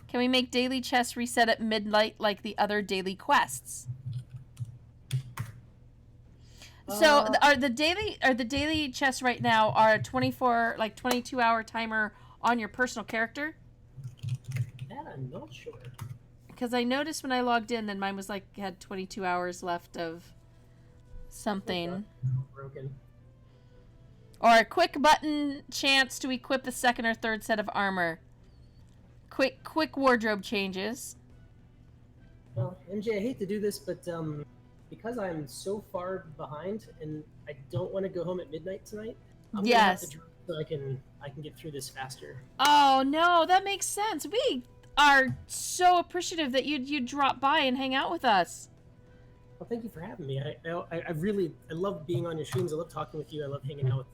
Can we make daily chests reset at midnight like the other daily quests? So are the daily chests right now are a 22-hour timer on your personal character? That I'm not sure. Because I noticed when I logged in, then mine was like had 22 hours left of something. Broken. Or a quick button chance to equip the 2nd or 3rd set of armor. Quick wardrobe changes. Well, MJ, I hate to do this, but because I'm so far behind and I don't want to go home at midnight tonight, I'm gonna have to drop so I can get through this faster. Oh no, that makes sense. We are so appreciative that you'd drop by and hang out with us. Well, thank you for having me. I love being on your streams. I love talking with you. I love hanging out with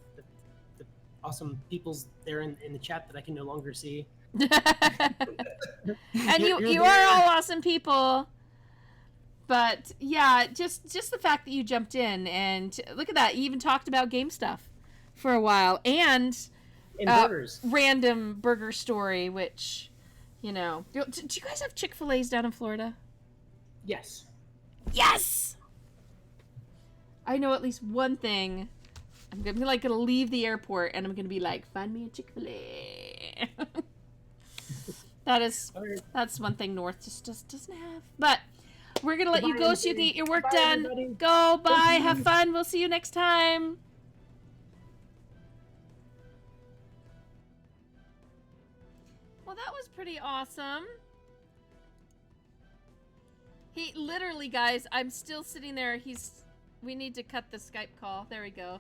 the awesome peoples there in the chat that I can no longer see. And you are all awesome people. But yeah, just the fact that you jumped in and look at that, you even talked about game stuff for a while and burgers. Random burger story, which, you know, do you guys have Chick-fil-A's down in Florida? Yes. Yes. I know at least one thing. I'm gonna be gonna leave the airport and I'm gonna be like, find me a Chick-fil-A. That's one thing North just doesn't have. But we're gonna let you go so you can get your work done. Everybody. Go, bye, have fun. We'll see you next time. Well, that was pretty awesome. He literally, guys, I'm still sitting there. We need to cut the Skype call. There we go.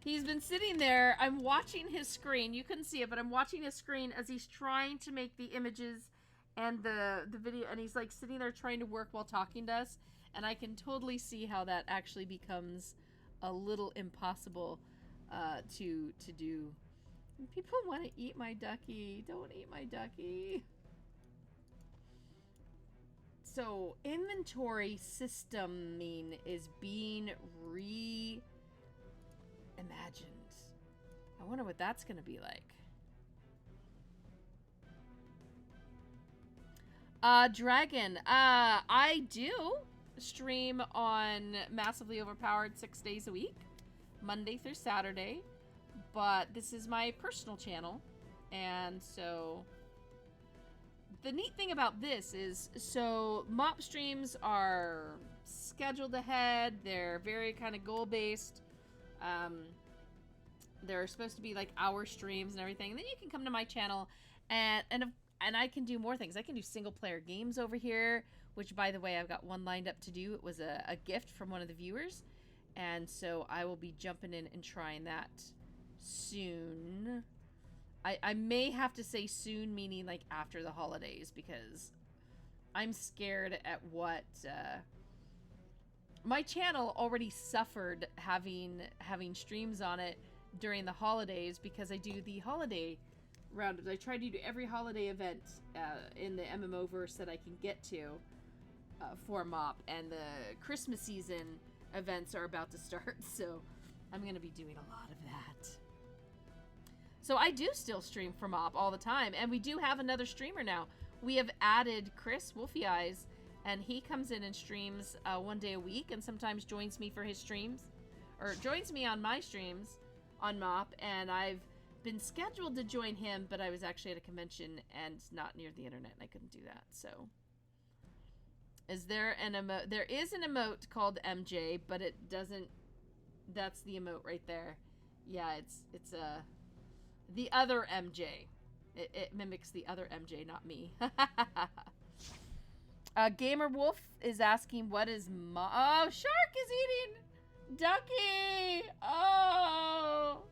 He's been sitting there. I'm watching his screen. You couldn't see it, but I'm watching his screen as he's trying to make the images and the video, and he's like sitting there trying to work while talking to us, and I can totally see how that actually becomes a little impossible to do. People want to eat my ducky. Don't eat my ducky. So inventory systeming is being reimagined. I wonder what that's going to be like. Dragon, I do stream on Massively Overpowered 6 days a week, Monday through Saturday, but this is my personal channel, and so the neat thing about this is, so MOP streams are scheduled ahead, they're very kind of goal-based, they're supposed to be like hour streams and everything, and then you can come to my channel and I can do more things. I can do single-player games over here, which, by the way, I've got one lined up to do. It was a gift from one of the viewers, and so I will be jumping in and trying that soon. I may have to say soon, meaning like after the holidays, because I'm scared at what... my channel already suffered having streams on it during the holidays because I do the holiday roundups. I try to do every holiday event in the MMOverse that I can get to. for Mop, and the Christmas season events are about to start, so I'm going to be doing a lot of that. So I do still stream for Mop all the time, and we do have another streamer now. We have added Chris Wolfie Eyes, and he comes in and streams 1 day a week, and sometimes joins me for his streams, or joins me on my streams on Mop, and I've been scheduled to join him, but I was actually at a convention and not near the internet, and I couldn't do that. So, is there an emote? There is an emote called MJ, but it doesn't. That's the emote right there. Yeah, it's the other MJ. It mimics the other MJ, not me. Gamer Wolf is asking, what is oh, Shark is eating Ducky. Oh,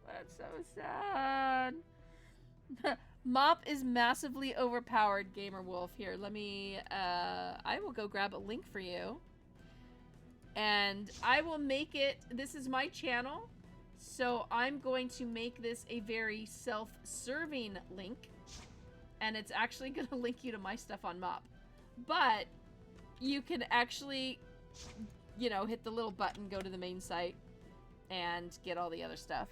that's so sad. Mop is massively overpowered, Gamer Wolf. Here, let me, I will go grab a link for you. And I will make it, this is my channel, so I'm going to make this a very self-serving link. And it's actually going to link you to my stuff on Mop. But you can actually, you know, hit the little button, go to the main site, and get all the other stuff.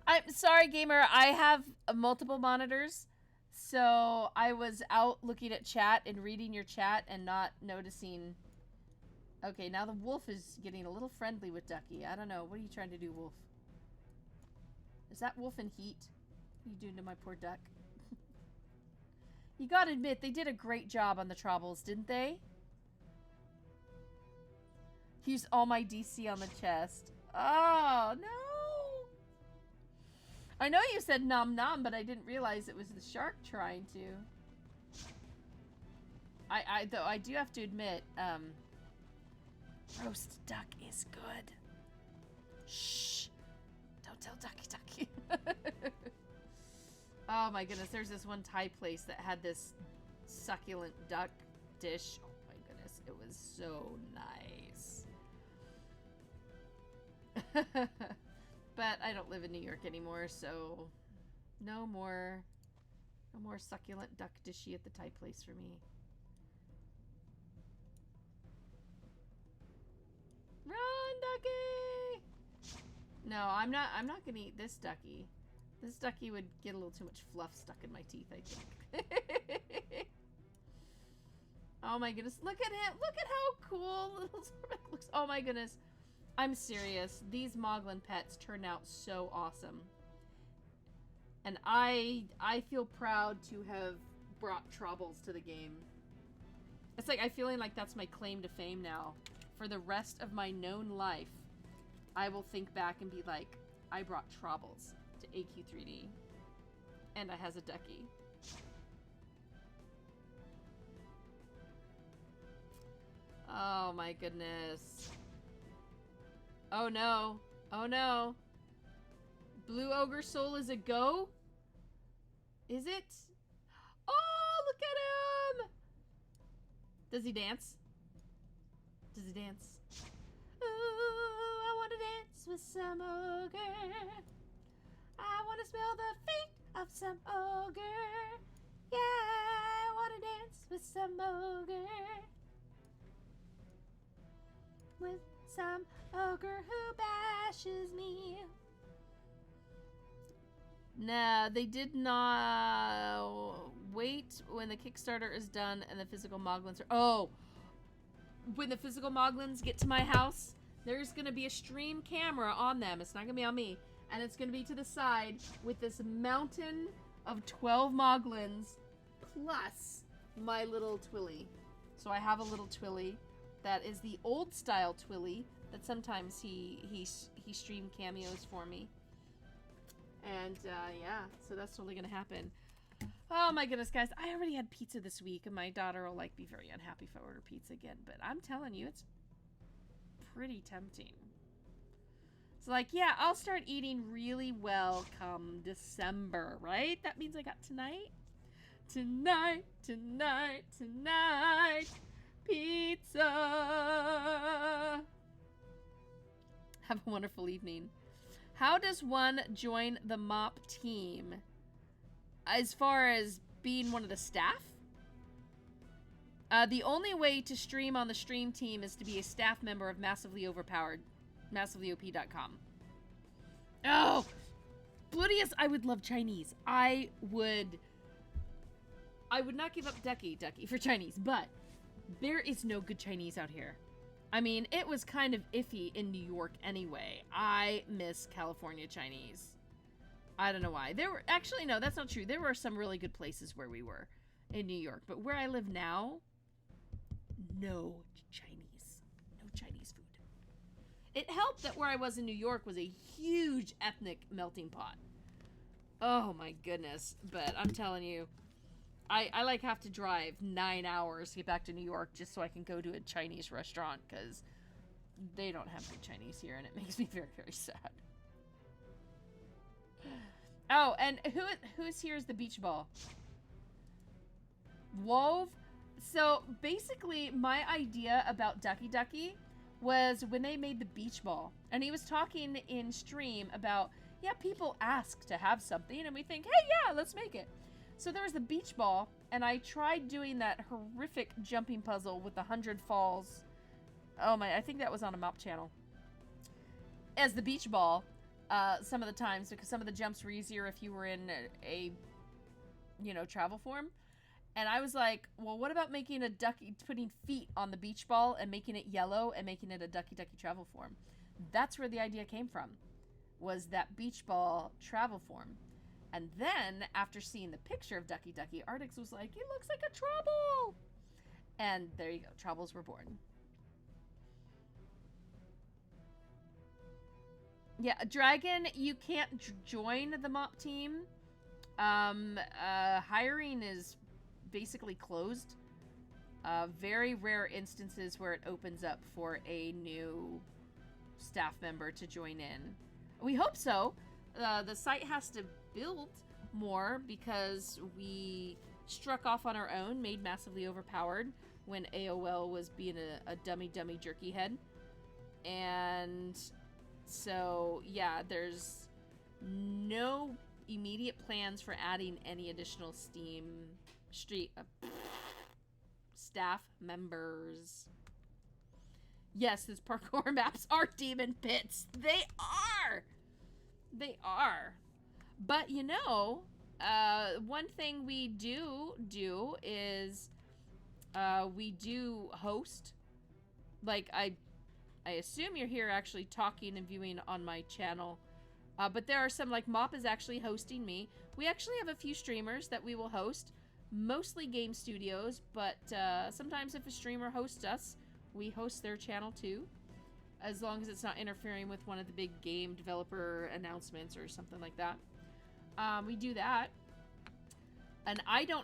I'm sorry, gamer. I have multiple monitors, so I was out looking at chat and reading your chat and not noticing. Okay, now the wolf is getting a little friendly with Ducky. I don't know. What are you trying to do, wolf? Is that wolf in heat? What are you doing to my poor duck? You gotta admit, they did a great job on the troubles, didn't they? Use all my DC on the chest. Oh, no! I know you said nom nom, but I didn't realize it was the shark trying to. Though I do have to admit, roast duck is good. Shh! Don't tell Ducky Ducky. Oh my goodness, there's this one Thai place that had this succulent duck dish. Oh my goodness, it was so nice. But I don't live in New York anymore, so no more succulent duck dishy at the Thai place for me. Run, Ducky! No, I'm not gonna eat this Ducky. This Ducky would get a little too much fluff stuck in my teeth, I think. Oh my goodness, look at him! Look at how cool little Zorbeck looks. Oh my goodness. I'm serious. These Moglin pets turned out so awesome. And I feel proud to have brought Troubles to the game. It's like, I'm feeling like that's my claim to fame now. For the rest of my known life, I will think back and be like, I brought Troubles to AQ3D. And I has a Ducky. Oh my goodness. Oh no. Oh no. Blue Ogre Soul is a go? Is it? Oh, look at him! Does he dance? Does he dance? Ooh, I want to dance with some ogre. I want to smell the feet of some ogre. Yeah, I want to dance with some ogre. With some ogre who bashes me. Nah, they did not wait when the Kickstarter is done and the physical Moglins are... Oh! When the physical Moglins get to my house, there's going to be a stream camera on them. It's not going to be on me. And it's going to be to the side with this mountain of 12 Moglins plus my little Twilly. So I have a little Twilly that is the old style Twilly that sometimes he stream cameos for me. And yeah, so that's totally gonna happen. Oh my goodness, guys, I already had pizza this week, and my daughter will like be very unhappy if I order pizza again. But I'm telling you, it's pretty tempting. It's like, yeah, I'll start eating really well come December, right? That means I got tonight, tonight, pizza. Have a wonderful evening. How does one join the MOP team? As far as being one of the staff. The only way to stream on the stream team is to be a staff member of Massively Overpowered, MassivelyOP.com. Oh, bloodiest! I would love Chinese. I would not give up DuckyDucky for Chinese, but there is no good Chinese out here. I mean, it was kind of iffy in New York anyway. I miss California Chinese. I don't know why. There were actually no, that's not true. There were some really good places where we were in New York, but where I live now, no Chinese. No Chinese food. It helped that where I was in New York was a huge ethnic melting pot. Oh my goodness. But I'm telling you, I like have to drive 9 hours to get back to New York just so I can go to a Chinese restaurant because they don't have good Chinese here and it makes me very, very sad. Oh, and who's here is the beach ball? Wove. So basically my idea about DuckyDucky was when they made the beach ball, and he was talking in stream about, yeah, people ask to have something and we think, hey, yeah, let's make it. So there was the beach ball, and I tried doing that horrific jumping puzzle with the 100 falls. Oh my, I think that was on a mop channel. As the beach ball, some of the times, because some of the jumps were easier if you were in a travel form. And I was like, well, what about making a ducky, putting feet on the beach ball and making it yellow and making it a DuckyDucky travel form? That's where the idea came from, was that beach ball travel form. And then, after seeing the picture of DuckyDucky, Artix was like, it looks like a trouble! And there you go, troubles were born. Yeah, Dragon, you can't join the mop team. Hiring is basically closed. Very rare instances where it opens up for a new staff member to join in. We hope so. The site has to build more because we struck off on our own, made Massively Overpowered when AOL was being a dummy jerky head. And so, yeah, there's no immediate plans for adding any additional staff members. Yes, those parkour maps are demon pits. They are! They are. But, one thing we do is we do host. Like, I assume you're here actually talking and viewing on my channel. But there are some, like, Mop is actually hosting me. We actually have a few streamers that we will host. Mostly game studios, but sometimes if a streamer hosts us, we host their channel too. As long as it's not interfering with one of the big game developer announcements or something like that. We do that. And I know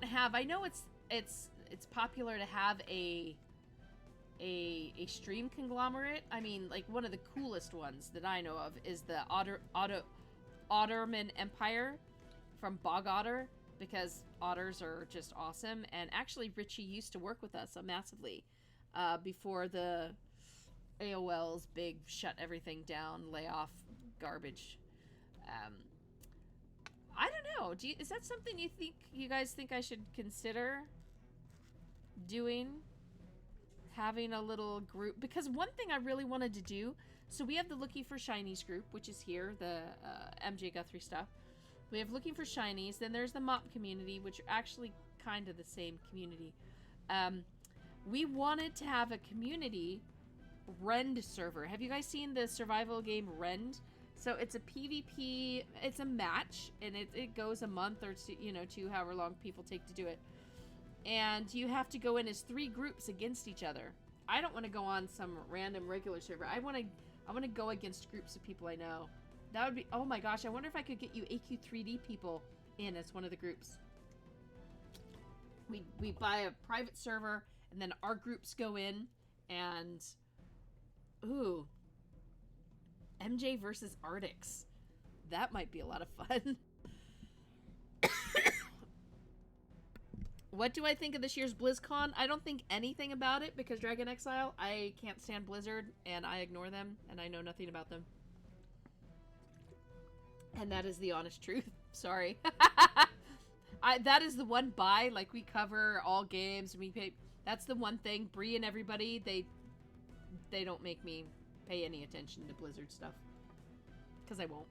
it's popular to have a stream conglomerate. I mean, like, one of the coolest ones that I know of is the Otterman Empire from Bog Otter, because otters are just awesome. And actually, Richie used to work with us massively before the AOL's big shut everything down, layoff, garbage. I don't know. Is that something you guys think I should consider doing? Having a little group? Because one thing I really wanted to do, so we have the Looking for Shinies group, which is here, the MJ Guthrie stuff. We have Looking for Shinies, then there's the Mop community, which are actually kind of the same community. We wanted to have a community Rend server. Have you guys seen the survival game Rend? So it's a PvP, it's a match, and it goes a month or two, however long people take to do it. And you have to go in as 3 groups against each other. I don't want to go on some random regular server. I want to go against groups of people I know. That would be, oh my gosh, I wonder if I could get you AQ3D people in as one of the groups. We buy a private server, and then our groups go in, and ooh, MJ versus Artix. That might be a lot of fun. What do I think of this year's BlizzCon? I don't think anything about it because Dragon Exile, I can't stand Blizzard and I ignore them and I know nothing about them. And that is the honest truth. Sorry. That is the one buy. Like, we cover all games. We pay. That's the one thing. Bree and everybody, they don't make me pay any attention to Blizzard stuff. Because I won't.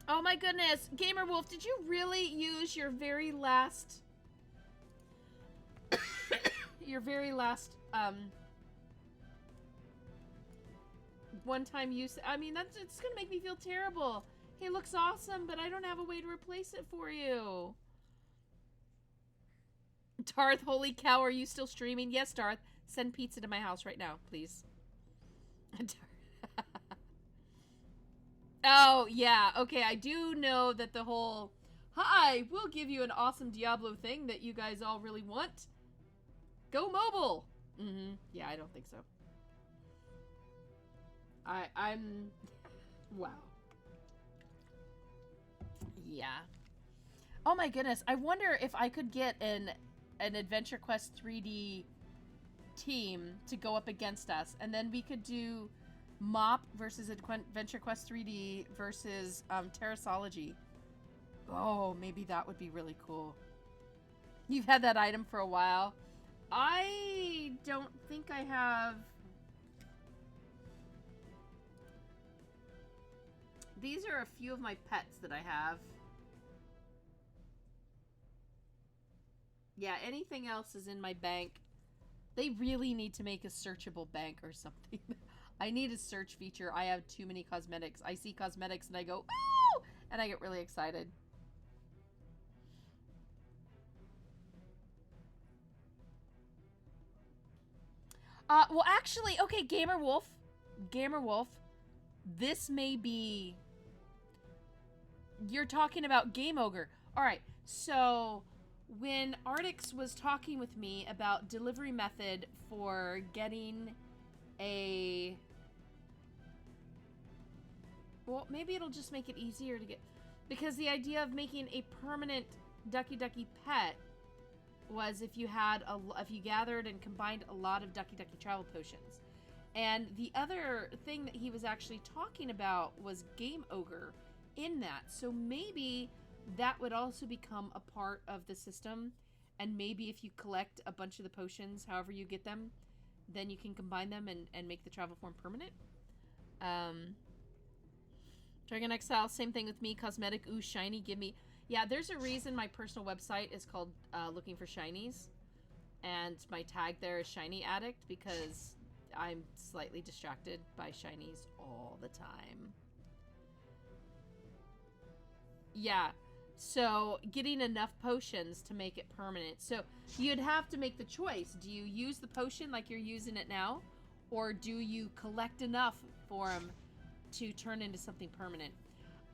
Oh my goodness. Gamer Wolf, did you really use your very last... your very last, one-time use? I mean, it's gonna make me feel terrible. He looks awesome, but I don't have a way to replace it for you. Darth, holy cow, are you still streaming? Yes, Darth. Send pizza to my house right now, please. Oh, yeah. Okay, I do know that the whole, hi, we'll give you an awesome Diablo thing that you guys all really want. Go mobile! Mm-hmm. Yeah, I don't think so. I'm... Wow. Yeah. Oh my goodness, I wonder if I could get an Adventure Quest 3D team to go up against us, and then we could do MOP versus Adventure Quest 3D versus Terrasology. Oh, maybe that would be really cool. You've had that item for a while. I don't think I have... These are a few of my pets that I have. Yeah, anything else is in my bank. They really need to make a searchable bank or something. I need a search feature. I have too many cosmetics. I see cosmetics and I go, ooh! And I get really excited. Well, actually, okay, Gamer Wolf, this may be... You're talking about Game Ogre. All right, so when Artix was talking with me about delivery method for getting a... Well, maybe it'll just make it easier to get... Because the idea of making a permanent DuckyDucky pet was if you gathered and combined a lot of DuckyDucky travel potions. And the other thing that he was actually talking about was Game Ogre in that. So maybe that would also become a part of the system. And maybe if you collect a bunch of the potions, however you get them, then you can combine them and make the travel form permanent. Dragon Exile, same thing with me. Cosmetic, ooh, shiny, give me... Yeah, there's a reason my personal website is called Looking for Shinies. And my tag there is Shiny Addict because I'm slightly distracted by shinies all the time. Yeah, so getting enough potions to make it permanent. So you'd have to make the choice. Do you use the potion like you're using it now? Or do you collect enough for them to turn into something permanent?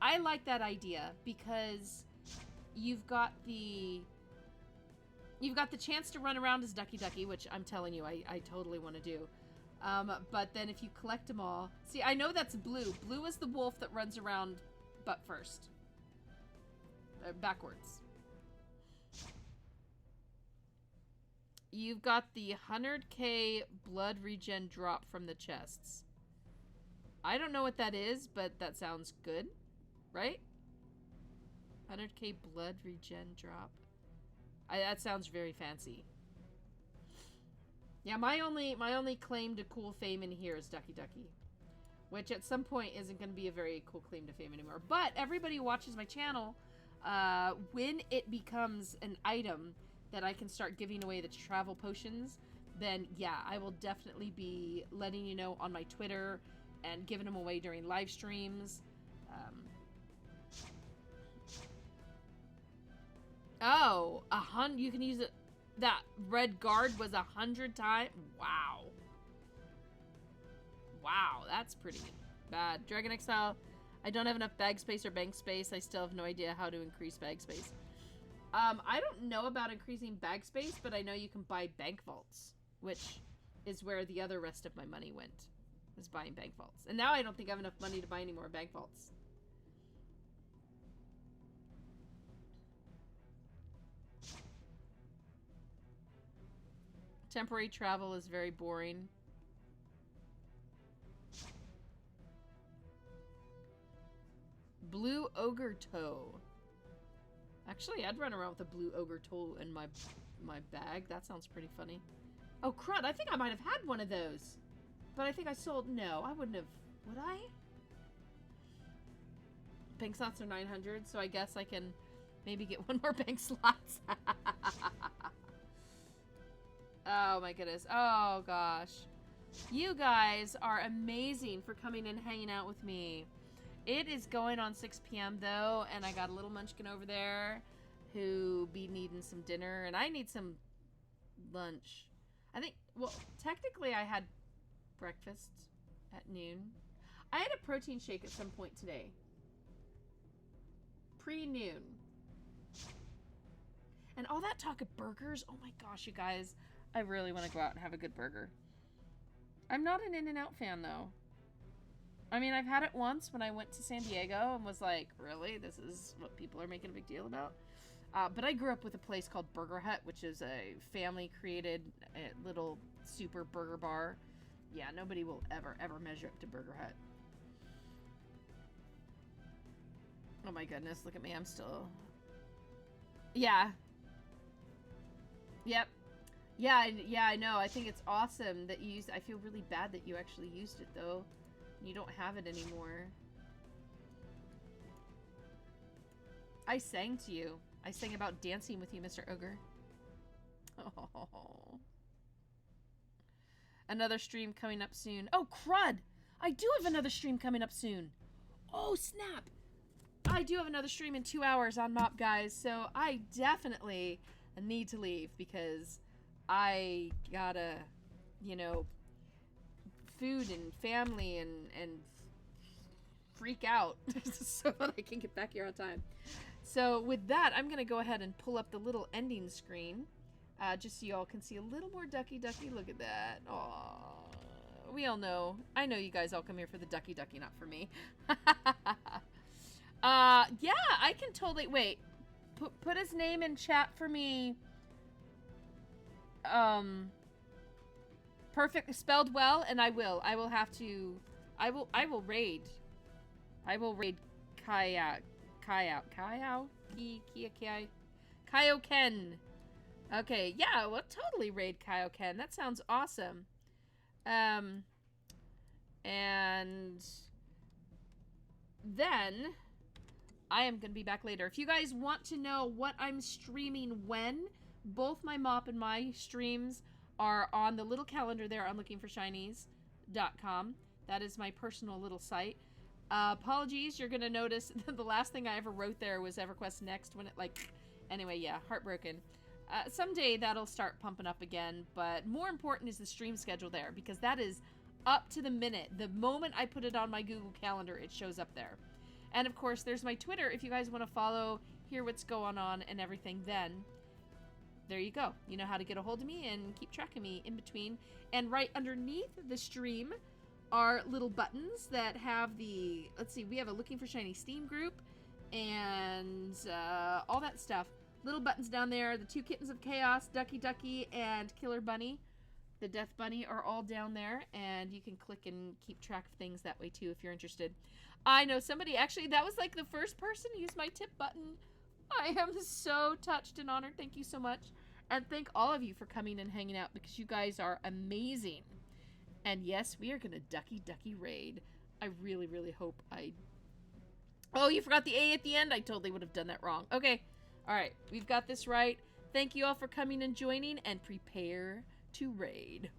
I like that idea because you've got the chance to run around as DuckyDucky, which I'm telling you, I totally want to do. But then if you collect them all... See, I know that's Blue. Blue is the wolf that runs around butt first. Backwards. You've got the 100k blood regen drop from the chests. I don't know what that is, but that sounds good. Right? 100k blood regen drop. That sounds very fancy. Yeah, my only claim to cool fame in here is DuckyDucky, which at some point isn't going to be a very cool claim to fame anymore. But everybody who watches my channel, when it becomes an item that I can start giving away the travel potions, then yeah, I will definitely be letting you know on my Twitter and giving them away during live streams. Oh, you can use it. That red guard was 100 times. Wow. Wow, that's pretty bad. Dragon Exile, I don't have enough bag space or bank space. I still have no idea how to increase bag space. I don't know about increasing bag space, but I know you can buy bank vaults, which is where the other rest of my money went, was buying bank vaults. And now I don't think I have enough money to buy any more bank vaults. Temporary travel is very boring. Blue ogre toe. Actually, I'd run around with a blue ogre toe in my bag. That sounds pretty funny. Oh, crud. I think I might have had one of those. But I think I sold... No, I wouldn't have... Would I? Bank slots are 900, so I guess I can maybe get one more bank slots. Oh, my goodness. Oh, gosh. You guys are amazing for coming and hanging out with me. It is going on 6 p.m. though, and I got a little munchkin over there who be needing some dinner, and I need some lunch. I think, well, technically I had breakfast at noon. I had a protein shake at some point today. Pre-noon. And all that talk of burgers, oh my gosh, you guys. I really want to go out and have a good burger. I'm not an In-N-Out fan, though. I mean, I've had it once when I went to San Diego and was like, really? This is what people are making a big deal about? But I grew up with a place called Burger Hut, which is a family-created little super burger bar. Yeah, nobody will ever measure up to Burger Hut. Oh my goodness, look at me. I'm still... Yeah. Yep. Yeah, I know. I think it's awesome that you used it. I feel really bad that you actually used it, though. You don't have it anymore. I sang to you. I sang about dancing with you, Mr. Ogre. Oh. Another stream coming up soon. Oh, crud! I do have another stream coming up soon. Oh, snap! I do have another stream in 2 hours on Mop, guys. So I definitely need to leave because I gotta, you know, food and family and freak out so that I can get back here on time. So with that, I'm gonna go ahead and pull up the little ending screen, just so y'all can see a little more DuckyDucky. Look at that. Aww. We all know. I know you guys all come here for the DuckyDucky, not for me. Yeah, I can totally wait. Put his name in chat for me. Perfect, spelled well, and I will have to. I will raid. I will raid Kaioken. Okay, yeah, we'll totally raid Kaioken. That sounds awesome. And then I am gonna be back later. If you guys want to know what I'm streaming when, both my Mop and my streams are on the little calendar there on lookingforshinies.com. That is my personal little site. Apologies, you're gonna notice that the last thing I ever wrote there was EverQuest Next when it anyway, yeah, heartbroken. Someday that'll start pumping up again, but more important is the stream schedule there because that is up to the minute. The moment I put it on my Google Calendar, it shows up there. And of course, there's my Twitter if you guys want to follow, hear what's going on and everything then. There you go. You know how to get a hold of me and keep track of me in between. And right underneath the stream are little buttons that have the, let's see, we have a Looking for Shiny Steam group and all that stuff. Little buttons down there. The two Kittens of Chaos, DuckyDucky, and Killer Bunny, the Death Bunny, are all down there. And you can click and keep track of things that way too if you're interested. I know somebody, actually, that was like the first person to use my tip button. I am so touched and honored. Thank you so much. And thank all of you for coming and hanging out because you guys are amazing. And yes, we are going to DuckyDucky raid. I really, really hope I... Oh, you forgot the A at the end? I totally would have done that wrong. Okay. All right. We've got this right. Thank you all for coming and joining and prepare to raid.